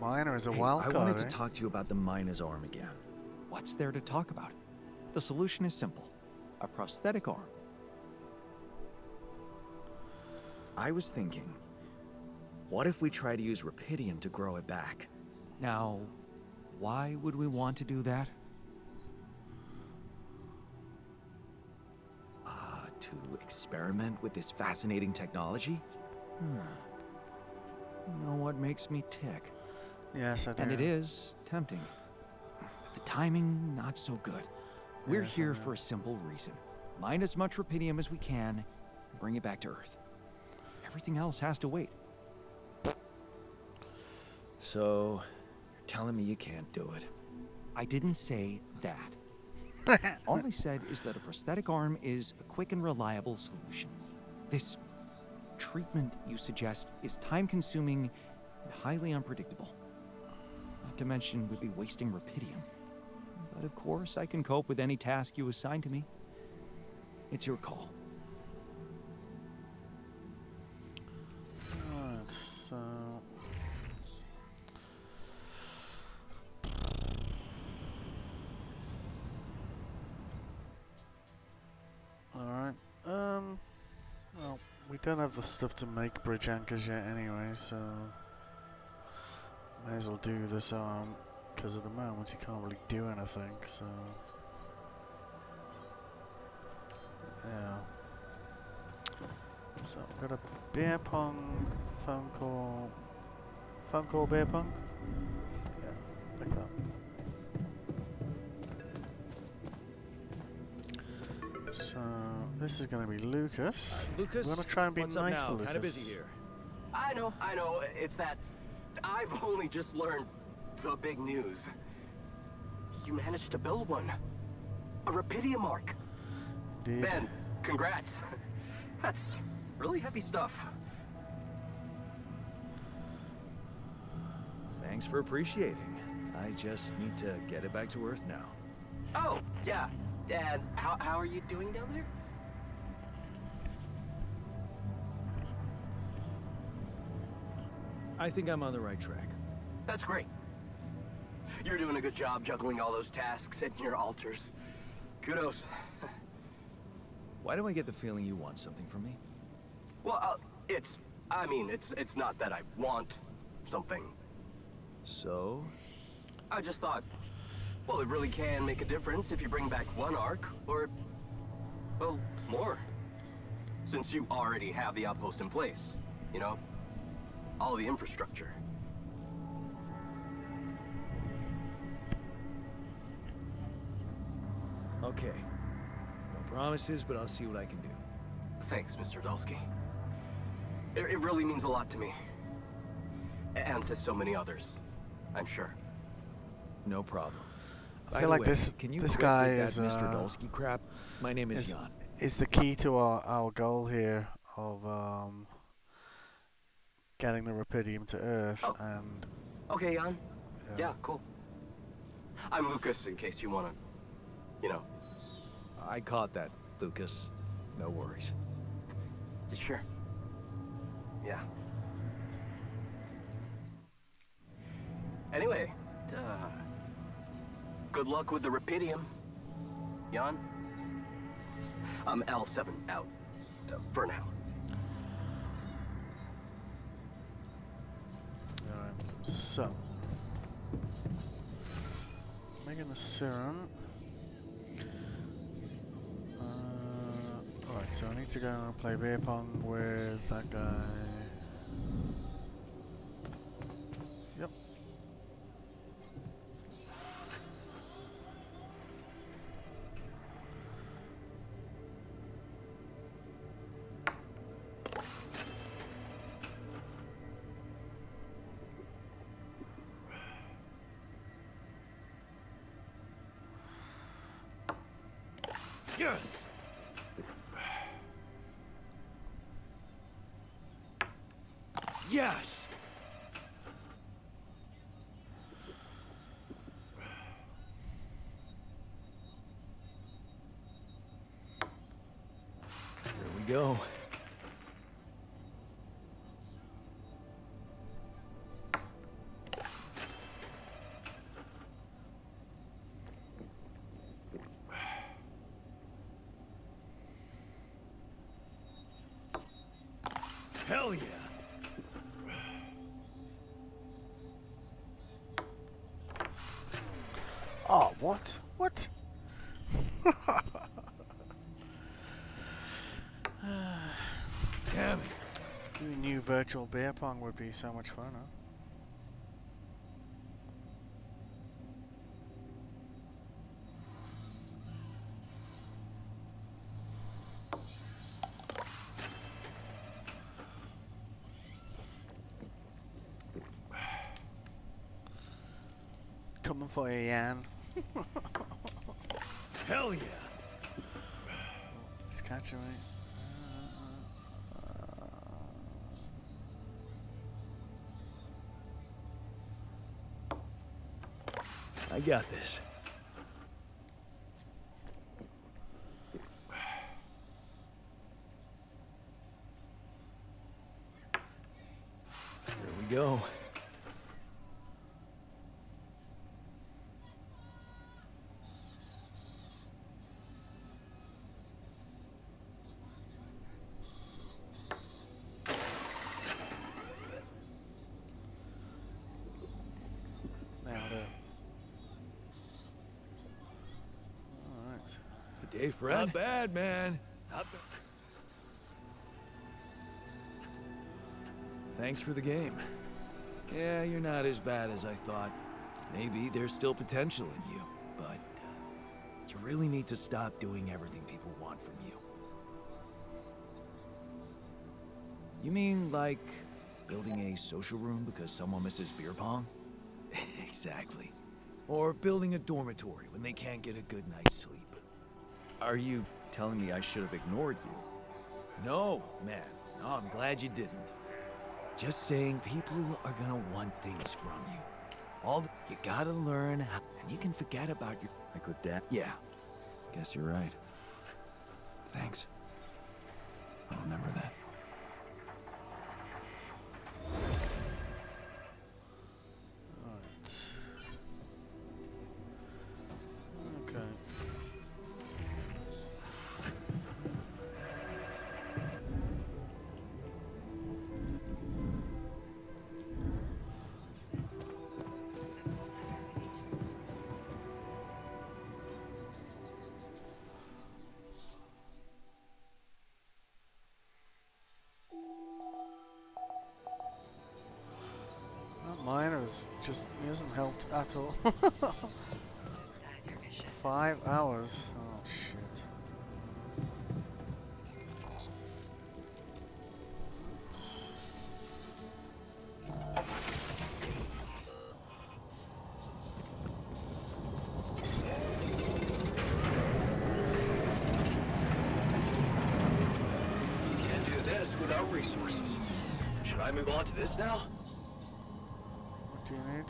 miner is a Hey, wild I card, wanted to eh? talk to you about the miner's arm again. What's there to talk about? The solution is simple. A prosthetic arm. I was thinking, what if we try to use Rapidium to grow it back? Now, why would we want to do that? To experiment with this fascinating technology? You know what makes me tick? Yes, I do. And it is tempting. The timing, not so good. We're Yes, I here know. for a simple reason. Mine as much Rapidium as we can, and bring it back to Earth. Everything else has to wait. So, you're telling me you can't do it? I didn't say that. All I said is that a prosthetic arm is a quick and reliable solution. This treatment you suggest is time-consuming and highly unpredictable. Not to mention we'd be wasting Rapidium. But of course, I can cope with any task you assign to me. It's your call. Alright, so... Alright, well, we don't have the stuff to make bridge anchors yet anyway, so... May as well do this arm, because at the moment you can't really do anything, so... Yeah. So, we've got a beer pong phone call beer pong? Yeah, like that. So, this is going to be Lucas. Lucas, We're going to try and be what's nice up to now? Lucas. Kind of busy here. I know. It's that I've only just learned the big news. You managed to build one. A Rapidium arc. Indeed. Man, congrats. That's really heavy stuff. Thanks for appreciating. I just need to get it back to Earth now. Oh, yeah. And how are you doing down there? I think I'm on the right track. That's great. You're doing a good job juggling all those tasks and your altars. Kudos. Why do I get the feeling you want something from me? Well, it's not that I want something. So? I just thought, well, it really can make a difference if you bring back one arc, or, well, more. Since you already have the outpost in place, you know? All the infrastructure. Okay. No promises, but I'll see what I can do. Thanks, Mr. Dulski. It really means a lot to me. And to so many others, I'm sure. No problem. I By feel the like way, this can you this quit guy with is that Mr. Dulski crap? My name is Jan. is the key to our goal here of getting the Rapidium to Earth, Oh. and Okay, Jan. Yeah, cool. I'm Lucas, in case you wanna, you know. I caught that, Lucas. No worries. Sure. Yeah. Anyway, good luck with the Rapidium, Jan. I'm L7 out, for now. alright, so making the serum. Alright, so I need to go and play beer pong with that guy. Yep. Yes! Yes! Here we go. Hell yeah. Oh, what? What? Damn it. Who knew virtual beer pong would be so much fun, huh? Coming for you, Yan. Hell yeah. He's catching me. I got this. Here we go. Nailed it. Alright. Good day, friend. Not bad, man. Not bad. Thanks for the game. Yeah, you're not as bad as I thought. Maybe there's still potential in you, but you really need to stop doing everything people want from you. You mean like building a social room because someone misses beer pong? Exactly. Or building a dormitory when they can't get a good night's sleep. Are you telling me I should have ignored you? No, man. No, I'm glad you didn't. Just saying people are gonna want things from you. You gotta learn how, and you can forget about your... Like with Dad? Yeah. Guess you're right. Thanks. I'll remember that. Alright. Okay. That miner's just, he hasn't helped at all. 5 hours. Oh shit. Can't do this without resources. Should I move on to this now? What do you need?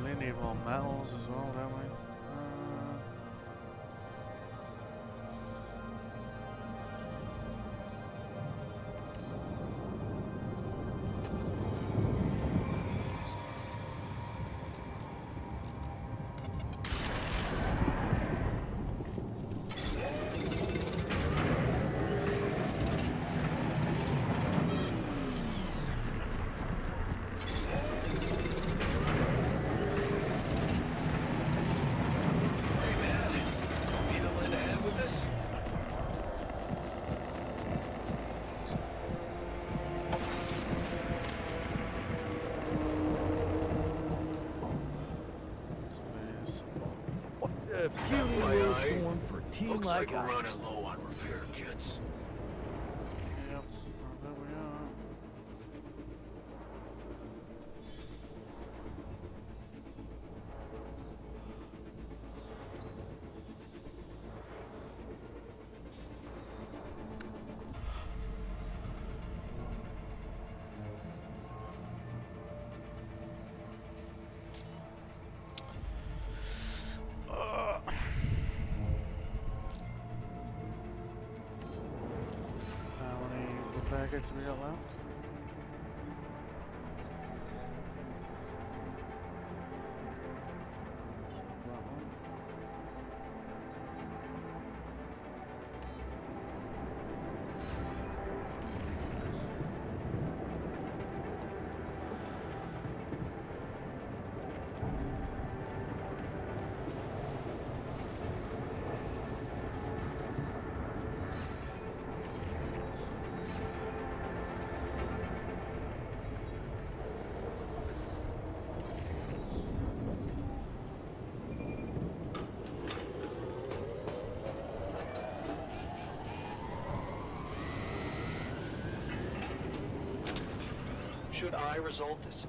We need more metals as well, don't we? Hey man, need a lend a hand with this? Yes, please. A puny little FYI, storm for a team looks like like we're ours. running low on repair kits. Yep, I bet we are. haircuts have we got left? Take that one. Should I resolve this?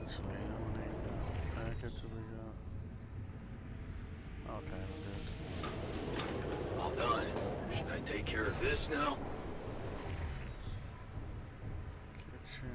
Actually, how many haircuts have we got? Okay, we're good. All done. Should I take care of this now? Kitchen.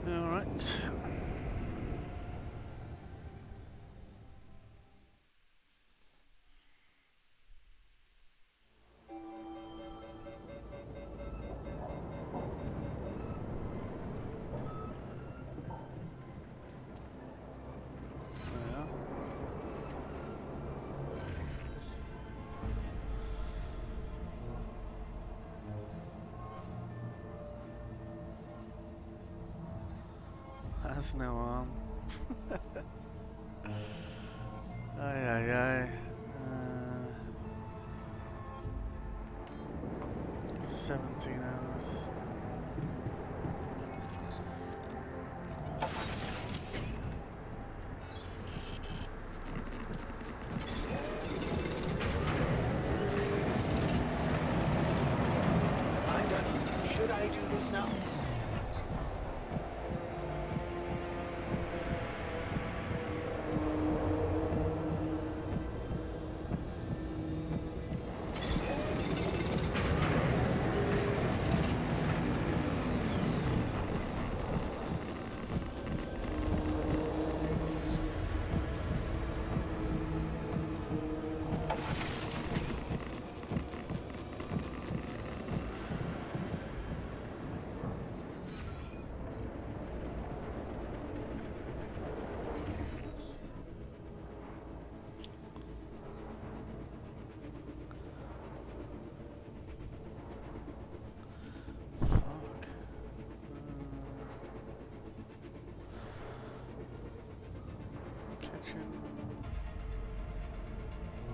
Alright. Yeah. Has no arm. Ay ay ay. 17 hours. I'm done. Should I do this now? Fuck. Kitchen.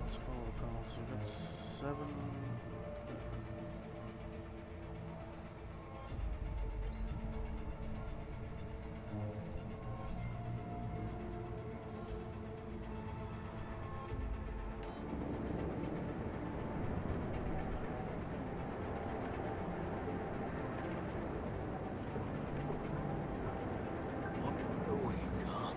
Total penalty. We got 7. Awake, huh?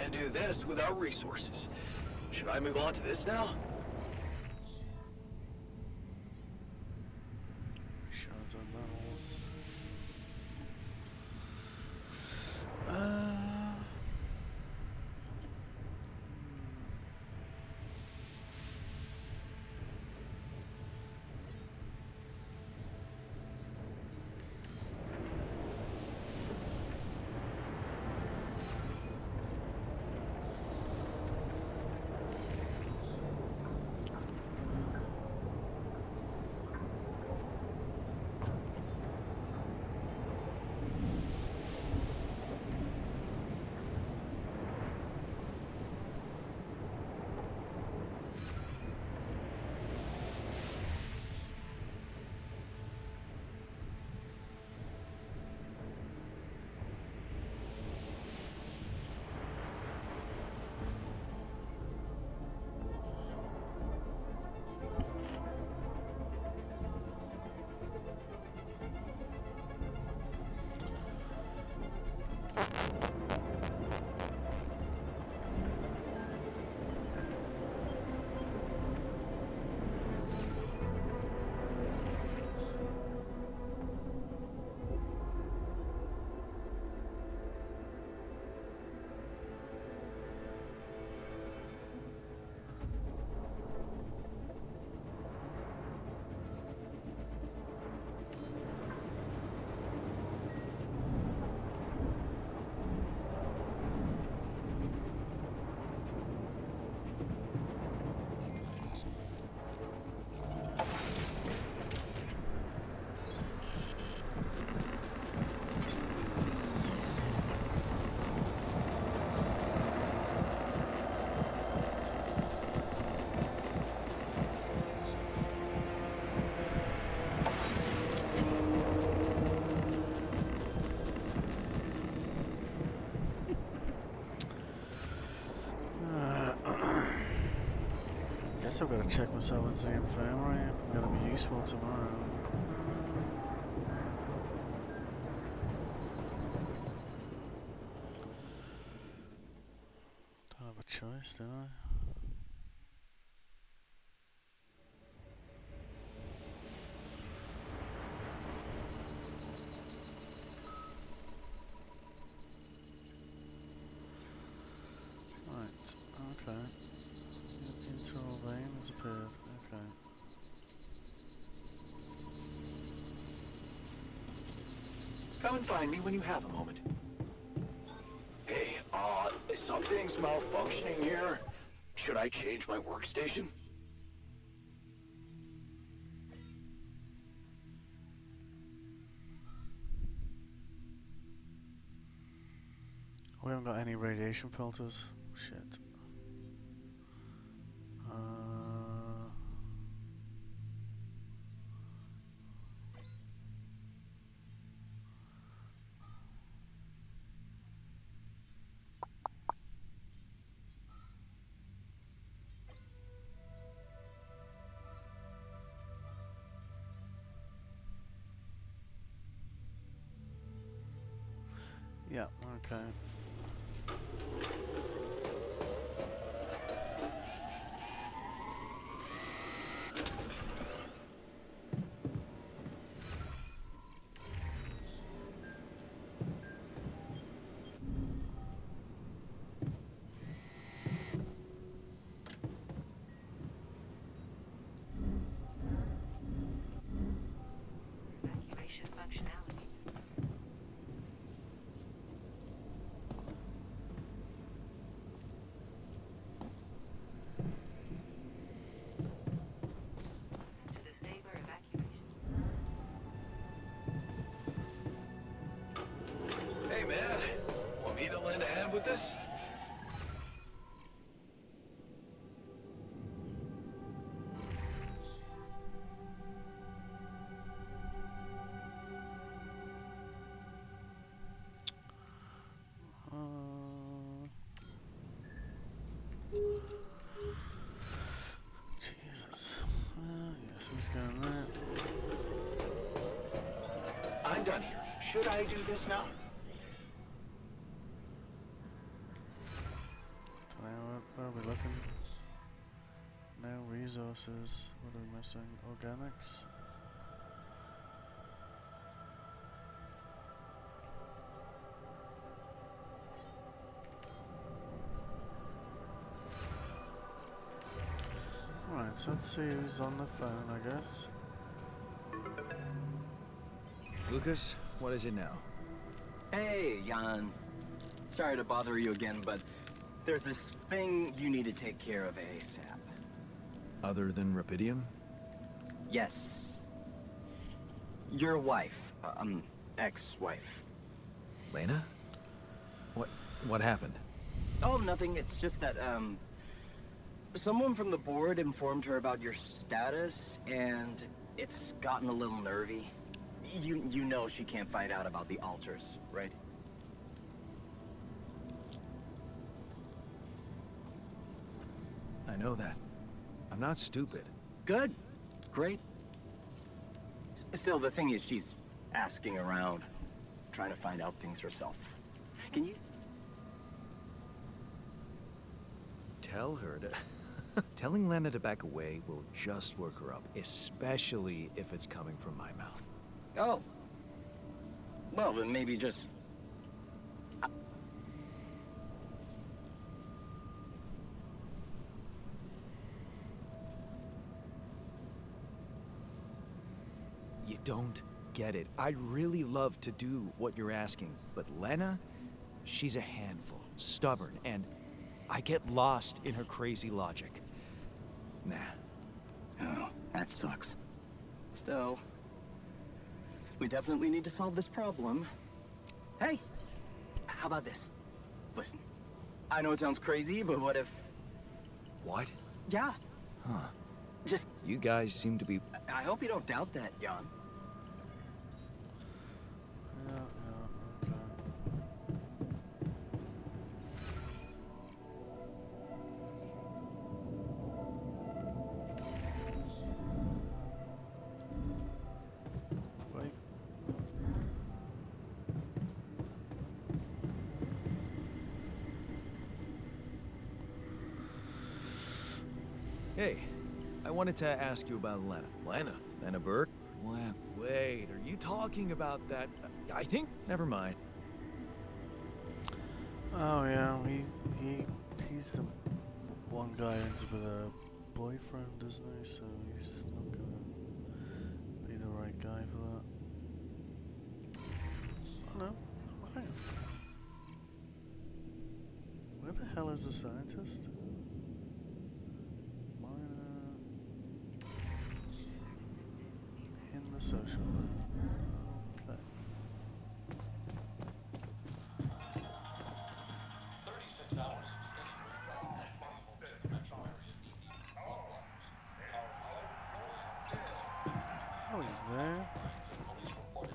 can't do this without resources. Should I move on to this now? Shards and metals. Guess I've got to check myself into the infirmary if I'm going to be useful tomorrow. Don't have a choice, do I? Right, okay. Internal vein has appeared, okay. Come and find me when you have a moment. Hey, something's malfunctioning here. Should I change my workstation? We haven't got any radiation filters. Shit. Yeah, okay. Evacuation functionality. To the Saber evacuation. Hey, man. Want me to lend a hand with this? Jesus. Yes, who's going there? I'm done here. Should I do this now? resources. What are we missing? Organics. Alright, so let's see who's on the phone, I guess. Lucas, what is it now? Hey, Jan. Sorry to bother you again, but there's this thing you need to take care of ASAP. Other than Rapidium? Yes. Your wife. Ex-wife. Lena? What happened? Oh, nothing. It's just that, someone from the board informed her about your status, and it's gotten a little nervy. You know she can't find out about the altars, right? I know that. I'm not stupid. Good. Great. Still, the thing is, she's asking around, trying to find out things herself. Can you? Tell her to... Telling Lena to back away will just work her up, especially if it's coming from my mouth. Oh. Well, then maybe just... You don't get it. I'd really love to do what you're asking, but Lena, she's a handful, stubborn, and I get lost in her crazy logic. Nah. Oh, that sucks. Still, we definitely need to solve this problem. Hey, how about this? Listen, I know it sounds crazy, but what if... What? Yeah. Huh. Just, You guys seem to be... I hope you don't doubt that, Jan. Yeah, okay. Wait. Hey, I wanted to ask you about Lena. Lena? Lena Burke? Wait, are you talking about that? I think... Never mind. Oh yeah, he's the one guy who ends up with a boyfriend, isn't he? So he's not gonna be the right guy for that. Oh no, hang on. Where the hell is the scientist? Minor in the social lab. Okay. Oh, he's there. Okay.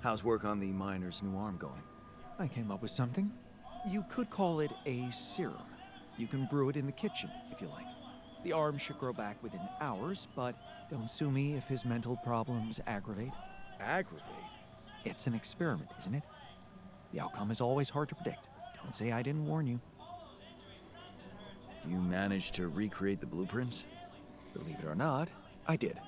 How's work on the miner's new arm going? I came up with something. You could call it a serum. You can brew it in the kitchen, if you like. The arm should grow back within hours, but don't sue me if his mental problems aggravate. Aggravate? It's an experiment, isn't it? The outcome is always hard to predict. Don't say I didn't warn you. You managed to recreate the blueprints? Believe it or not, I did.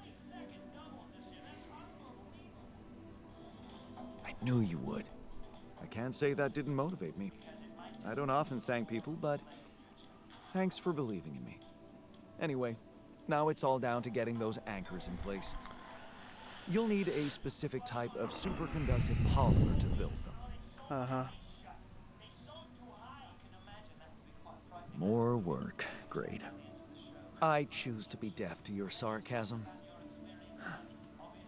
I knew you would. I can't say that didn't motivate me. I don't often thank people, but thanks for believing in me. Anyway, now it's all down to getting those anchors in place. You'll need a specific type of superconductive polymer to build them. Uh-huh. More work. Great. I choose to be deaf to your sarcasm.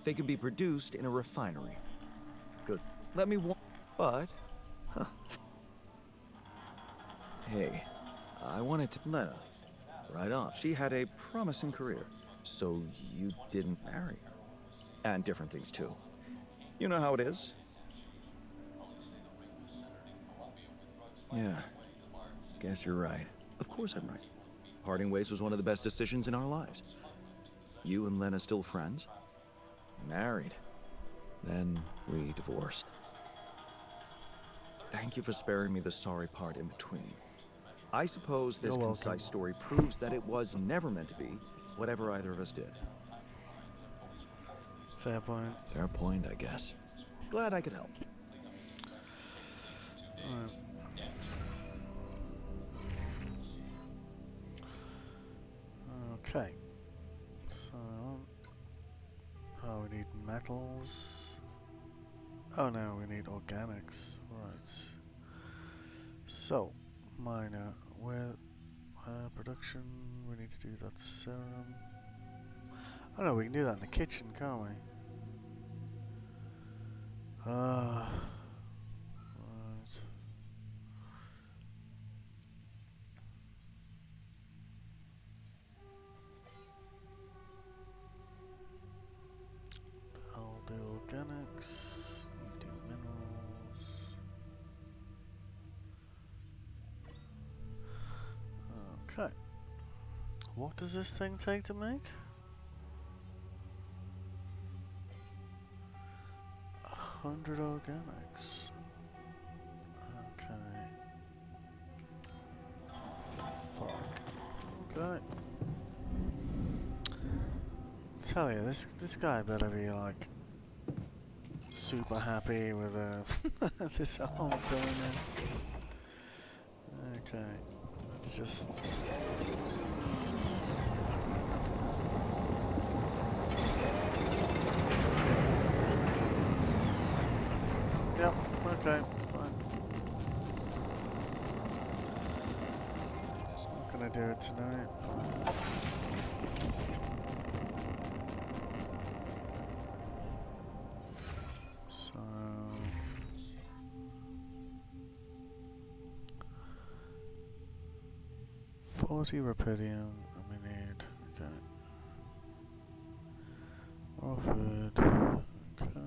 They can be produced in a refinery. Good. Let me but... Huh. Hey, I wanted to... Lena. Right on. She had a promising career. So you didn't marry her. And different things, too. You know how it is. Yeah. Guess you're right. Of course I'm right. Parting ways was one of the best decisions in our lives. You and Lena still friends? Married. Then we divorced. Thank you for sparing me the sorry part in between. I suppose this You're welcome. concise story proves that it was never meant to be, whatever either of us did. Fair point. Fair point, I guess. Glad I could help. Right. Okay. So, oh, we need metals. Oh no, we need organics. Right. So, miner, where production? We need to do that serum. Oh no, we can do that in the kitchen, can't we? Right. I'll do organics. You do minerals. Okay. What does this thing take to make? 100 organics. Okay. Fuck. Okay. Tell you, this guy better be like super happy with this whole doing it. Okay. Let's just. Yep, okay, fine. Not gonna do it tonight. So 40 Rapidium, and we need, okay. More food, okay.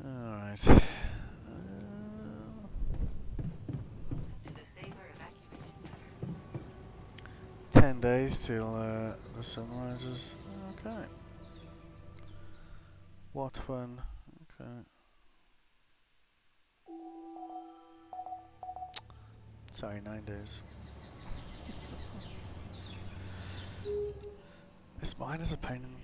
Alright. To the Saber evacuation center. 10 days till the sun rises. Okay. What fun. Okay. Sorry, 9 days. This mine is a pain in the ass.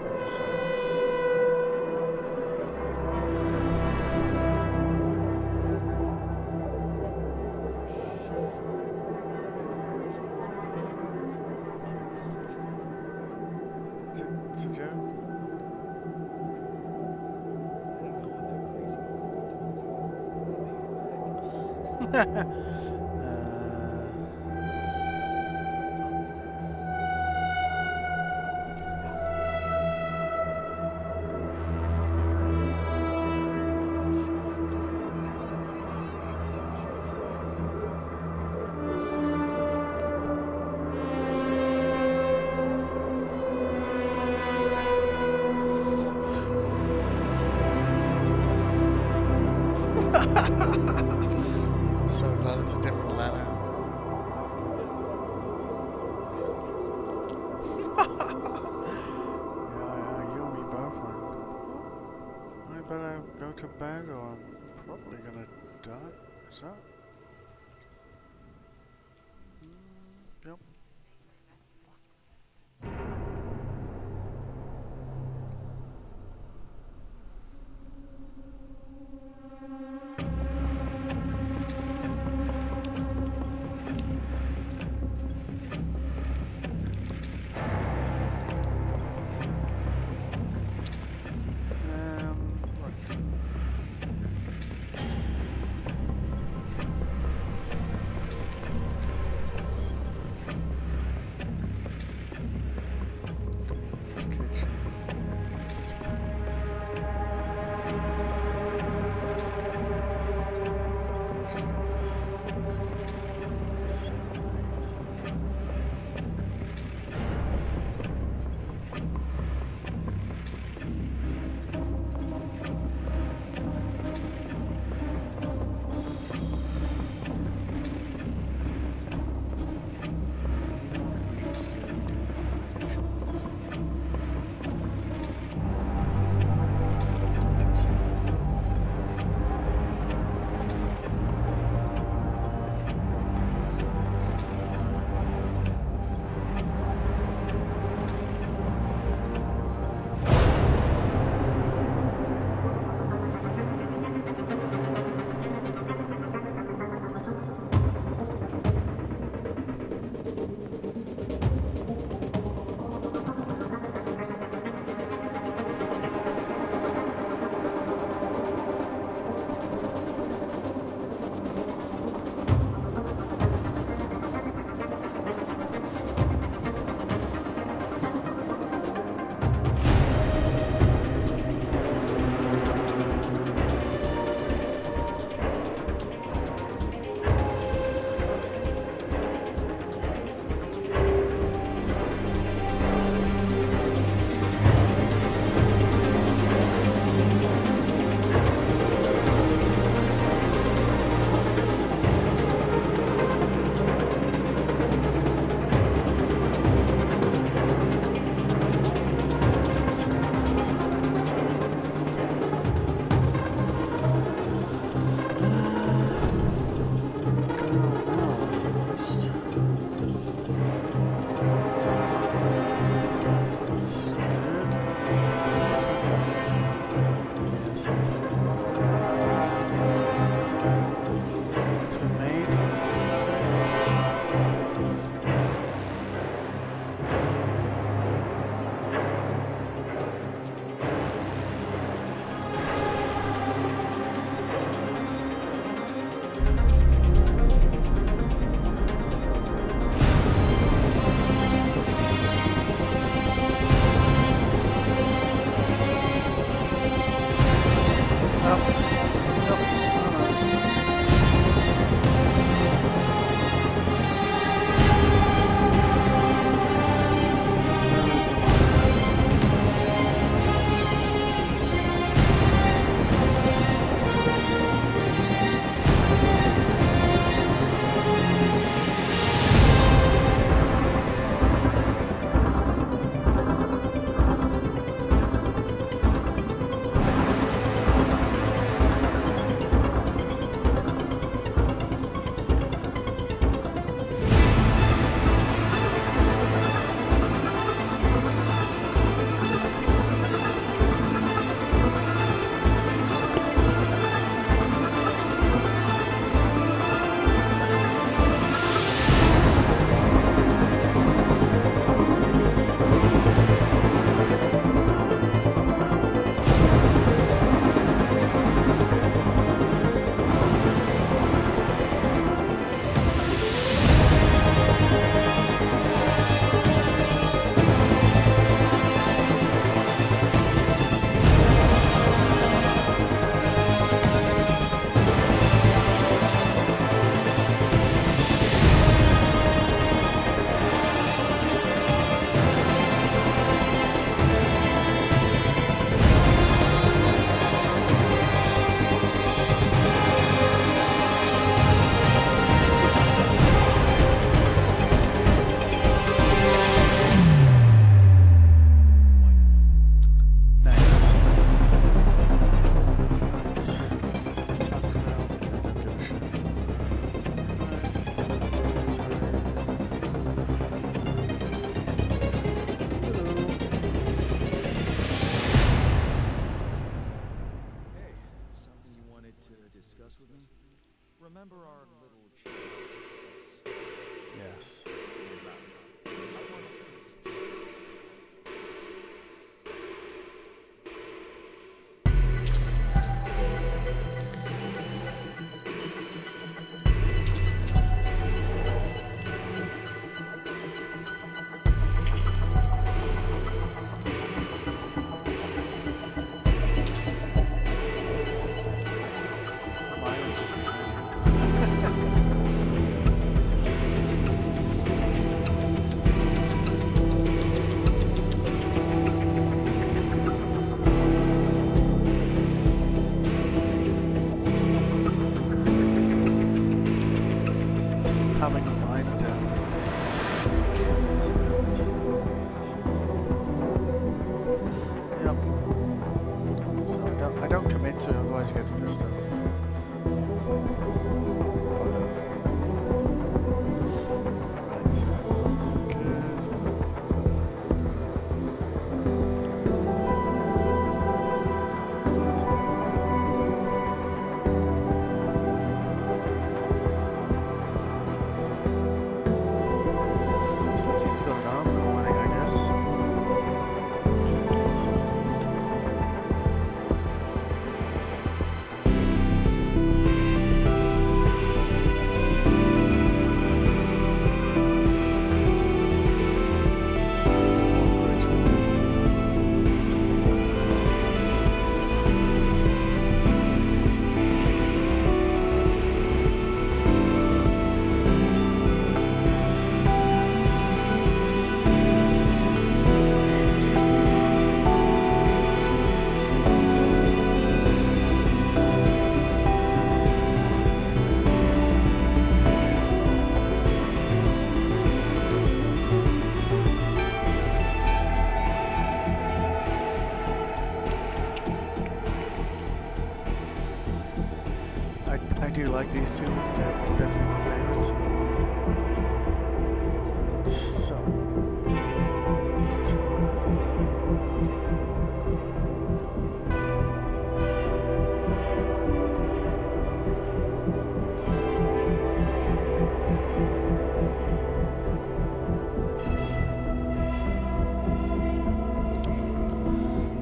get this out. It's a joke. I'm so glad it's a different letter. Yeah, you and me both, man. I better go to bed or I'm probably gonna die. Is that? Yep. Right. remember our little chat? Yes. I wanted to suggest. Mine is just behind you. Having a minor down for a week isn't it? Yep. So I don't commit to it, otherwise it gets pissed off. Fuck off. Right, so good. So that seems going on in the morning, I guess. I do like these two. They're definitely my favorites. So.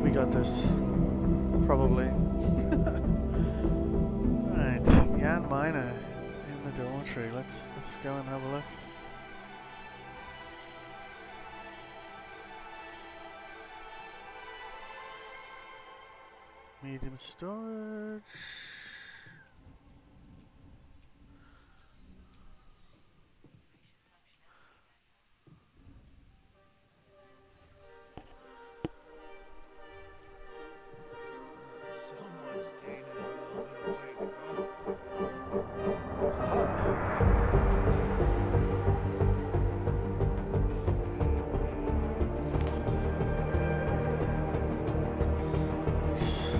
We got this. Probably. Right, Jan Miner in the dormitory. Let's go and have a look. Medium storage. Someone's staying in a little bit awake, Haha. Nice.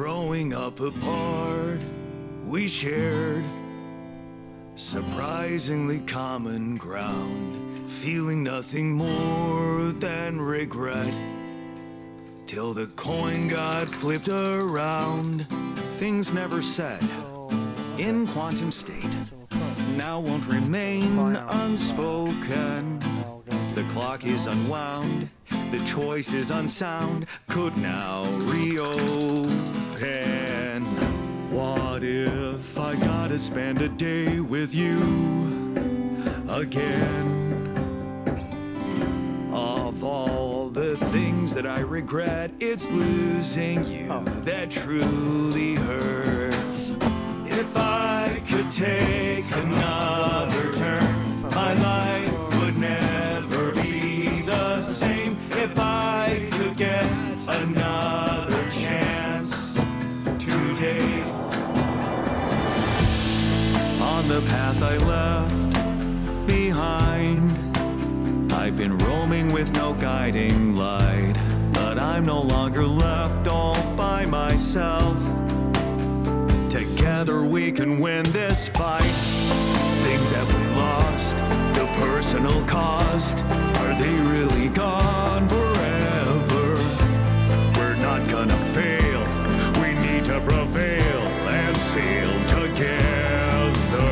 Growing up apart, we shared surprisingly common ground, feeling nothing more than regret. Till the coin got flipped around. Things never said So, in quantum state so we'll put now won't remain Fire. unspoken. I'll go The do clock is something else. unwound, the choice is unsound, could now reopen. What if I gotta spend a day with you again? Of all the things that I regret, it's losing you that truly hurts. If I could take another turn, my life would never be the same. If I could get another chance today. On the path I left behind, I've been roaming with no guiding light, but I'm no longer left all by myself. Together we can win this fight. Things that we lost, the personal cost, are they really gone forever? We're not gonna fail, we need to prevail and sail together.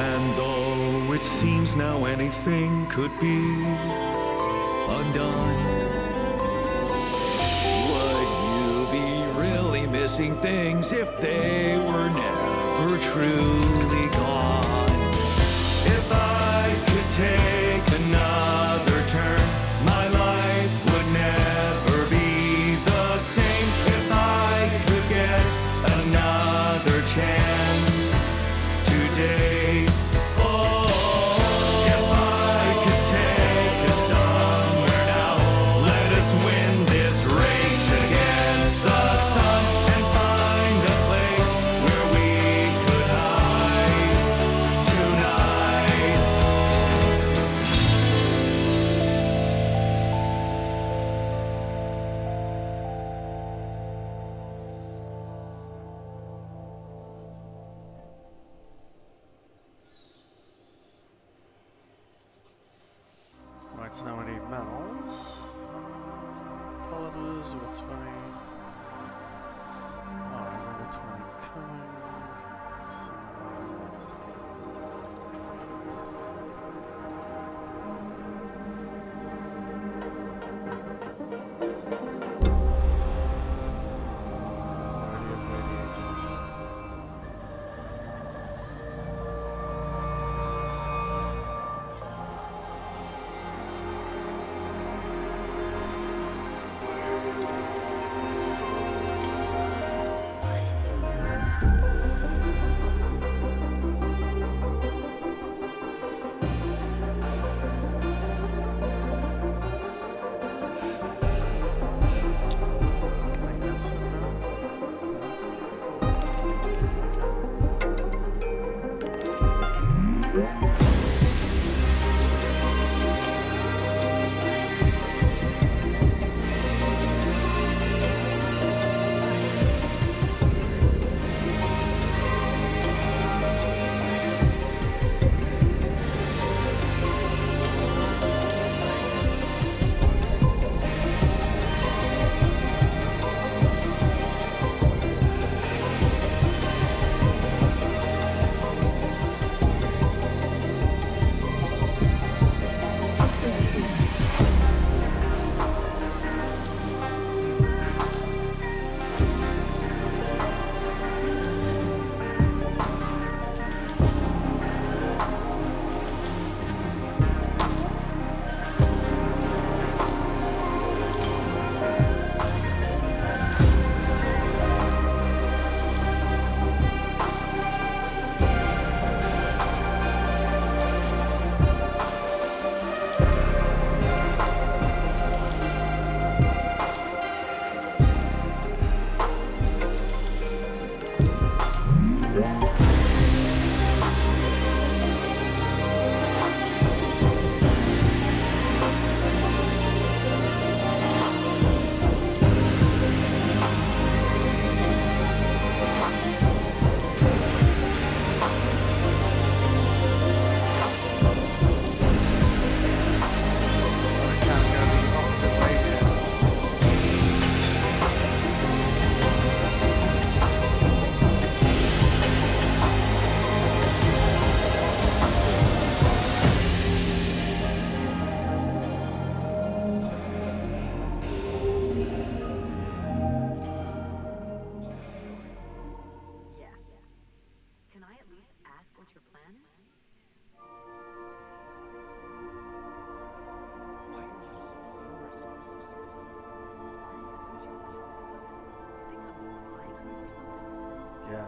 And though it seems now anything could be undone, would you be really missing things if they were never truly gone? If I could take another turn, my life would never be the same. If I could get another chance today. Oh, if I could take us somewhere now, let us win this race against the sun and find a place where we could hide tonight. Right, so now we need metals. Polymers, we've got 20. Alright, another 20 coming. So, already have radiated.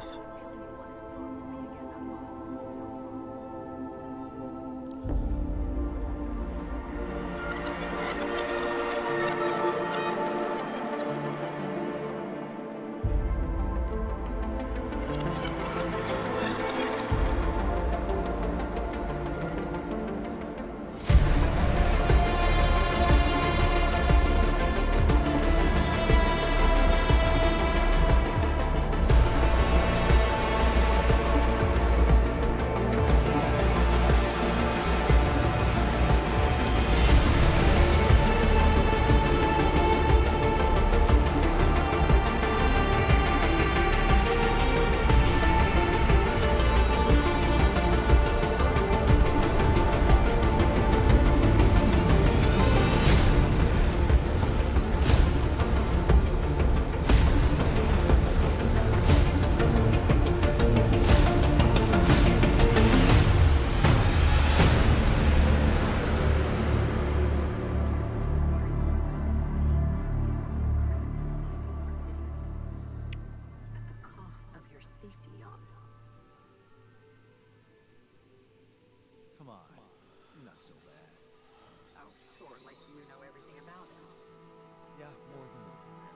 nice. At the cost of your safety, Come on. You're not so bad. Oh, sure, like you know everything about him. Yeah, more than you're aware.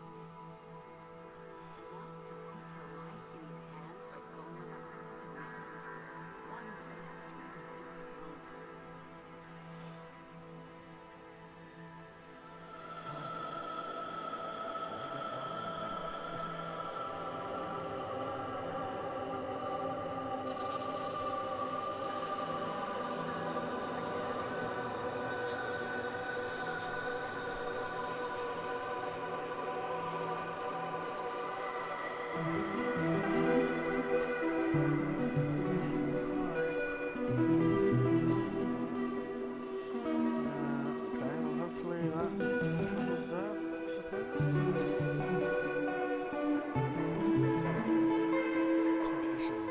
Want to put your life in his hands like owner of a one way Okay, well hopefully that covers that, I suppose. Technician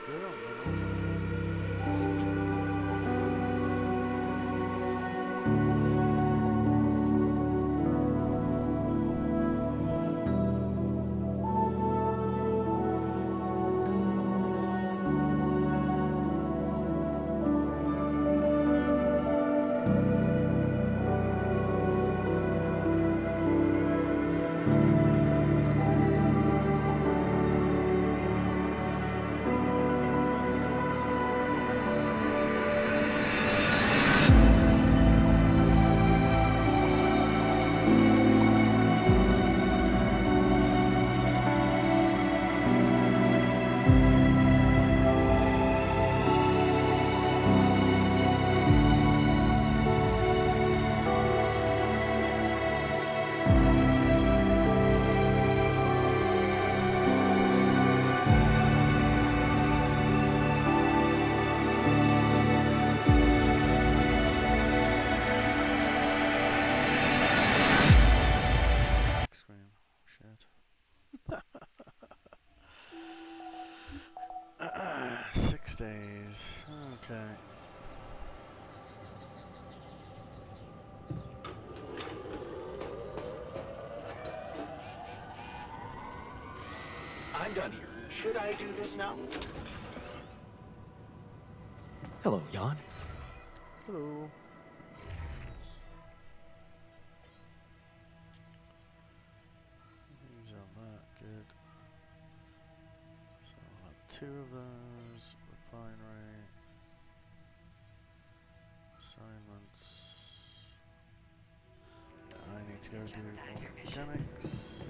good on the subject. Okay. I'm done here. Should I do this now? Hello, Jan. Hello. These are that good. So I'll have 2 of those. Refinery. Assignments. I need to go do organics.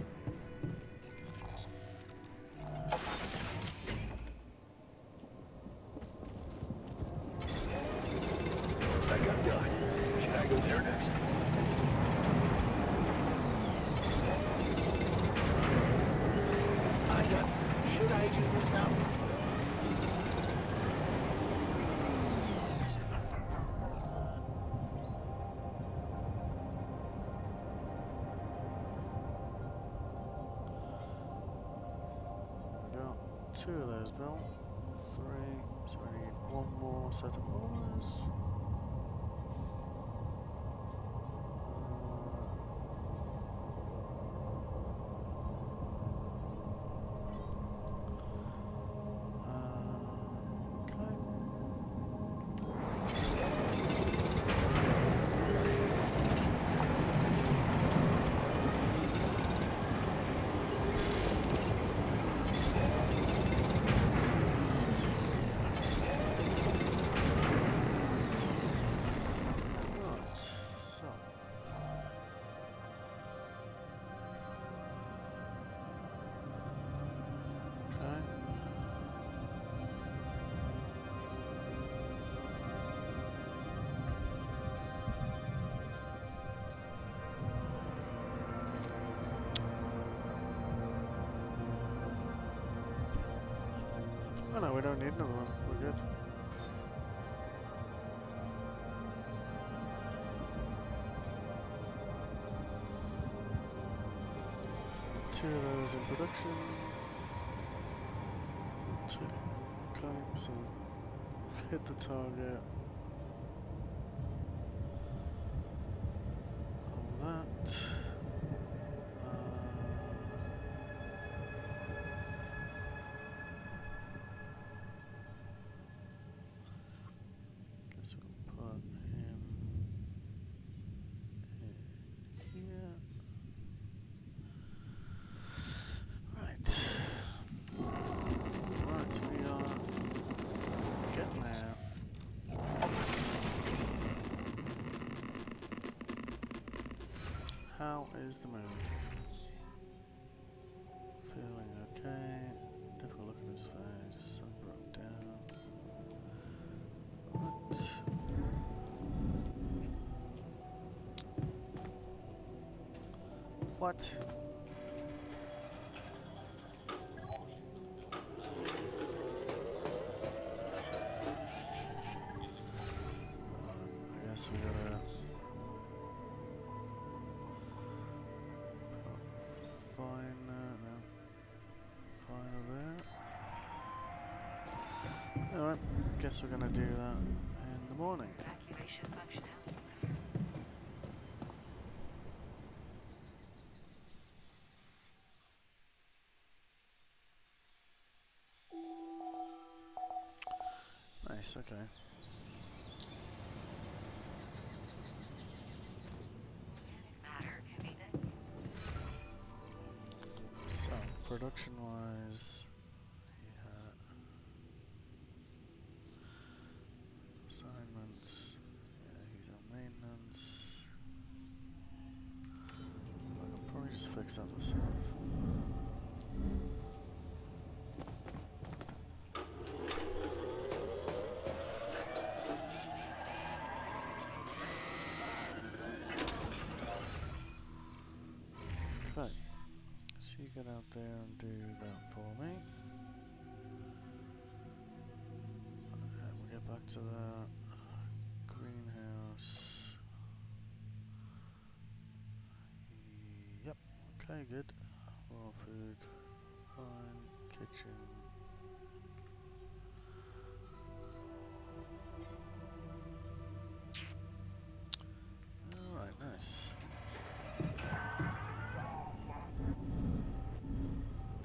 Looks like I'm done. Should I go there next? I'm done. Should I do this now? We got 2 of those built. 3. So we need 1 more set of followers. Oh no, we don't need another one. We're good. Two of those in production. 2. Okay, so we've hit the target. All that. Guess we'll put him in here. Right. Right, so we are getting there. How is the mood? Feeling okay. Difficult look at his face. Sun broke down. Right. What? I guess we gotta put finer there. Alright, guess we're gonna do that in the morning. Evacuation functionality. Nice, okay. Matter convenient. So, production wise, assignments, yeah, he's on maintenance. I can probably just fix that myself. Okay, so you get out there and do that for me. And we'll get back to the greenhouse. Yep, okay, good. Raw food, fine. Kitchen.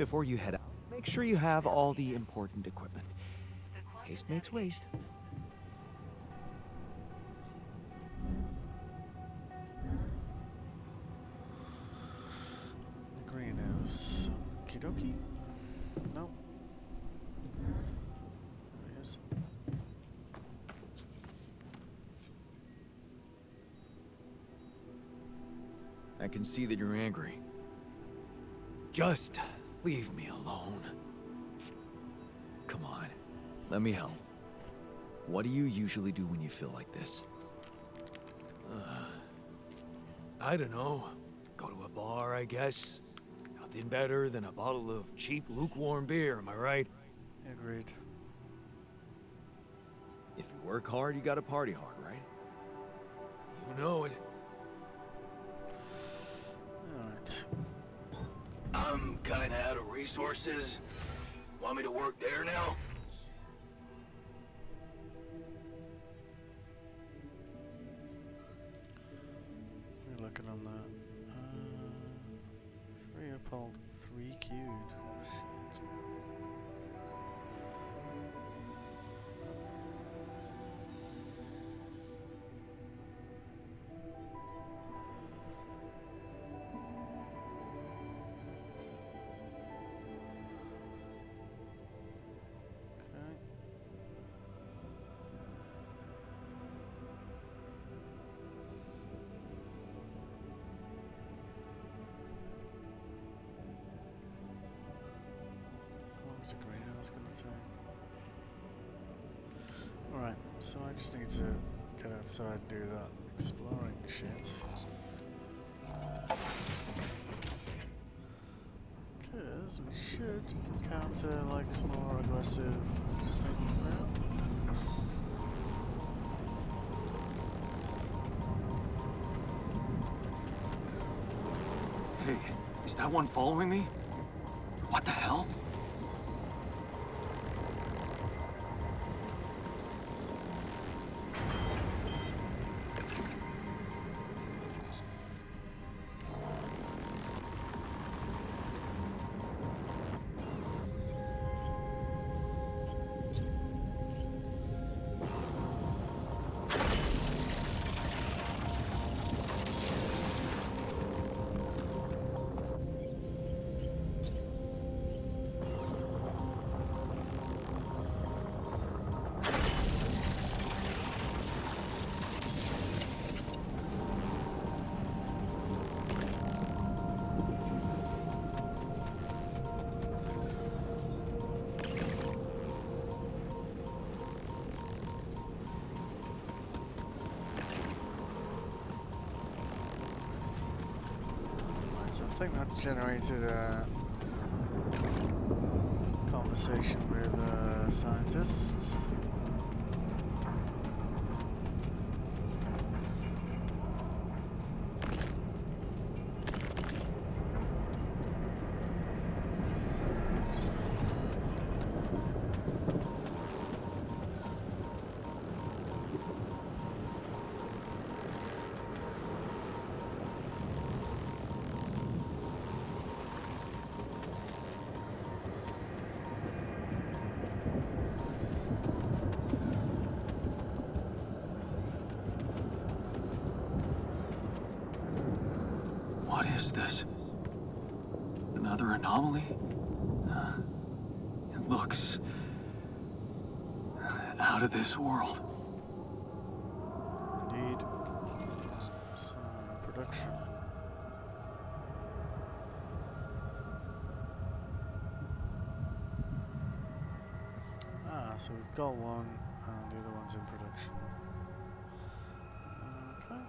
Before you head out, make sure you have all the important equipment. Haste makes waste. The greenhouse. Kidoki? No. There he is. I can see that you're angry. Just leave me alone. Come on, let me help. What do you usually do when you feel like this? I don't know. Go to a bar, I guess. Nothing better than a bottle of cheap, lukewarm beer, am I right? Agreed. If you work hard, you gotta party hard, right? You know it. Alright. I'm kinda out of resources. Want me to work there now? We're looking on that. 3 uphold, 3 queued. Shit. Okay. How long is a greenhouse going to take? Alright, so I just need to get outside and do that exploring shit. Because we should encounter like some more aggressive things now. Hey, is that one following me? What the hell? So I think that's generated a conversation with a scientist. What is this? Another anomaly? It looks out of this world. Indeed. So, production. Ah, so we've got one, and the other one's in production. Okay.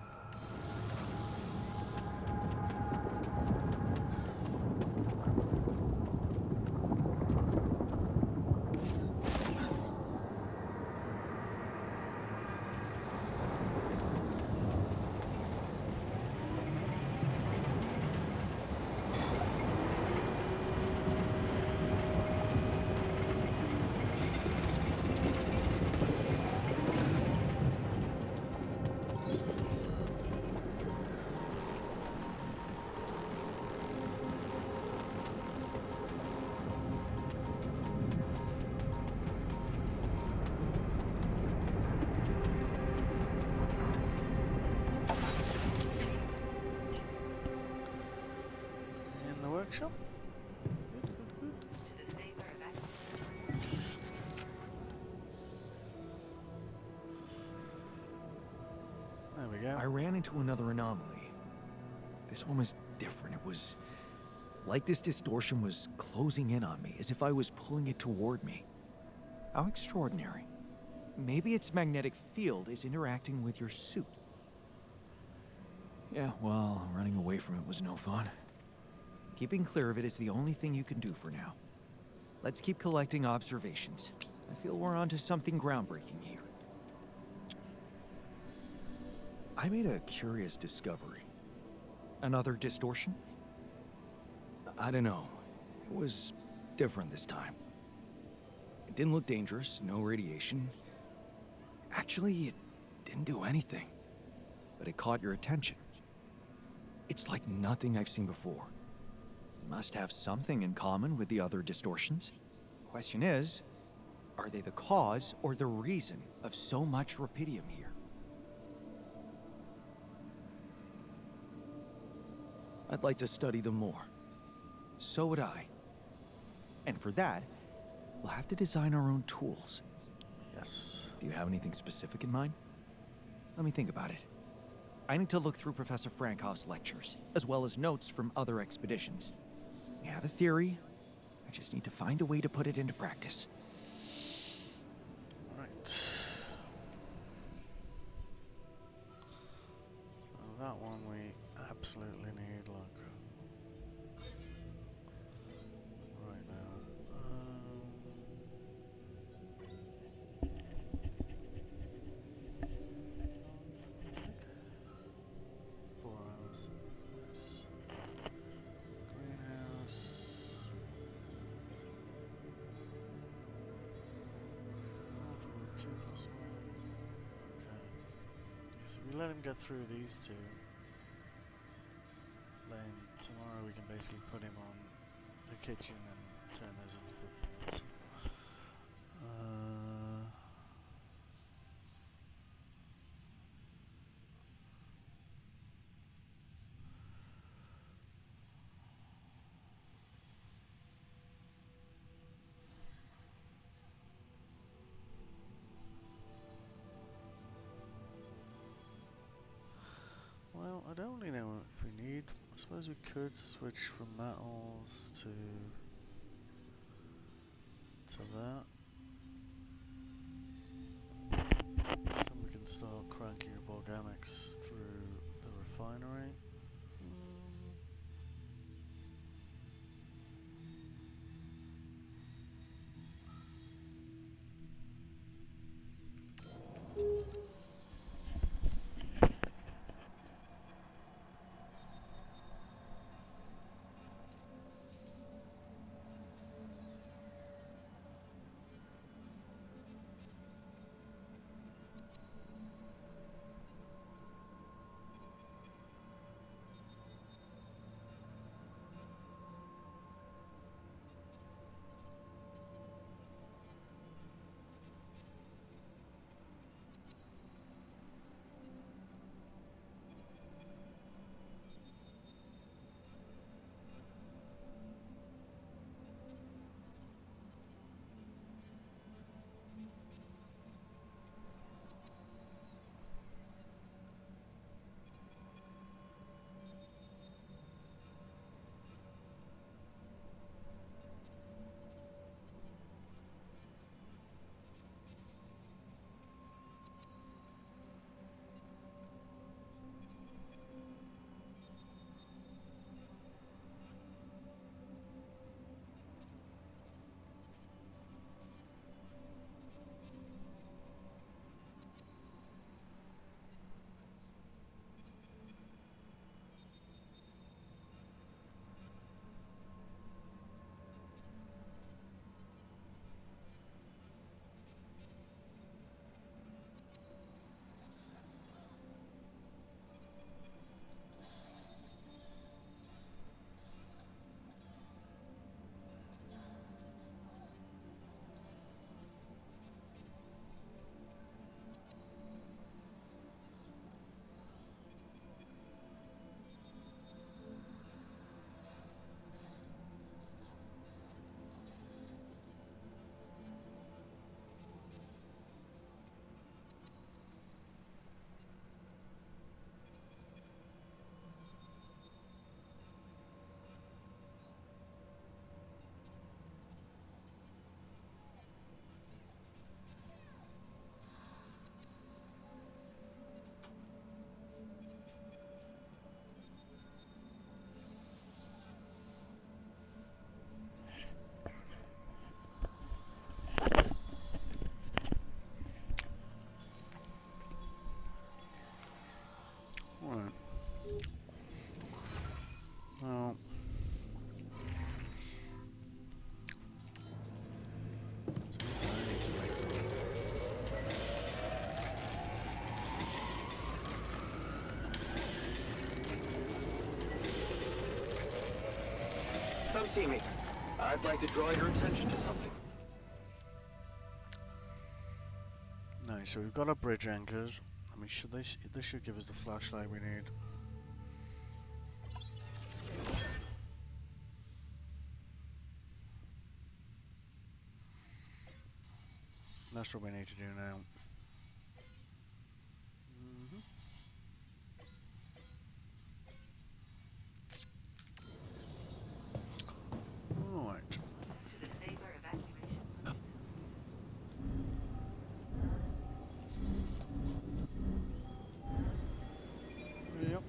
I ran into another anomaly. This one was different. It was like this distortion was closing in on me, as if I was pulling it toward me. How extraordinary. Maybe its magnetic field is interacting with your suit. Yeah, well, running away from it was no fun. Keeping clear of it is the only thing you can do for now. Let's keep collecting observations. I feel we're onto something groundbreaking here. I made a curious discovery. Another distortion? I don't know. It was different this time. It didn't look dangerous, no radiation. Actually, it didn't do anything. But it caught your attention. It's like nothing I've seen before. It must have something in common with the other distortions. Question is, are they the cause or the reason of so much Rapidium here? I'd like to study them more. So would I. And for that, we'll have to design our own tools. Yes. Do you have anything specific in mind? Let me think about it. I need to look through Professor Frankoff's lectures, as well as notes from other expeditions. We have a theory. I just need to find a way to put it into practice. Right. So that one we absolutely need, look. Right now. 4 hours. Yes. Greenhouse. For 2+1. Okay. So we let him get through these two. Then tomorrow we can basically put him on the kitchen and turn those into cooking. Well, I don't really know if we need. I suppose we could switch from metals to that. So we can start cranking up organics through the refinery. me. I'd like to draw your attention to something. Nice, so we've got our bridge anchors. I mean, they should give us the flashlight we need. That's what we need to do now. Right. To the safer evacuation. Yep.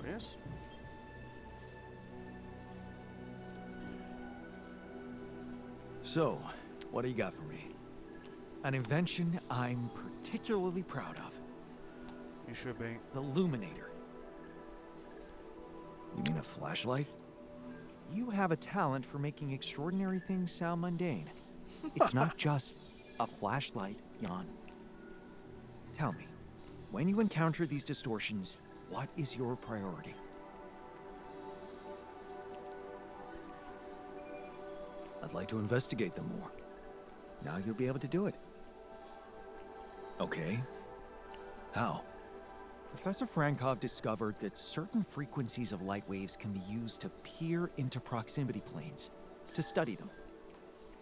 Yes. So, what do you got for me? An invention I'm particularly proud of. You should be. The Luminator. You mean a flashlight? You have a talent for making extraordinary things sound mundane. It's not just a flashlight, Jan. Tell me, when you encounter these distortions, what is your priority? I'd like to investigate them more. Now you'll be able to do it. Okay. How? Professor Frankov discovered that certain frequencies of light waves can be used to peer into proximity planes, to study them.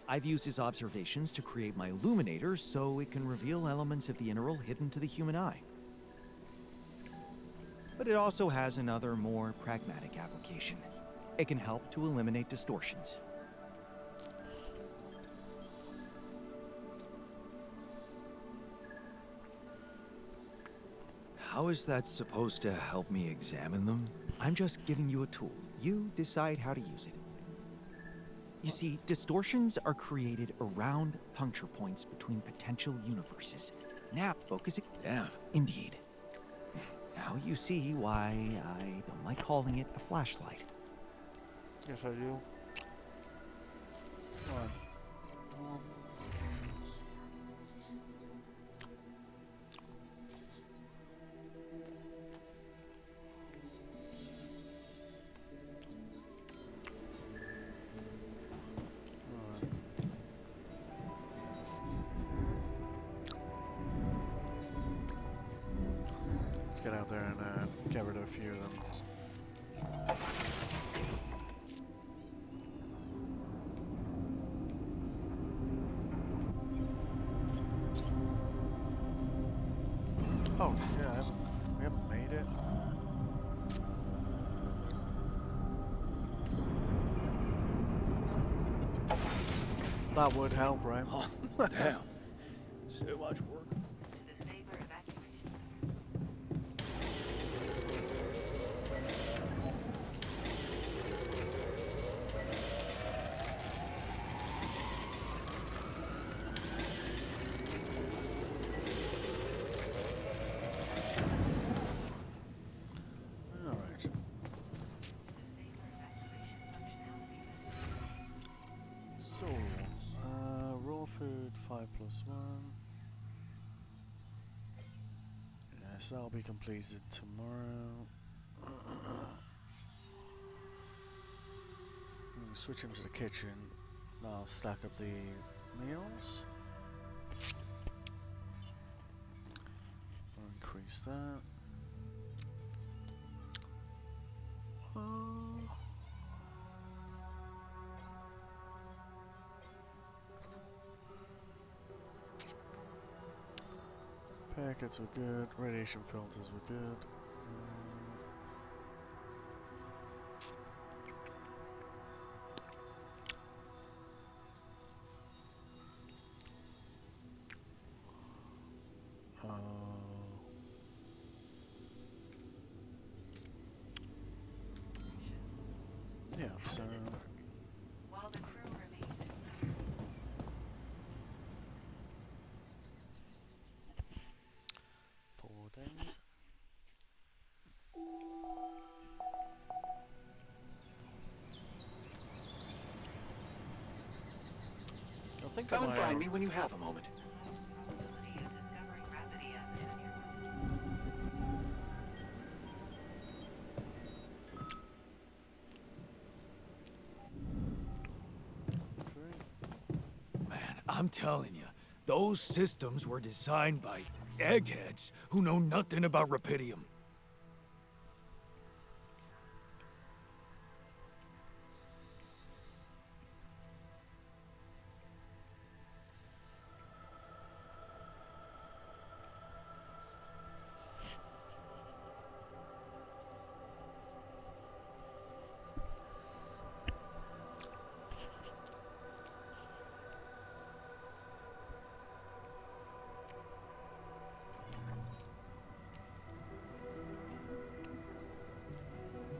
I've used his observations to create my illuminator so it can reveal elements of the integral hidden to the human eye. But it also has another, more pragmatic application. It can help to eliminate distortions. How is that supposed to help me examine them? I'm just giving you a tool. You decide how to use it. You see, distortions are created around puncture points between potential universes. Now, focusing. Damn. Indeed. Now you see why I don't like calling it a flashlight. Yes, I do. Alright. Let's get out there and get rid of a few of them. Oh shit, we haven't made it. That would help, right? Oh, damn. So much work. To the safer evacuation. Alright. To the safer evacuation functionality. So, raw food 5+1. Yes, that'll be completed tomorrow. Switch him to the kitchen. I'll stack up the meals. I'll increase that. Packets were good. Radiation filters were good. Yeah, so While the crew remained. 4 days. think Come on and my find own. me when you have a moment. Facility is discovering Rapidium in here. Man, I'm telling you, those systems were designed by eggheads who know nothing about Rapidium.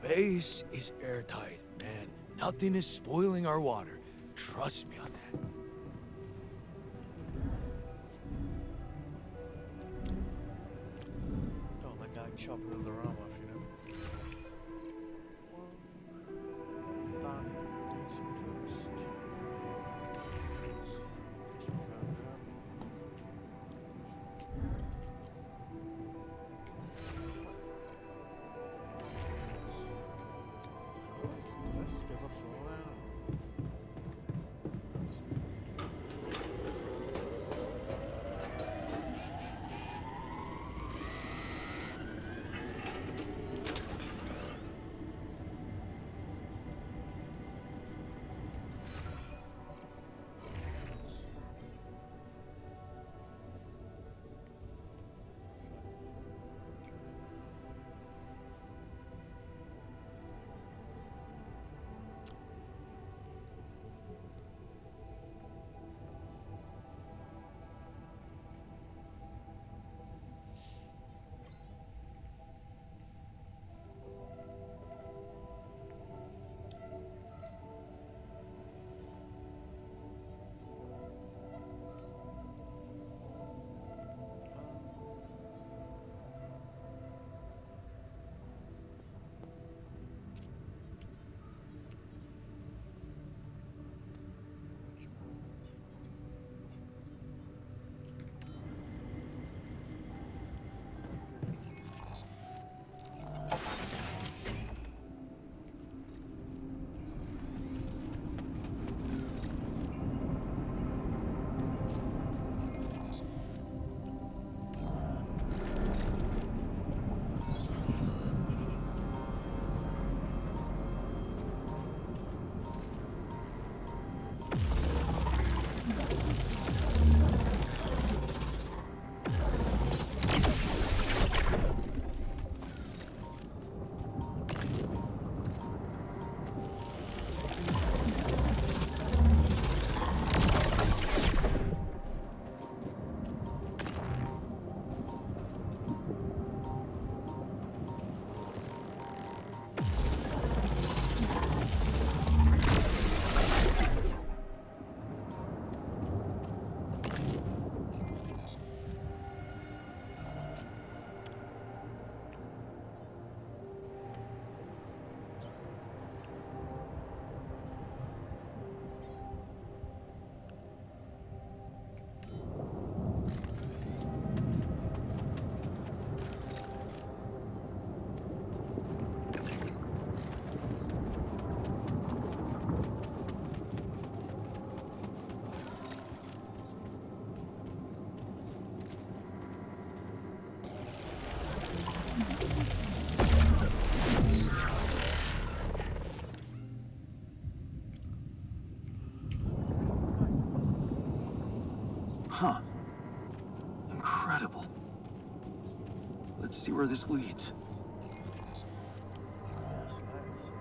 Base is airtight, man. Nothing is spoiling our water. Trust me on that. Don't let that guy chop another arm off, you know. That needs to be fixed. It's not going down. Let's skip a floor then. Huh. Incredible. Let's see where this leads. Yes, let's.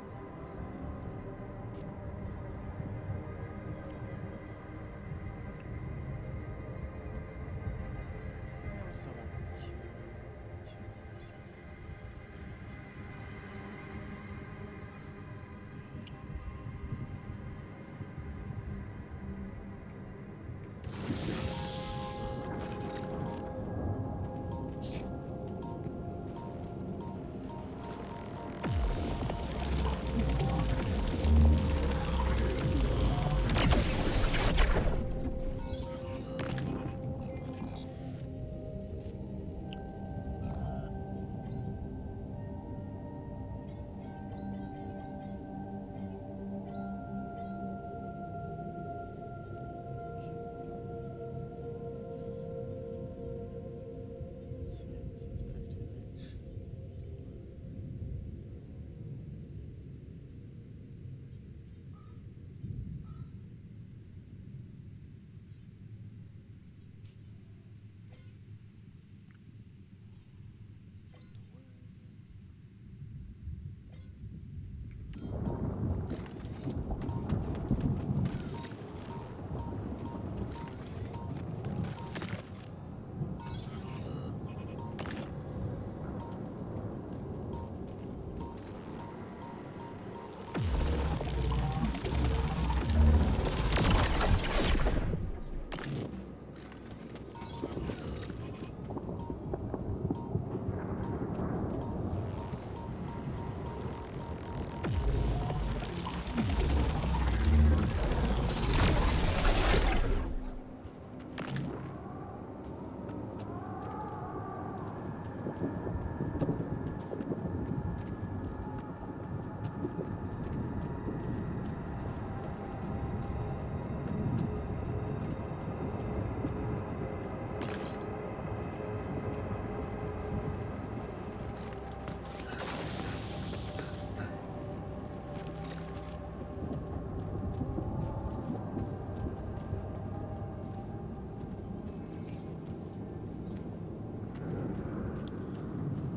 Yeah, we're still at two.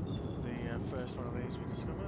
This is the first one of these we discover.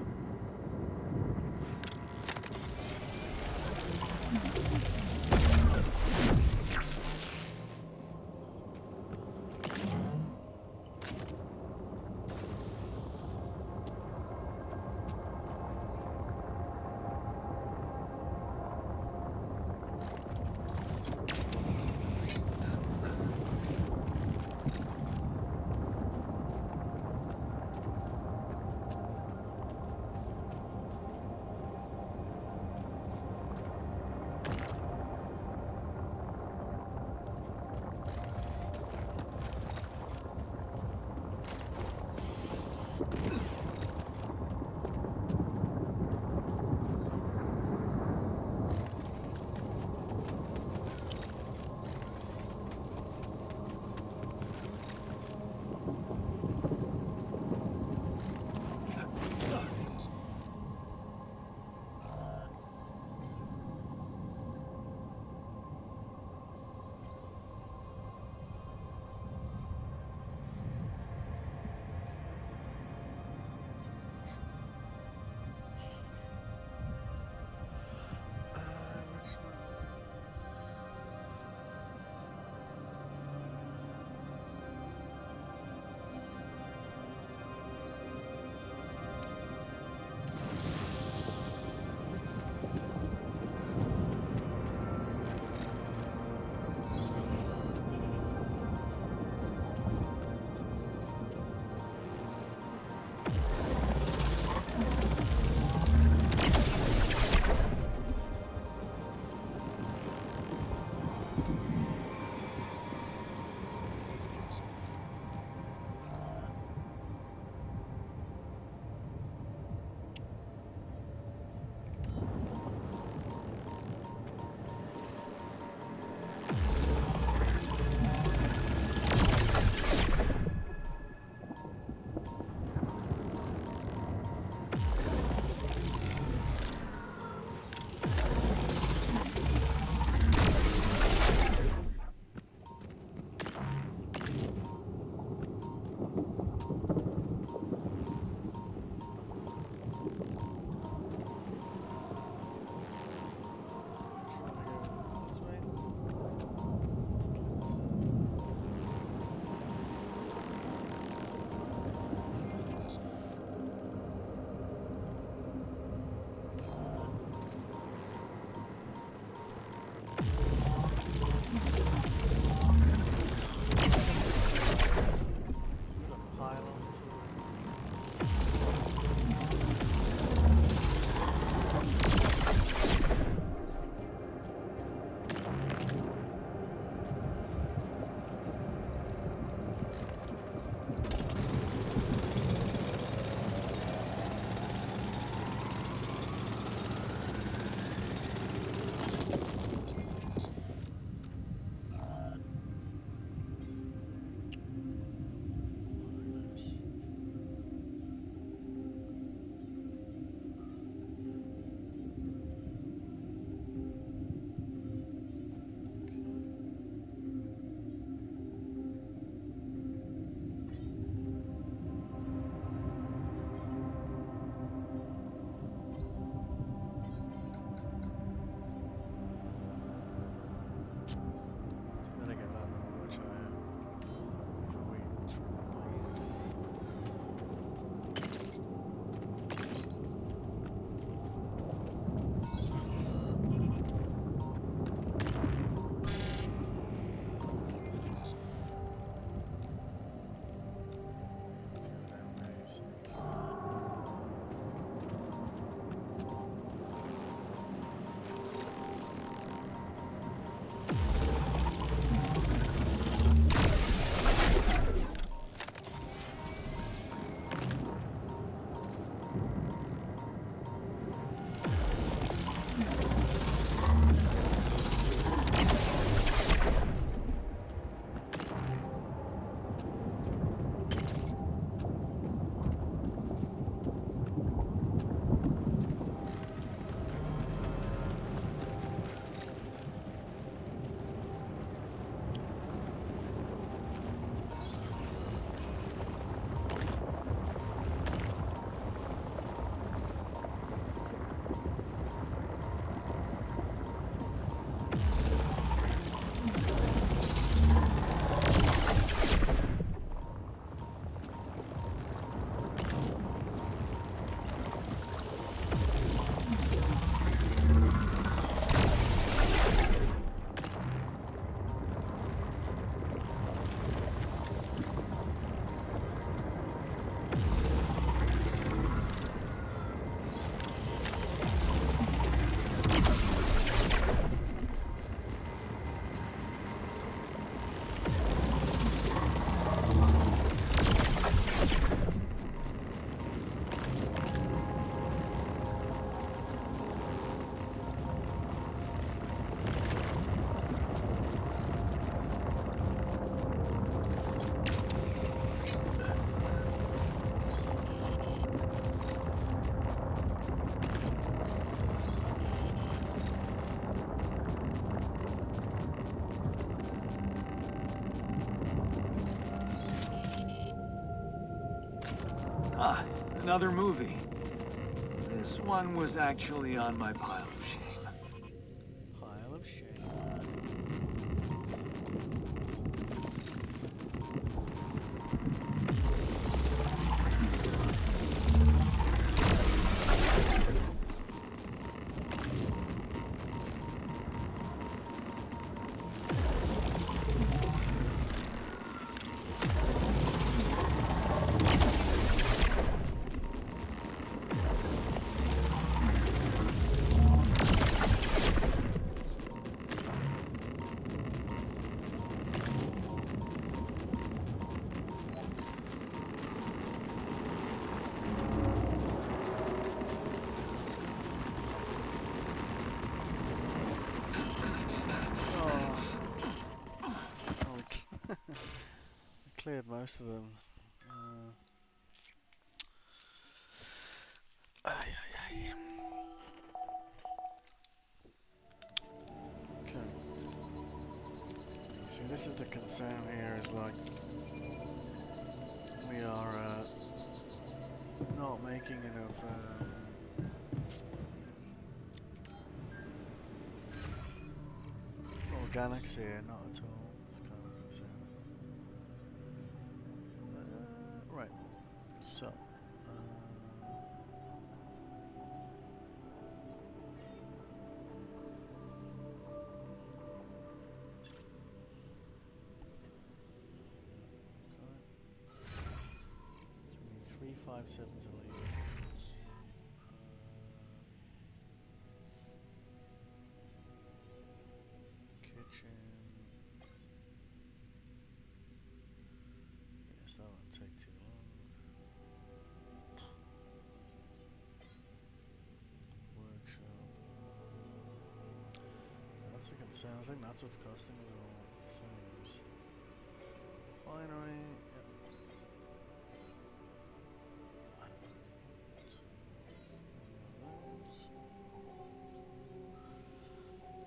Ah, another movie. This one was actually on my pile of shame. Pile of shame. Cleared most of them. Ay, ay, ay. Okay. See, this is the concern here, is like we are not making enough organics here, not at all. It's kind of concerning. Right, so we need 357 to leave. Kitchen. Yes, that won't take too long. Workshop. That's a concern. I think that's what's costing me all things. Finery. Yep.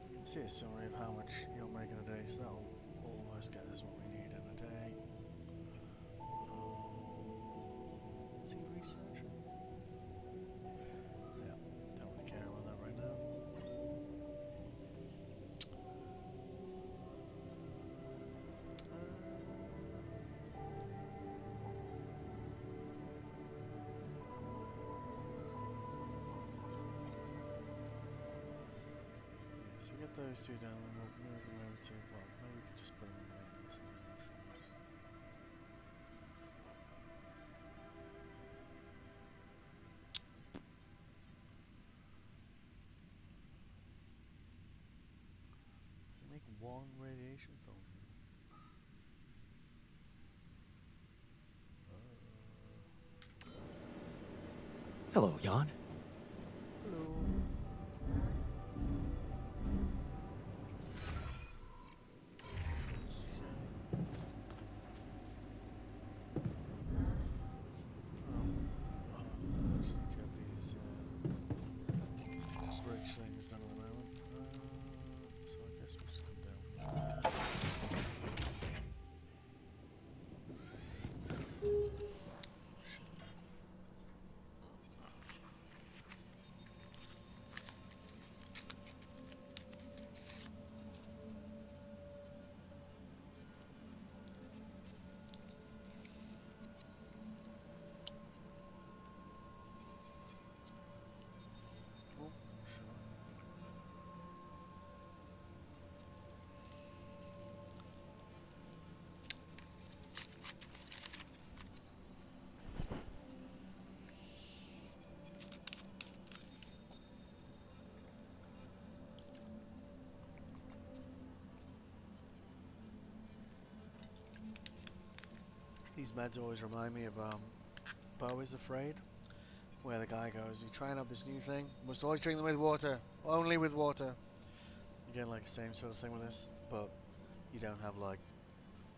You can see a summary of how much you're making a day, so that'll almost get us what we need in a day. Is he researching? Yeah, don't really care about that right now. So we get those two down, and we'll move them over to, well, maybe we could just put them in maintenance now. Make one radiation filter. Hello, Jan. Hello. Just need to get these bridge things done at the moment. So I guess we'll just come down from there. Shit. Oh, sure. These meds always remind me of Beau is Afraid, where the guy goes, "You try and have this new thing, you must always drink them with water, only with water." You get like the same sort of thing with this, but you don't have like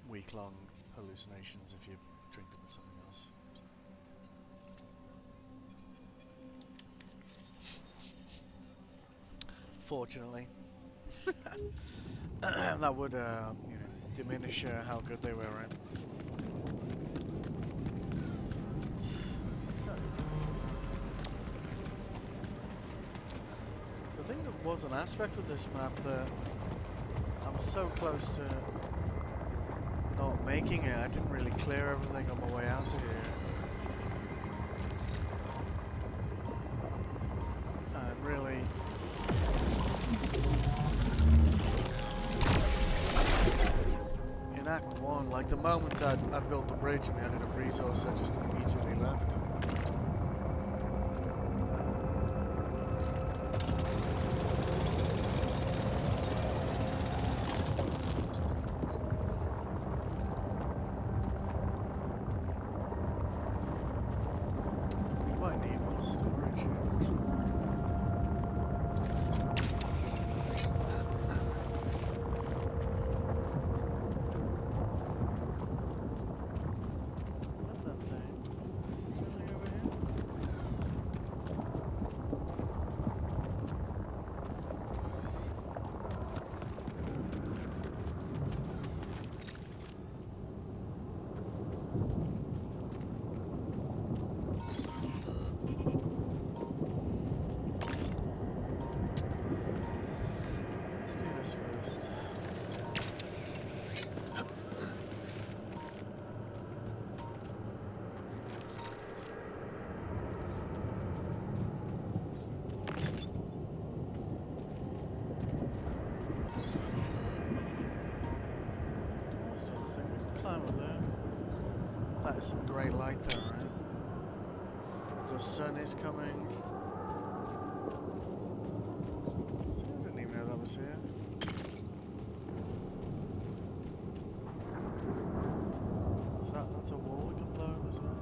week-long hallucinations if you drink them with something else. Fortunately, that would diminish how good they were, right? was an aspect with this map that I'm so close to not making it. I didn't really clear everything on my way out of here. And really... in Act 1, like the moment I built the bridge and we had enough resource, I just immediately left. We might need more storage here, actually. What's that saying? Something over here? Let's do this first. What's the other thing we can climb up there? That is some great light there, right? The sun is coming. See, I didn't even know that was here. That's a wall we can blow up as well.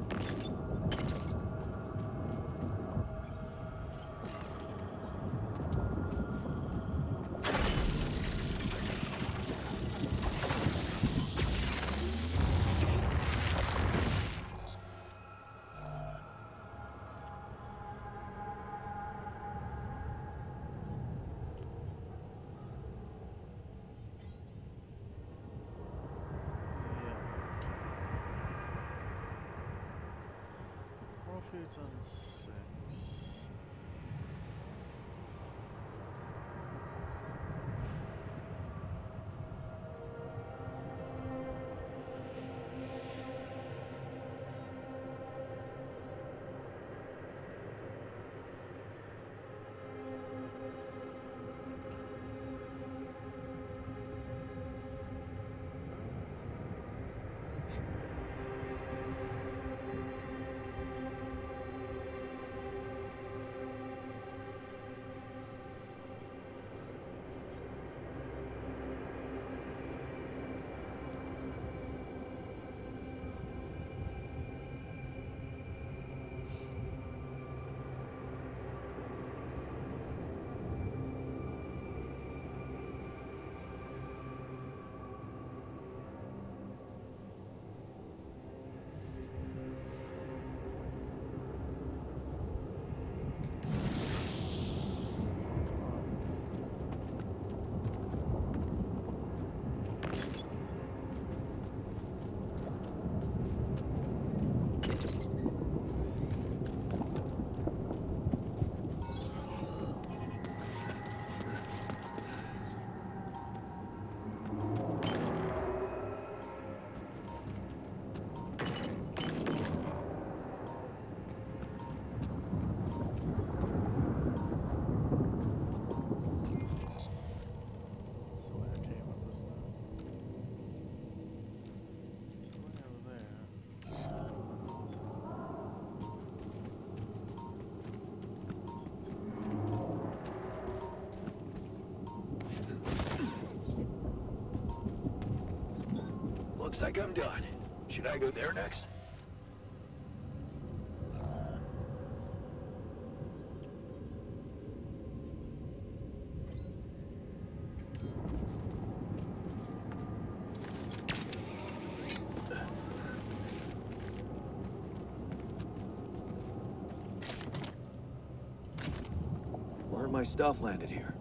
Raw foods on 6. That's the way I came up, isn't it? Something over there. Looks like I'm done. Should I go there next? Where my stuff landed here?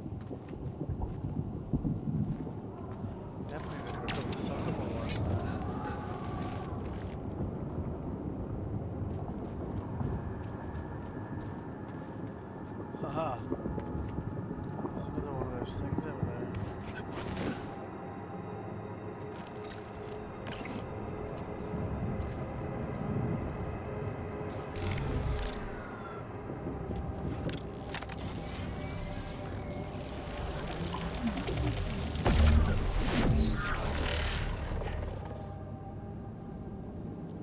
Definitely they could have put the soccer ball last time. Haha. There's those things over there.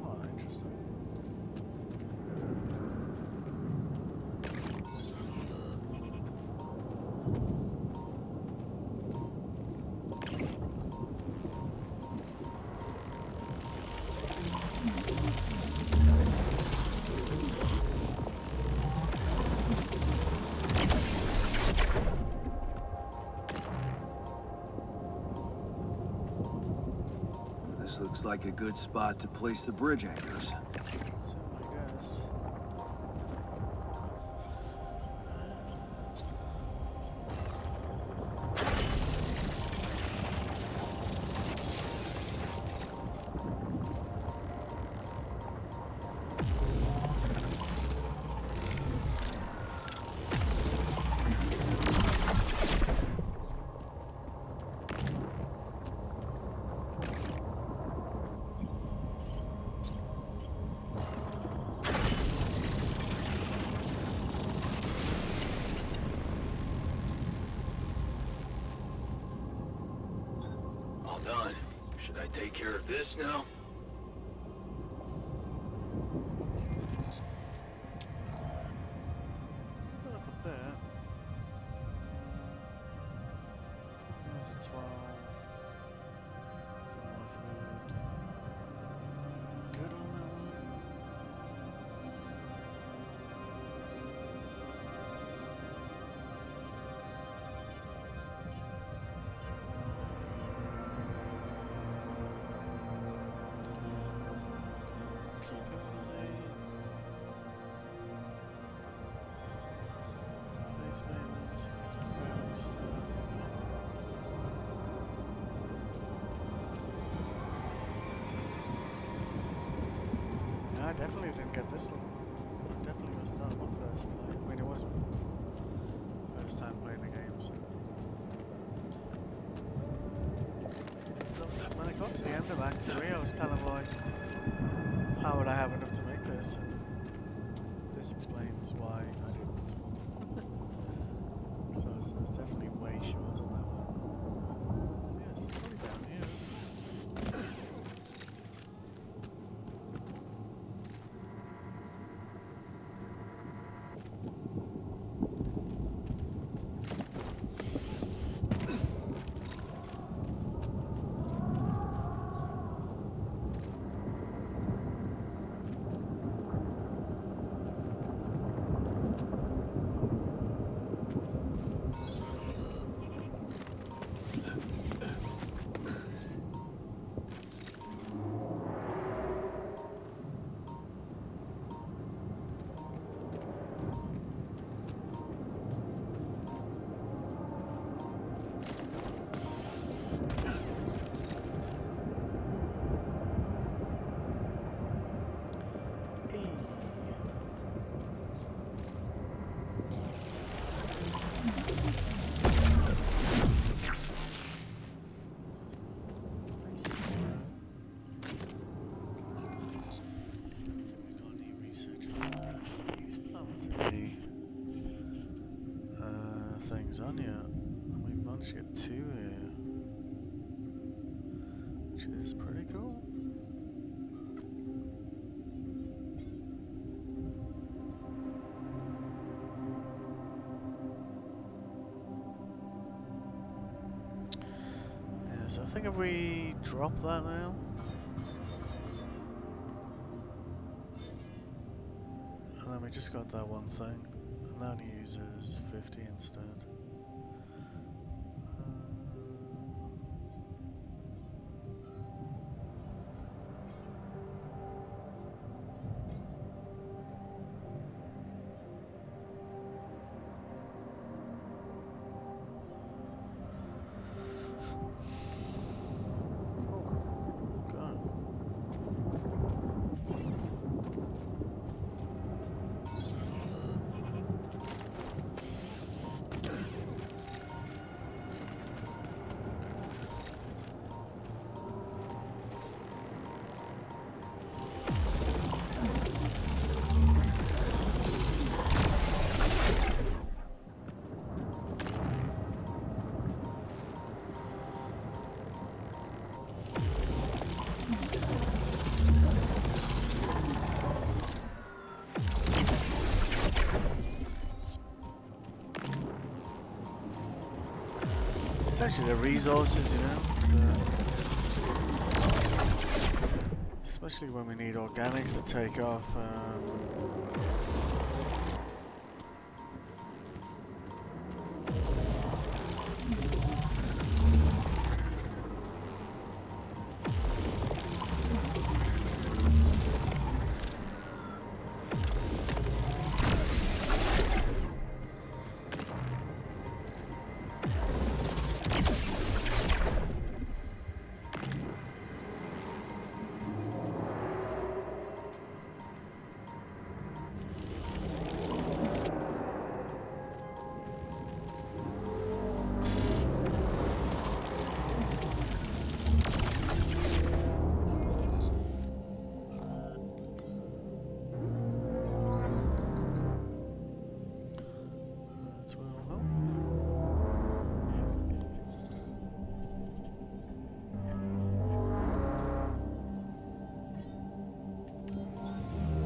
Oh, interesting. This looks like a good spot to place the bridge anchors. So I guess. All done. Should I take care of this now? What did I put there? That was a 12. Some more food. Good on that one. Keep him busy. Base maintenance, food stuff. Yeah, I definitely didn't get this level. I definitely missed that on my first play. I mean, it wasn't first time playing the game, so. When I got to the end of Act 3, I was kind of like, how would I have enough to make this? And this explains why I didn't. So it's definitely way short on that one. Yes, it's probably down here, isn't it? Things on yet. We've managed to get 2 here, which is pretty cool. Yeah, so I think if we drop that now, and then we just got that one thing, and that only uses 50 instead. essentially the resources, you know, especially when we need organics to take off. That will help.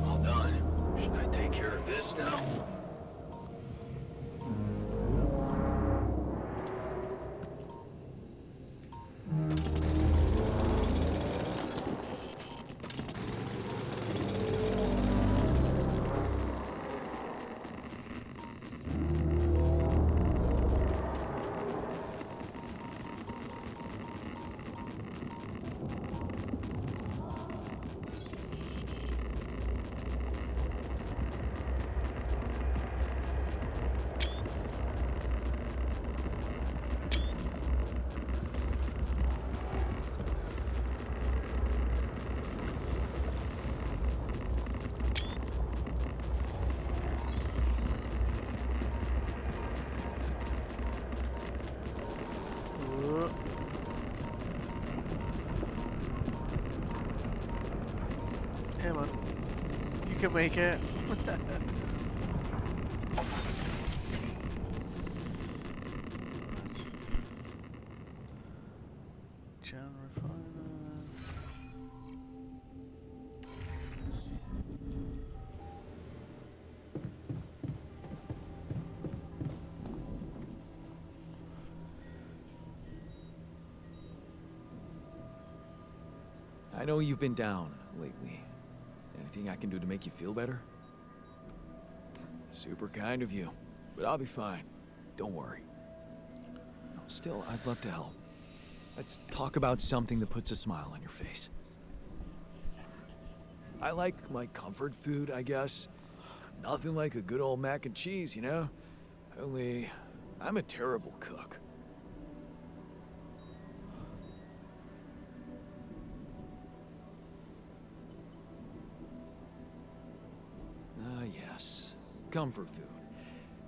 All done. Should I take care of this now? Come on. You can make it. Right. Jan refiner. I know you've been down lately. Anything I can do to make you feel better? Super kind of you, but I'll be fine. Don't worry. No, still, I'd love to help. Let's talk about something that puts a smile on your face. I like my comfort food, I guess. Nothing like a good old mac and cheese, you know? Only, I'm a terrible cook. Ah, yes. Comfort food.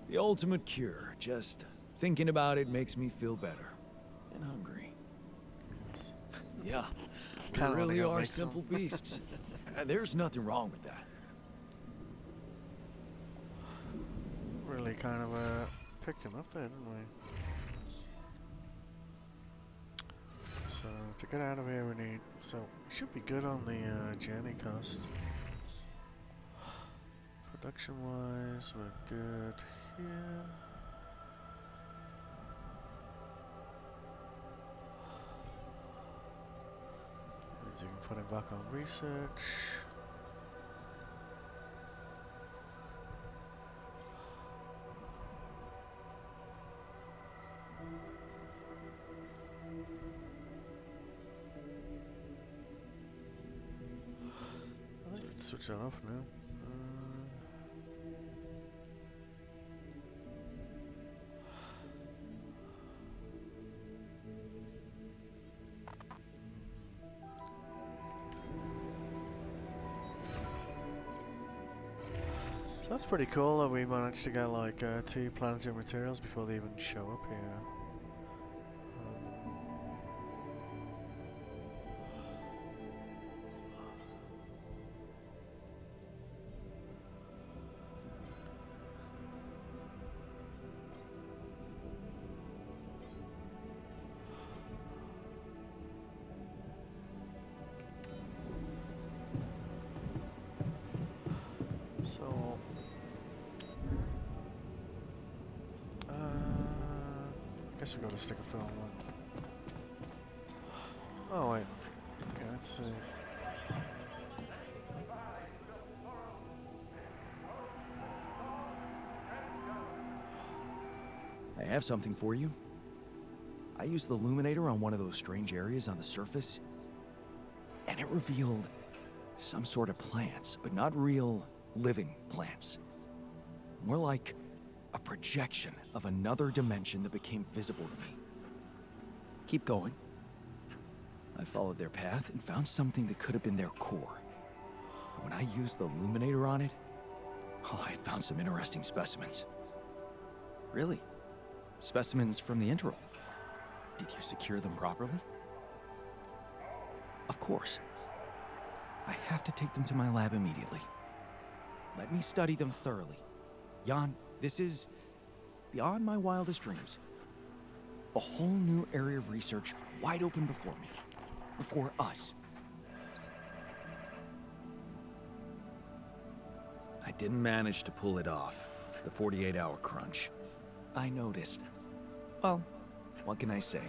The ultimate cure. Just thinking about it makes me feel better. And hungry. Yes. Yeah. We Kinda wanna really go are make some. simple beasts. And there's nothing wrong with that. Really kind of picked him up there, didn't we? So to get out of here we need, so we should be good on the journey cost. Production wise we're good here. Means you can put him back on research. I think we can switch that off now. So that's pretty cool that we managed to get like 2 planetary materials before they even show up here. So, Guess we've got to stick a film on. Oh wait. Okay, let's see. I have something for you. I used the illuminator on one of those strange areas on the surface, and it revealed some sort of plants, but not real living plants. More like a projection of another dimension that became visible to me. Keep going. I followed their path and found something that could have been their core. When I used the illuminator on it, I found some interesting specimens. Really? Specimens from the interval. Did you secure them properly? Of course. I have to take them to my lab immediately. Let me study them thoroughly. Jan, this is beyond my wildest dreams. A whole new area of research wide open before me. Before us. I didn't manage to pull it off. The 48-hour crunch. I noticed. Well, what can I say?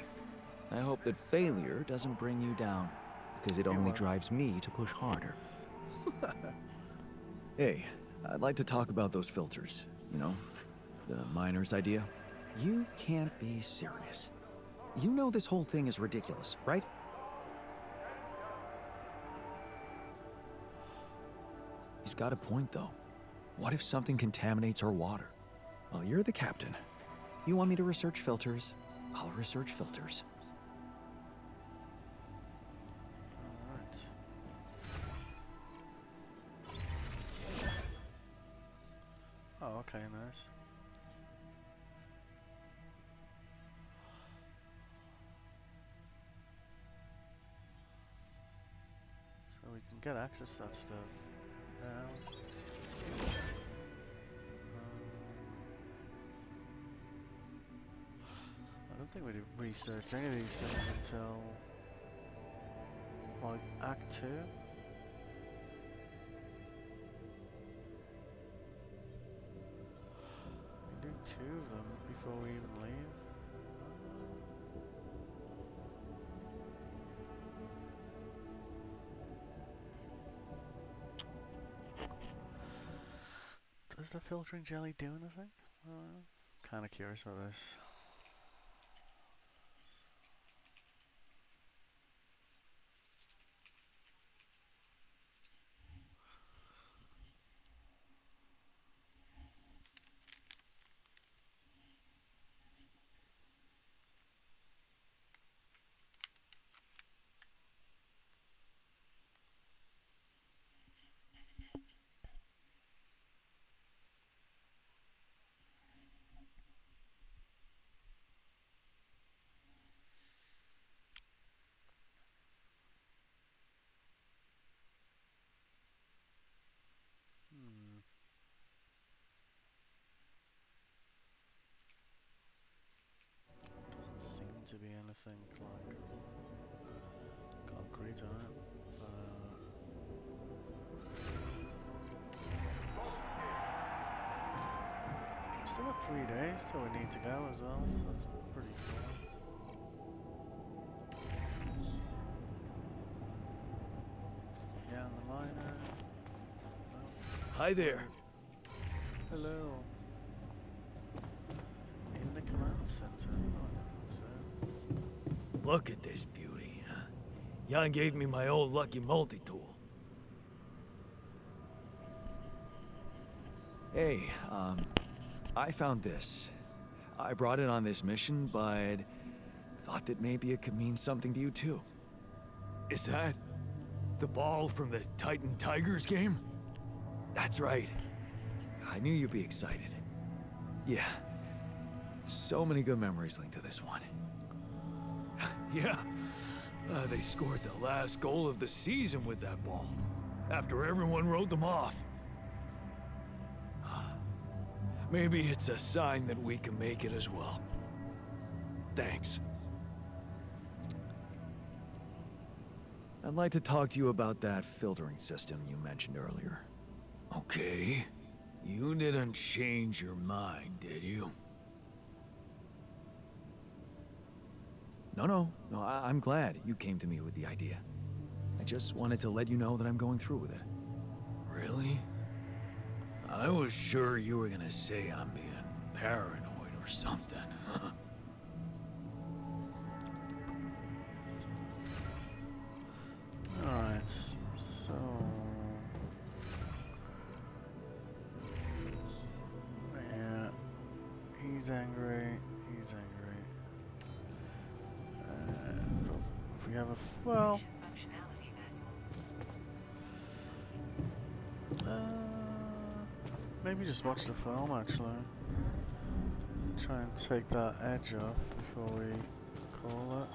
I hope that failure doesn't bring you down, because it only drives me to push harder. Hey, I'd like to talk about those filters, you know? The miner's idea. You can't be serious. You know this whole thing is ridiculous, right? He's got a point, though. What if something contaminates our water? Well, you're the captain. You want me to research filters? I'll research filters. Alright. Oh, okay, nice. So we can get access to that stuff now. I don't think we did research any of these things until like Act 2. We can do 2 of them before we even leave. Does the filtering jelly do anything? Kind of curious about this. Doesn't seem to be anything like concrete on it. Still got 3 days till we need to go as well, so that's pretty cool. Yeah, and the miner. Hi there. Hello. In the command center. Oh, that's it. Look at this beauty, huh? Jan gave me my old lucky multi-tool. Hey, I found this. I brought it on this mission, but thought that maybe it could mean something to you too. Is that the ball from the Titan Tigers game? That's right. I knew you'd be excited. Yeah. So many good memories linked to this one. Yeah. They scored the last goal of the season with that ball, after everyone wrote them off. Maybe it's a sign that we can make it as well. Thanks. I'd like to talk to you about that filtering system you mentioned earlier. Okay. You didn't change your mind, did you? No, I'm glad you came to me with the idea. I just wanted to let you know that I'm going through with it. Really? I was sure you were gonna say I'm being paranoid or something. Alright, so... Yeah, he's angry, he's angry. If we have a... well... maybe just watch the film, actually. Try and take that edge off before we call it.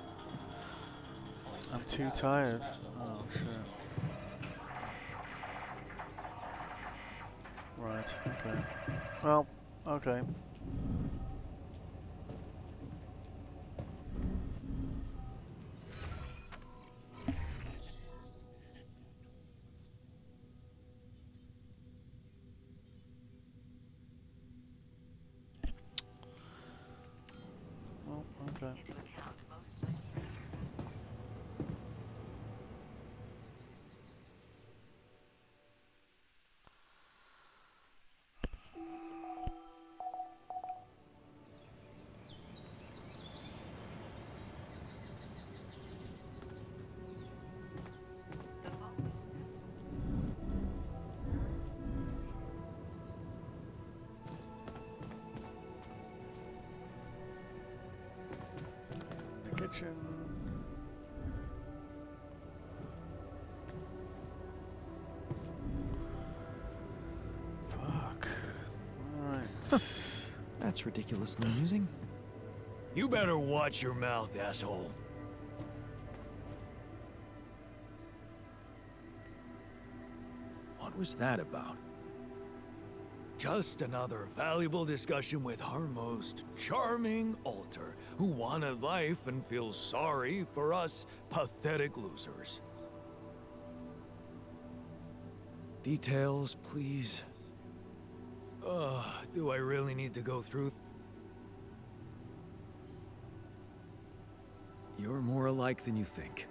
I'm too tired. Oh, shit. Right, okay. Well, okay. Well, okay. In the kitchen. Fuck. Alright. That's ridiculously amusing. You better watch your mouth, asshole. What was that about? Just another valuable discussion with our most charming alter, who wanted life and feels sorry for us pathetic losers. Details, please. Do I really need to go through? You're more alike than you think.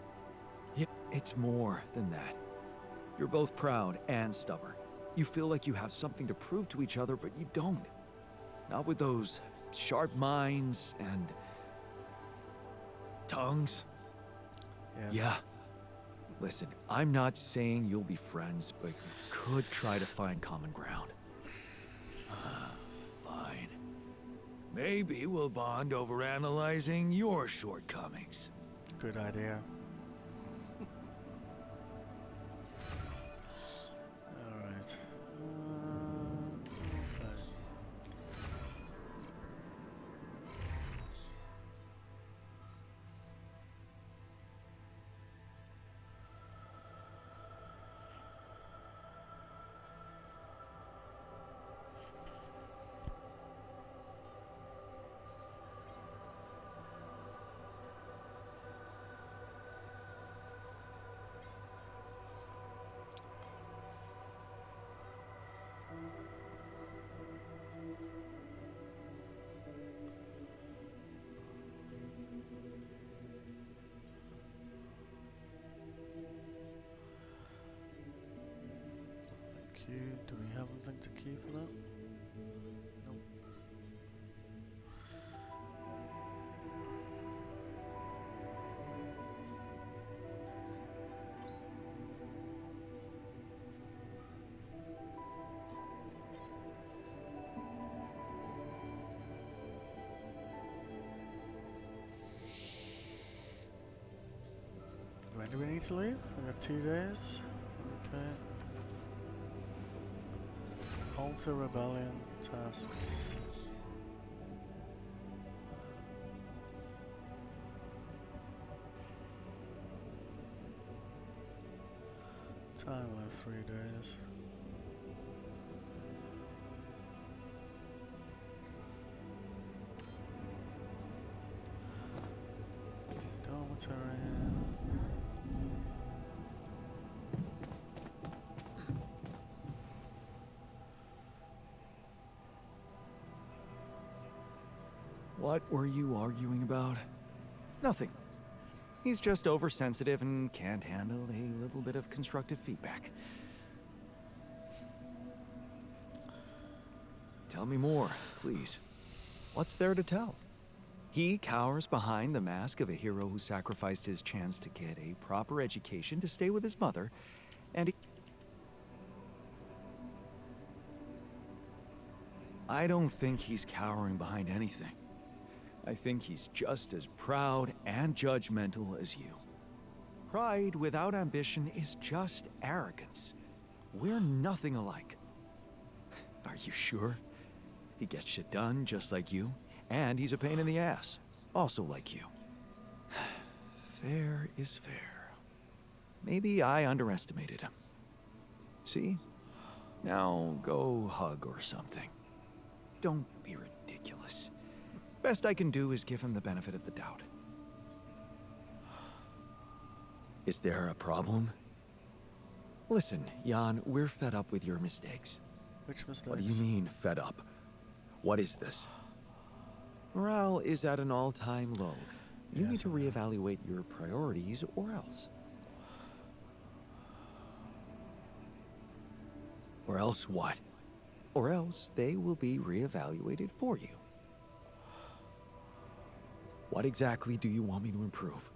Yeah, it's more than that. You're both proud and stubborn. You feel like you have something to prove to each other, but you don't. Not with those sharp minds and... tongues? Yes. Yeah. Listen, I'm not saying you'll be friends, but you could try to find common ground. Fine. Maybe we'll bond over analyzing your shortcomings. Good idea. Alright. Okay. Q. Do we have anything to key for that? Nope. When do we need to leave? We got 2 days. Okay. Alter rebellion tasks. Time left 3 days. Dormitory. What were you arguing about? Nothing. He's just oversensitive and can't handle a little bit of constructive feedback. Tell me more, please. What's there to tell? He cowers behind the mask of a hero who sacrificed his chance to get a proper education to stay with his mother, and I don't think he's cowering behind anything. I think he's just as proud and judgmental as you. Pride without ambition is just arrogance. We're nothing alike. Are you sure? He gets shit done just like you, and he's a pain in the ass, also like you. Fair is fair. Maybe I underestimated him. See? Now go hug or something. Don't be ridiculous. Best I can do is give him the benefit of the doubt. Is there a problem? Listen, Jan, we're fed up with your mistakes. Which mistakes? What do you mean, fed up? What is this? Morale is at an all-time low. You need to reevaluate your priorities, or else. Or else what? Or else they will be reevaluated for you. What exactly do you want me to improve?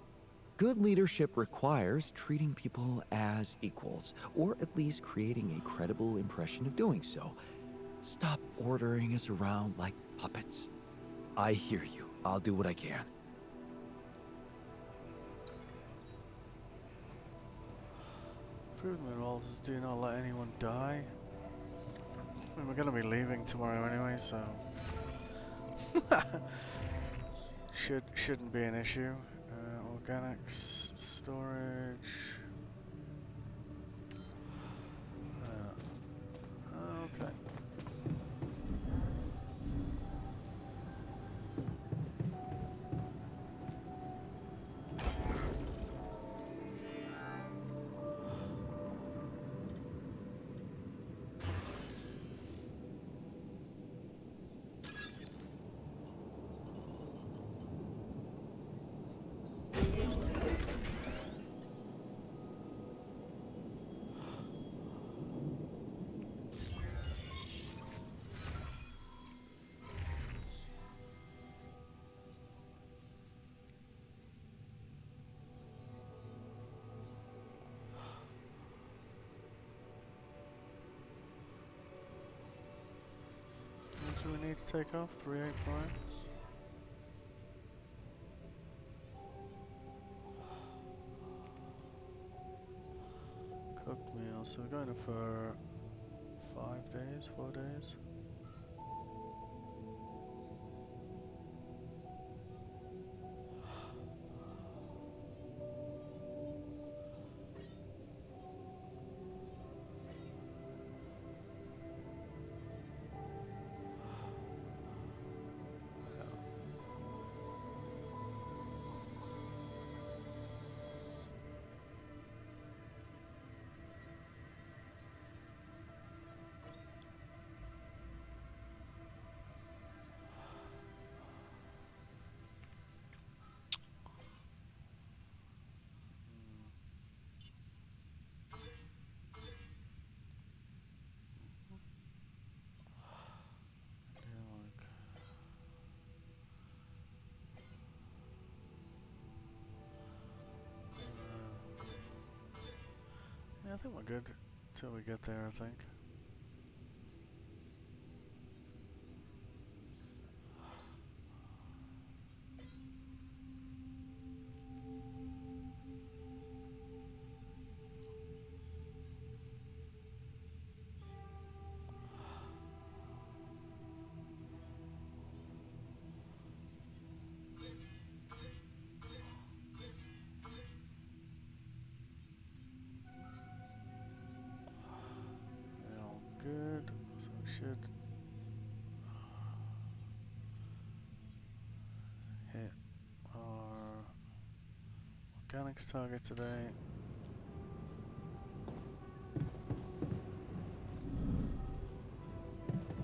Good leadership requires treating people as equals, or at least creating a credible impression of doing so. Stop ordering us around like puppets. I hear you. I'll do what I can. Improvement rules do not let anyone die. I mean, we're gonna be leaving tomorrow anyway, so shouldn't be an issue. Organics, storage. Okay. What do we need to take off? 385? Cooked meal, so we're going for 5 days, 4 days. Yeah, I think we're good till we get there, I think. Good, so we should hit our organics target today.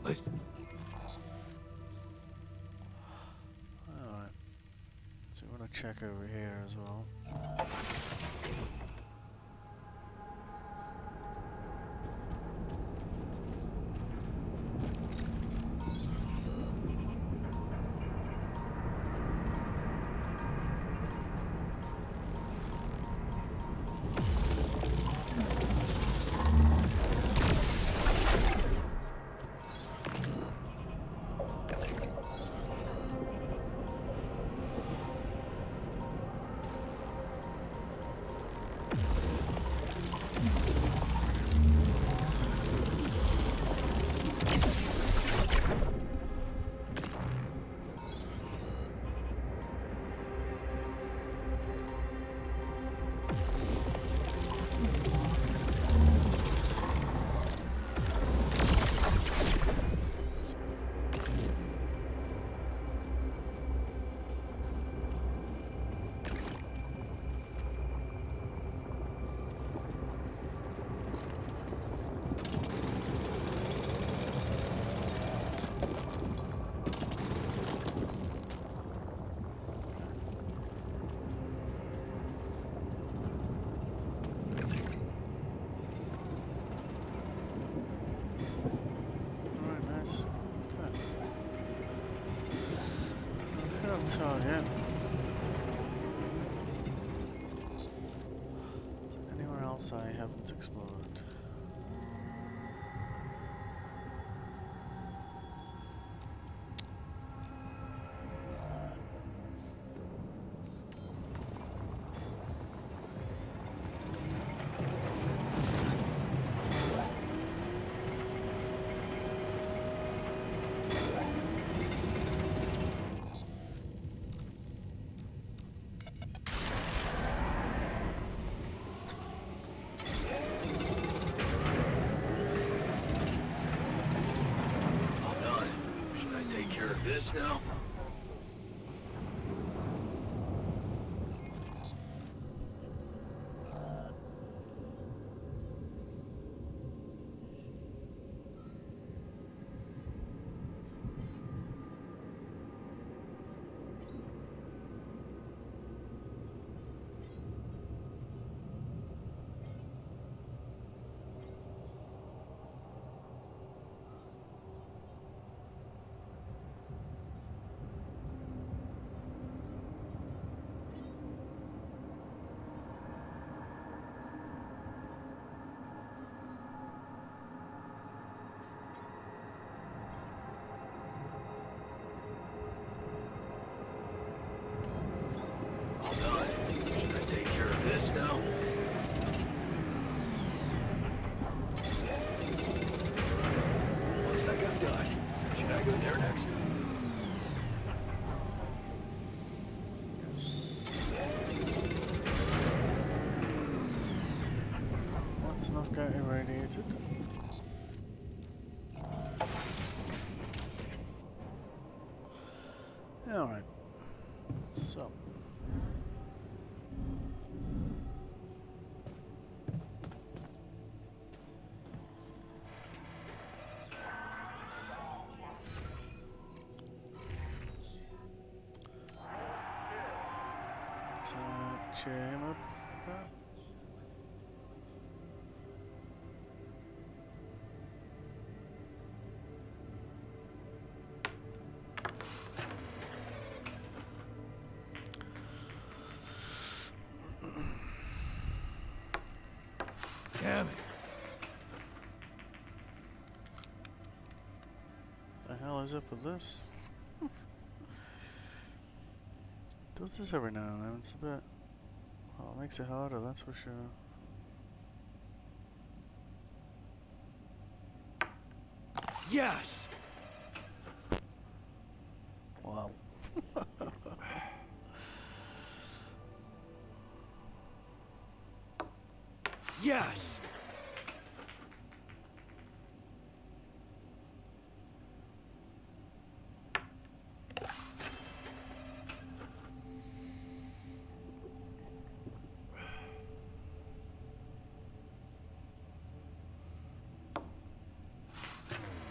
Alright, so we want to check over here as well. Target. Is there anywhere else I haven't explored? This now? It's not getting irradiated. Alright. So. Let's cheer him up a bit. Damn it. The hell is up with this? Does this every now and then? It's a bit. Well, it makes it harder, that's for sure. Yes! Wow. Yes!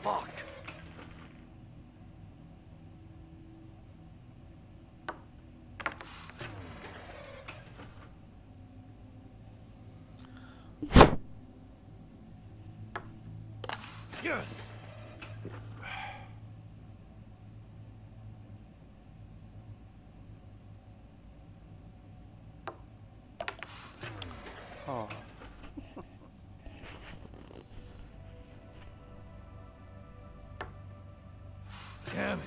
Fuck! Yes. Oh. Damn it.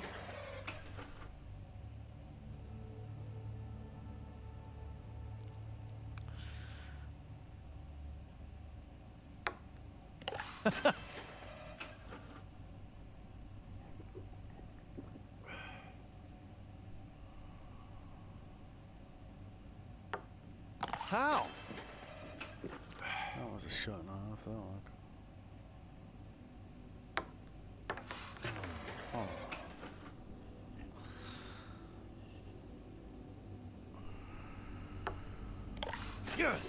How? That was a shot and a half, that one. Oh. Yes.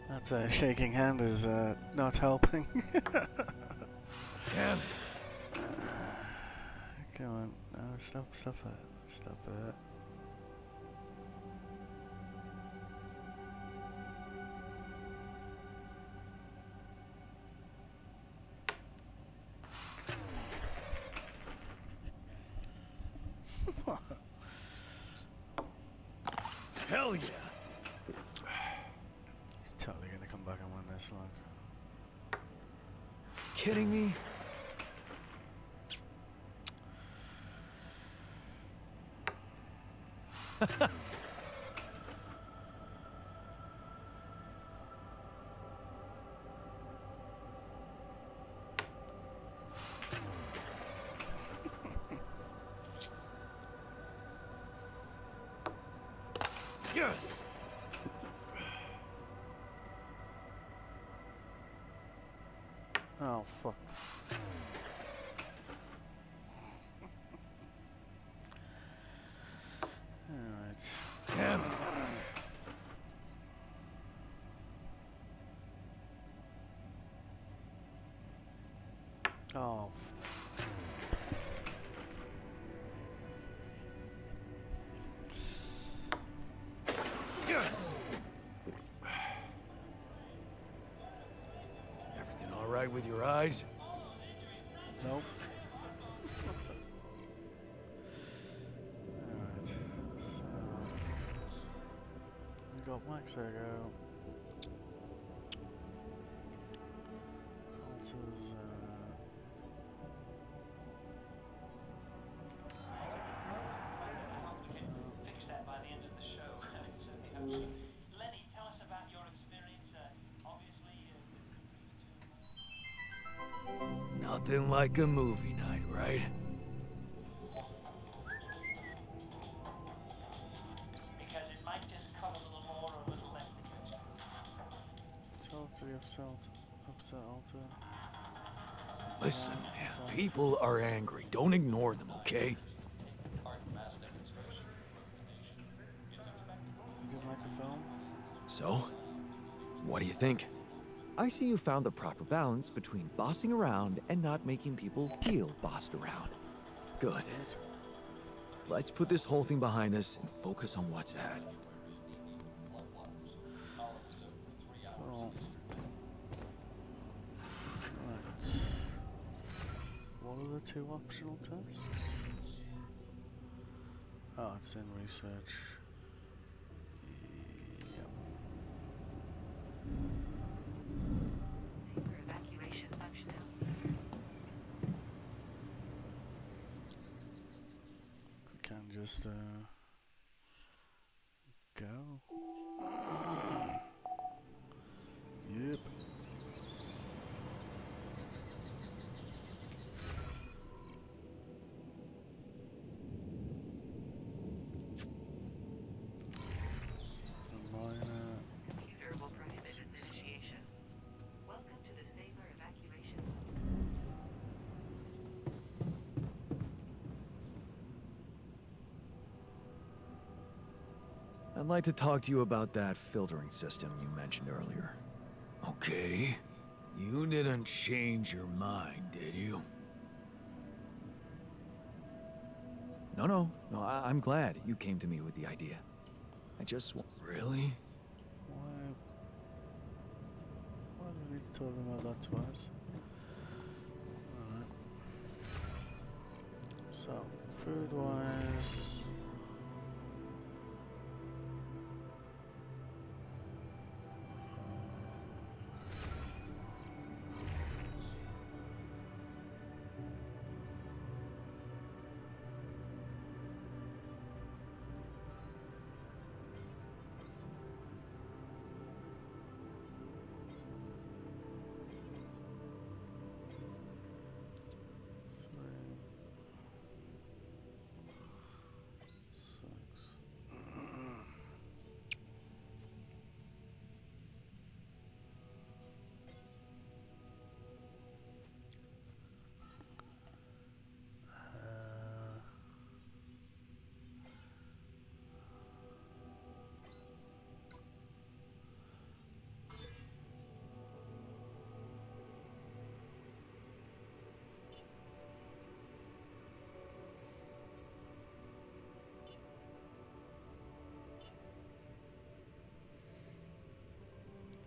That's shaking hand is not helping. Damn it. Come on, no, stuff it. Hell yeah. He's totally gonna come back and win this, like. Kidding me? Yes. Oh, fuck. Alright. Damn it. Oh, Yes. Everything all right with your eyes? nope. Alright. So. We got Wax Ego. Alters, Fix that by the end of the show. Certainly hope so. Lenny, tell us about your experience. Obviously, Nothing like a movie night, right? because it might just cover a little more or a little less than you expect. talk to the upset alter. Listen, man, people are angry. Don't ignore them, okay? You didn't like the film? So, what do you think? I see you found the proper balance between bossing around and not making people feel bossed around. Good. Good. Let's put this whole thing behind us and focus on what's ahead. Cool. Right. What are the two optional tasks? Oh, it's in research. Yep. Safer evacuation functionality. We can just go. Yep. Computer will prohibit its initiation. Welcome to the safer evacuation. I'd like to talk to you about that filtering system you mentioned earlier. Okay. You didn't change your mind, did you? No, I'm glad you came to me with the idea. I just want... Really? Why? Why do we need to talk about that twice? Alright. So, food-wise...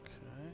Okay.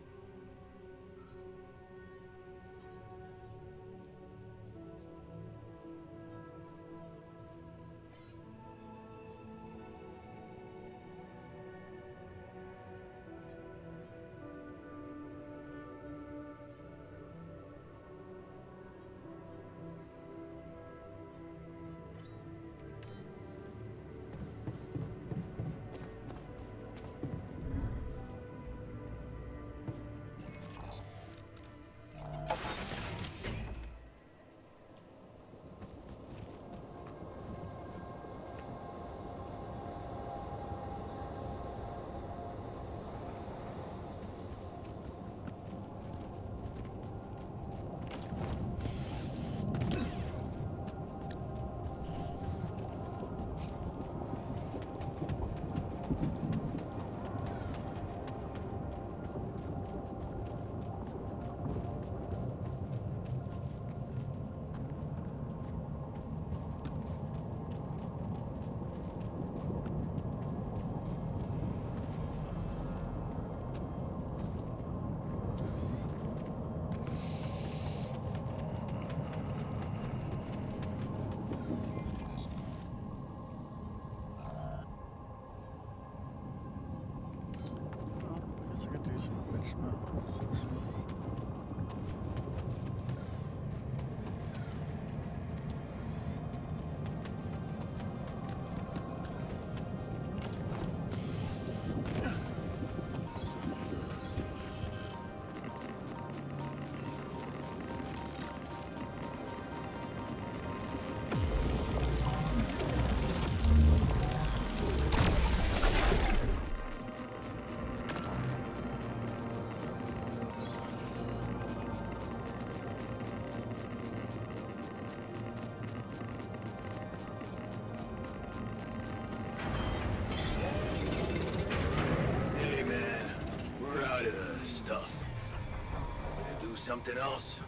Well, I guess I could do some rich metals, actually. Hey, man. We're out of the stuff. Gonna do something else?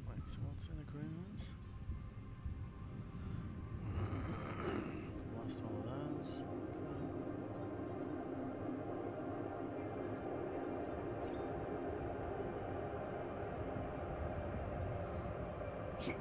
Wait, so what's in the green ones? Last one of those. Okay.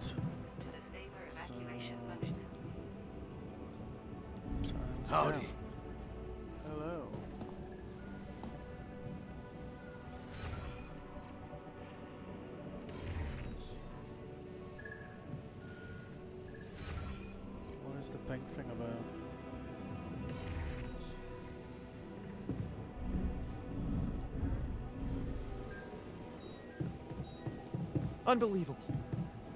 So, time to Howdy. go. Hello. What is the pink thing about? Unbelievable.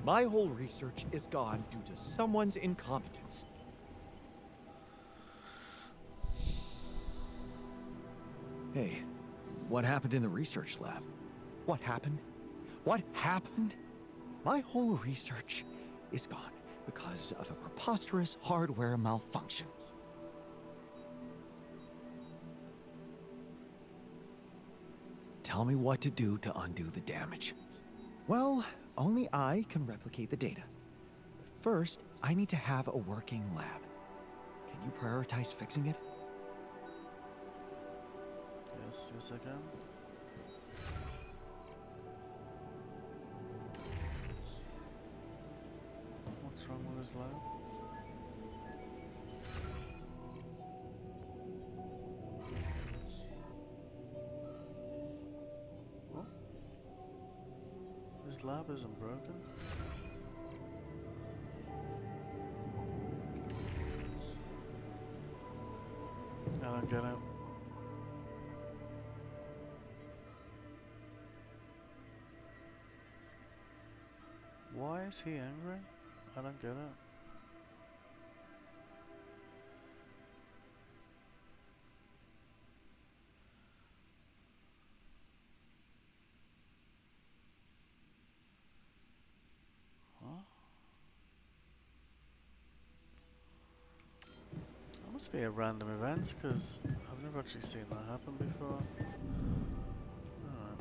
My whole research is gone due to someone's incompetence. Hey, what happened in the research lab? What happened? What happened? My whole research is gone because of a preposterous hardware malfunction. Tell me what to do to undo the damage. Well, only I can replicate the data. But first, I need to have a working lab. Can you prioritize fixing it? Yes, yes I can. What's wrong with his lab? What? His lab isn't broken? I don't get it. Why is he angry? I don't get it. Huh? That must be a random event, because I've never actually seen that happen before. Alright.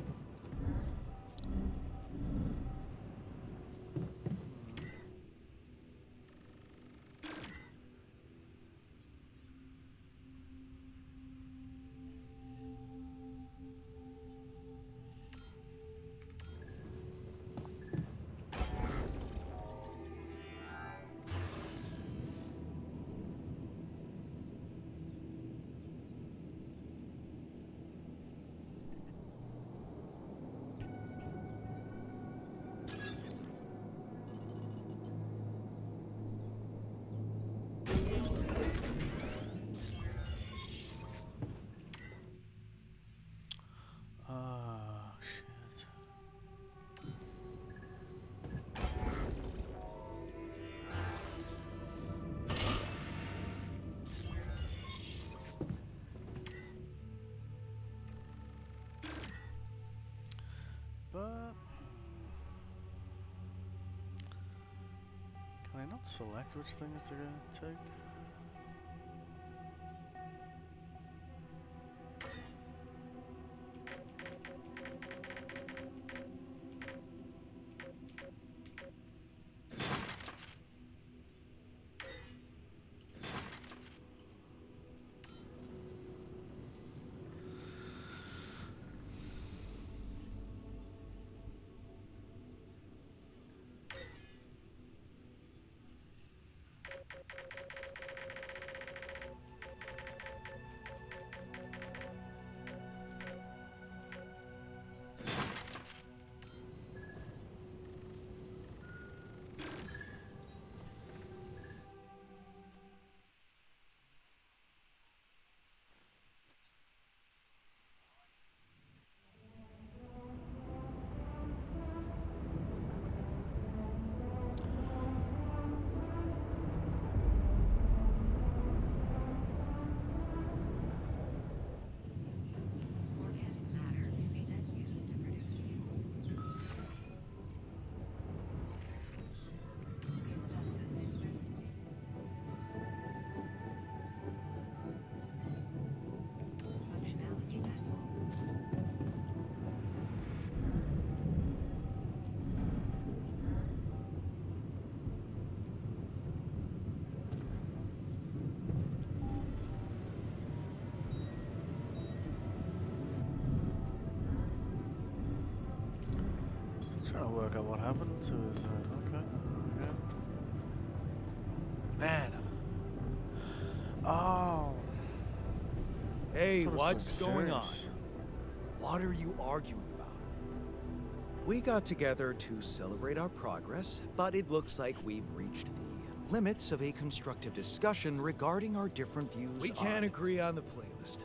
Ah, shit. But can I not select which things they're going to take? Still trying to work out what happened to his. Okay. Man. Oh. Hey, Thought it was what's something going on? serious. What are you arguing about? We got together to celebrate our progress, but it looks like we've reached the limits of a constructive discussion regarding our different views. We can't agree on the playlist.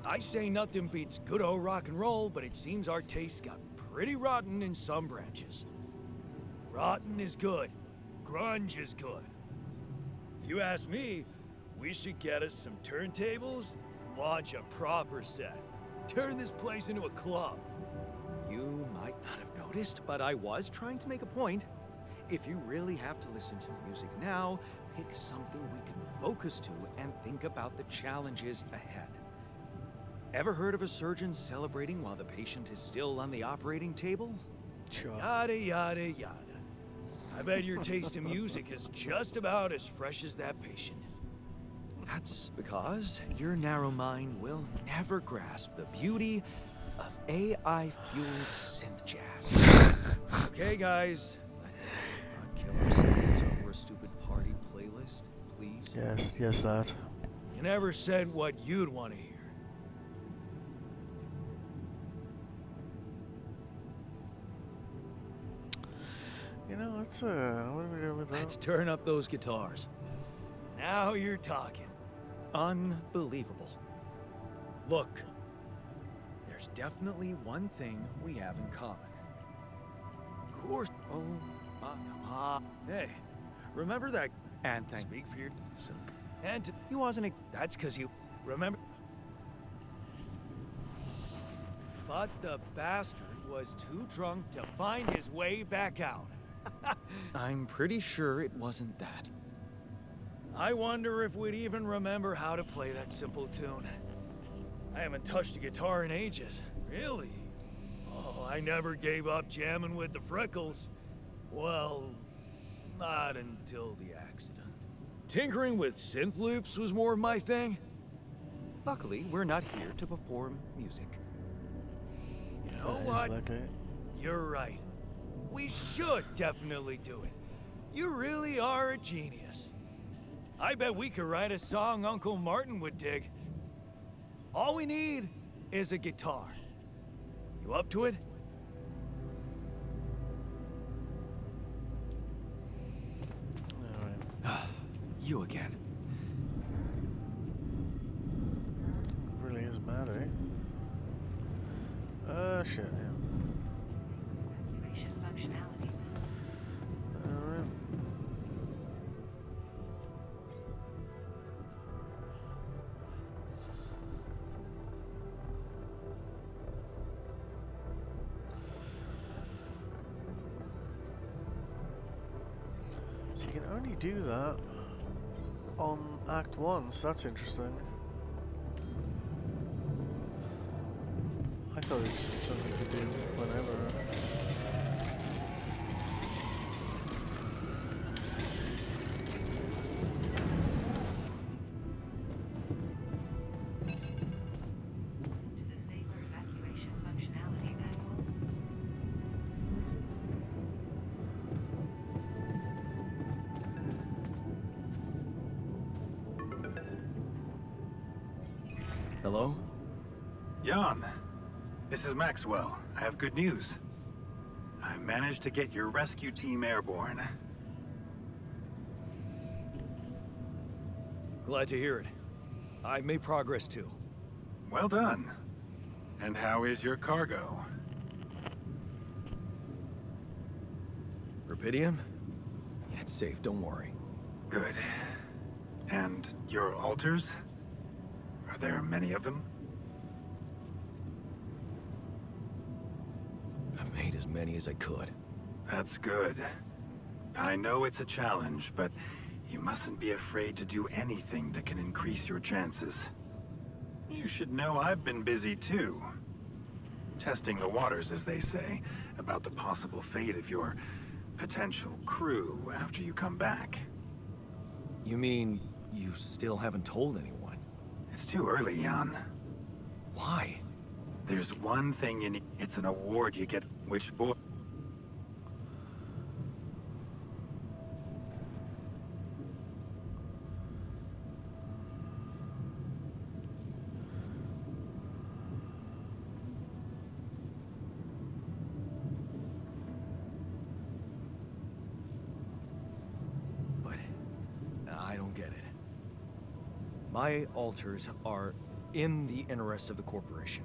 I say nothing beats good old rock and roll, but it seems our tastes got pretty rotten in some branches. Rotten is good. Grunge is good. If you ask me, we should get us some turntables and launch a proper set. Turn this place into a club. You might not have noticed, but I was trying to make a point. If you really have to listen to music now, pick something we can focus to and think about the challenges ahead. Ever heard of a surgeon celebrating while the patient is still on the operating table? Sure. Yada, yada, yada. I bet your taste in music is just about as fresh as that patient. That's because your narrow mind will never grasp the beauty of AI-fueled synth jazz. Okay, guys, let's not kill ourselves over a stupid party playlist, please. Yes, that. You never said what you'd want to hear. You know, what do we do with that? Let's turn up those guitars. Now you're talking. Unbelievable. Look, there's definitely one thing we have in common. Of course. Oh, come on. Hey, remember that? And thank speak for your. And he wasn't. That's because you remember. But the bastard was too drunk to find his way back out. I'm pretty sure it wasn't that. I wonder if we'd even remember how to play that simple tune. I haven't touched a guitar in ages. Really? Oh, I never gave up jamming with the Freckles. Well, not until the accident. Tinkering with synth loops was more my thing. Luckily, we're not here to perform music. You know what? You're right. We should definitely do it. You really are a genius. I bet we could write a song Uncle Martin would dig. All we need is a guitar. You up to it? You again. Really is mad, eh? Shit, yeah. Activation functionality. Alright. So you can only do that on Act 1, so that's interesting. I thought it'd just be something you could do whenever. To the safer evacuation functionality manual. Hello? Jan, this is Maxwell. I have good news. I managed to get your rescue team airborne. Glad to hear it. I've made progress too. Well done. And how is your cargo? Rapidium? Yeah, it's safe, don't worry. Good. And your altars? Are there many of them? I've made as many as I could. That's good. I know it's a challenge, but you mustn't be afraid to do anything that can increase your chances. You should know I've been busy too. Testing the waters, as they say, about the possible fate of your potential crew after you come back. You mean you still haven't told anyone? It's too early, Jan. Why? There's one thing you need. It's an award you get, which boy... get it. My alters are in the interest of the corporation.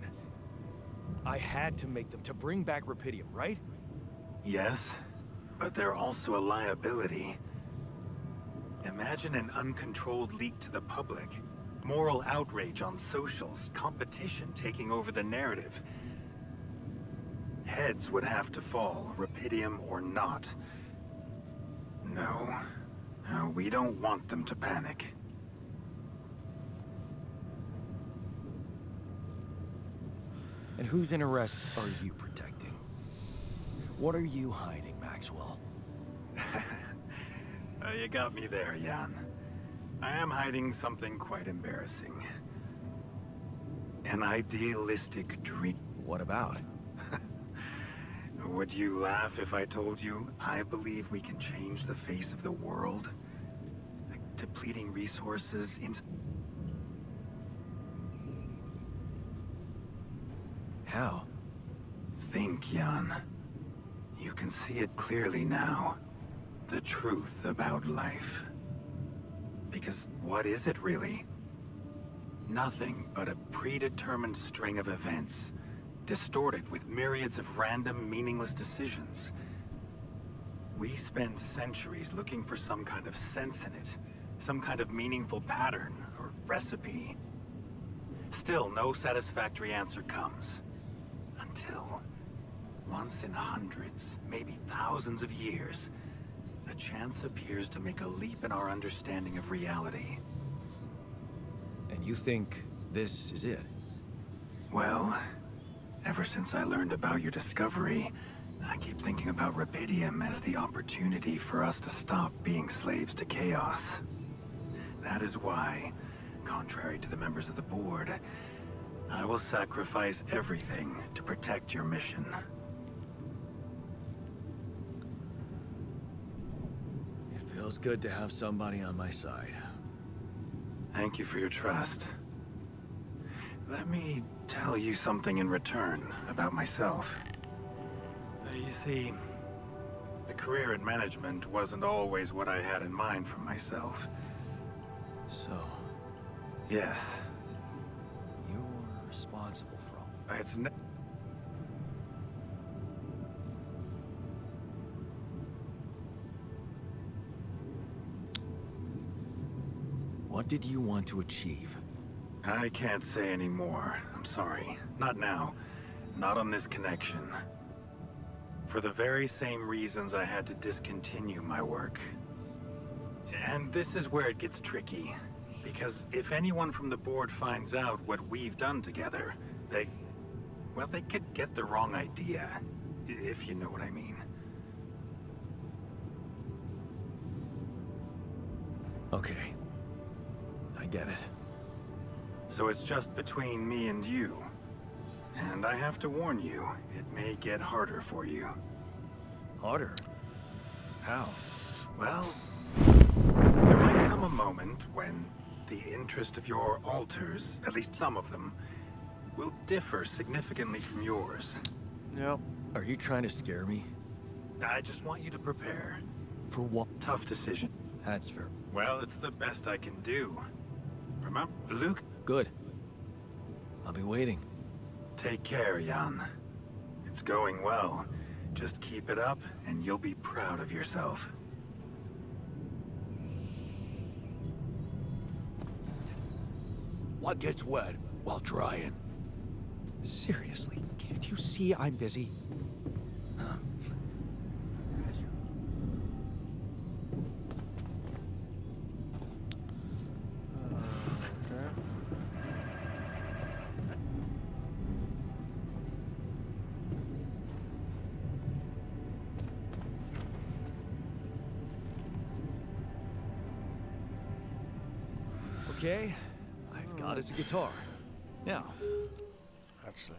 I had to make them to bring back Rapidium, right? Yes, but they're also a liability. Imagine an uncontrolled leak to the public. Moral outrage on socials, competition taking over the narrative. Heads would have to fall, Rapidium or not. No. No, we don't want them to panic. And whose interest are you protecting? What are you hiding, Maxwell? You got me there, Jan. I am hiding something quite embarrassing. An idealistic dream. What about? Would you laugh if I told you I believe we can change the face of the world? Like depleting resources into... How? Think, Jan. You can see it clearly now. The truth about life. Because what is it really? Nothing but a predetermined string of events, distorted with myriads of random, meaningless decisions. We spend centuries looking for some kind of sense in it, some kind of meaningful pattern or recipe. Still, no satisfactory answer comes. Until, once in hundreds, maybe thousands of years, a chance appears to make a leap in our understanding of reality. And you think this is it? Well, ever since I learned about your discovery, I keep thinking about Rapidium as the opportunity for us to stop being slaves to chaos. That is why, contrary to the members of the board, I will sacrifice everything to protect your mission. It feels good to have somebody on my side. Thank you for your trust. Let me tell you something in return about myself. You see, a career in management wasn't always what I had in mind for myself. So, Yes, you're responsible for all... it's What did you want to achieve? I can't say any more. I'm sorry. Not now. Not on this connection. For the very same reasons I had to discontinue my work. And this is where it gets tricky. Because if anyone from the board finds out what we've done together, they could get the wrong idea. If you know what I mean. Okay. I get it. So it's just between me and you. And I have to warn you, it may get harder for you. Harder? How? Well, there might come a moment when the interest of your alters, at least some of them, will differ significantly from yours. Yep. Are you trying to scare me? I just want you to prepare. For what? Tough decision. That's fair. Well, it's the best I can do. Remember, Luke? Good. I'll be waiting. Take care, Jan. It's going well. Just keep it up, and you'll be proud of yourself. What gets wet while drying? Seriously, can't you see I'm busy? Okay. Okay, I've got us a guitar. Now, Actually.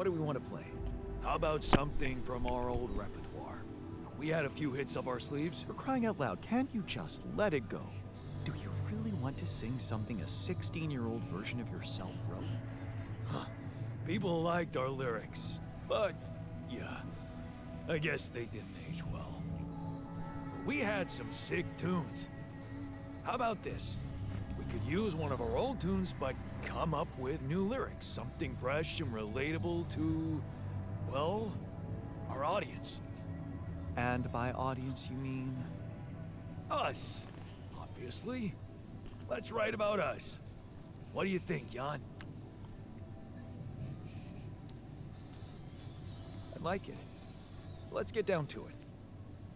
What do we want to play? How about something from our old repertoire? We had a few hits up our sleeves. For crying out loud, can't you just let it go? Do you really want to sing something a 16-year-old version of yourself wrote? Huh. People liked our lyrics, but yeah, I guess they didn't age well. But we had some sick tunes. How about this? We could use one of our old tunes, but come up with new lyrics. Something fresh and relatable to, well, our audience. And by audience, you mean? Us, obviously. Let's write about us. What do you think, Jan? I like it. Let's get down to it.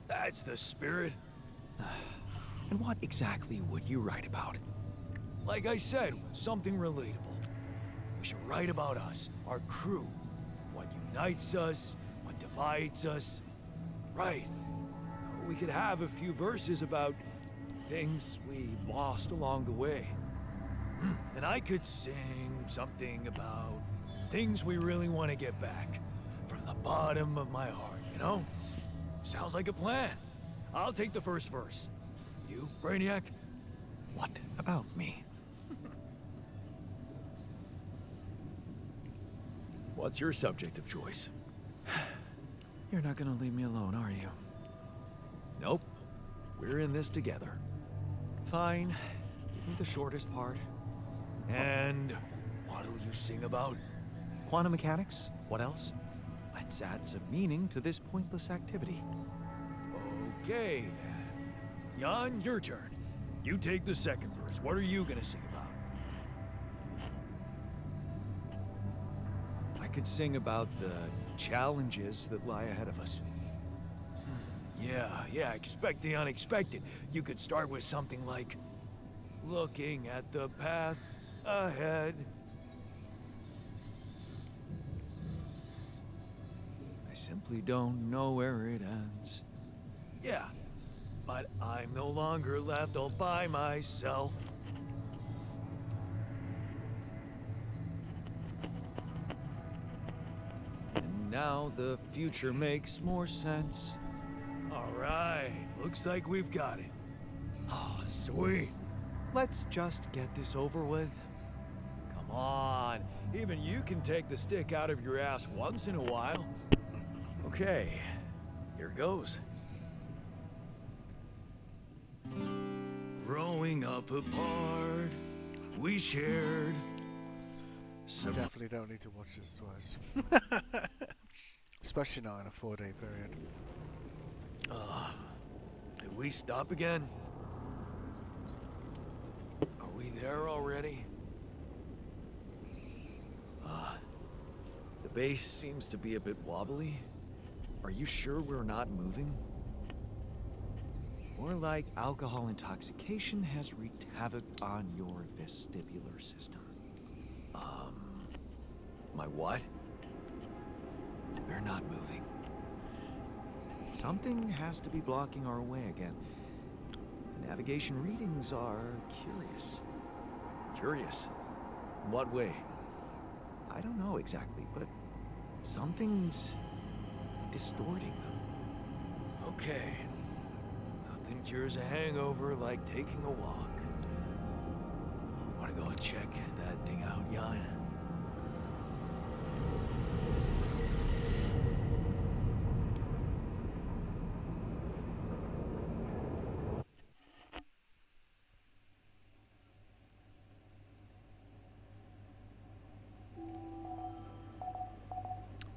That's the spirit. And what exactly would you write about? Like I said, something relatable. We should write about us, our crew. What unites us, what divides us. Right. We could have a few verses about things we lost along the way. And I could sing something about things we really want to get back. From the bottom of my heart, you know? Sounds like a plan. I'll take the first verse. You, Brainiac? What about me? What's your subject of choice? You're not gonna leave me alone, are you? Nope. We're in this together. Fine. Give me the shortest part. And what'll you sing about? Quantum mechanics? What else? Let's add some meaning to this pointless activity. Okay, then. Jan, your turn. You take the second verse. What are you gonna sing about? I could sing about the challenges that lie ahead of us. Yeah, expect the unexpected. You could start with something like, looking at the path ahead. I simply don't know where it ends. Yeah, but I'm no longer left all by myself. And now the future makes more sense. All right, looks like we've got it. Oh, sweet. Let's just get this over with. Come on, even you can take the stick out of your ass once in a while. Okay, here goes. Growing up apart, we shared some... Definitely don't need to watch this twice. Especially not in a 4-day period. Did we stop again? Are we there already? The base seems to be a bit wobbly. Are you sure we're not moving? More like alcohol intoxication has wreaked havoc on your vestibular system. My what? We're not moving. Something has to be blocking our way again. The navigation readings are curious. Curious. In what way? I don't know exactly, but something's distorting them. Okay. Nothing cures a hangover like taking a walk. Wanna go and check that thing out, Jan?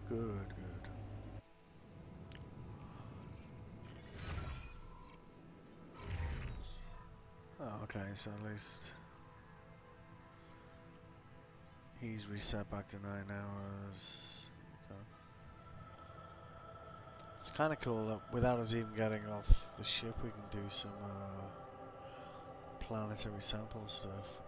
Good. Oh, okay, so at least he's reset back to 9 hours. Okay. It's kind of cool that without us even getting off the ship, we can do some planetary sample stuff.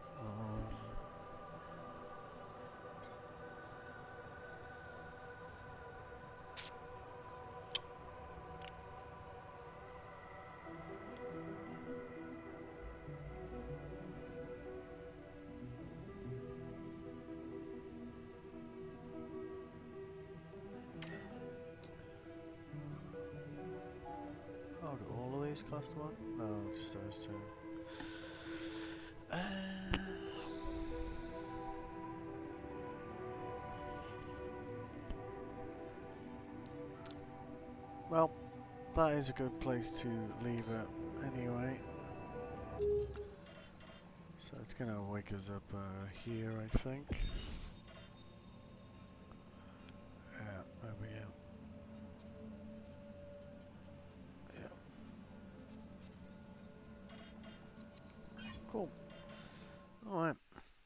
base cost one? No, just those two. Well, that is a good place to leave it anyway. So it's gonna wake us up here, I think. Yeah, there we go. Yeah. Cool. Alright.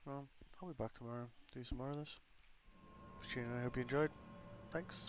Well, I'll be back tomorrow. Do some more of this. I hope you enjoyed. Thanks.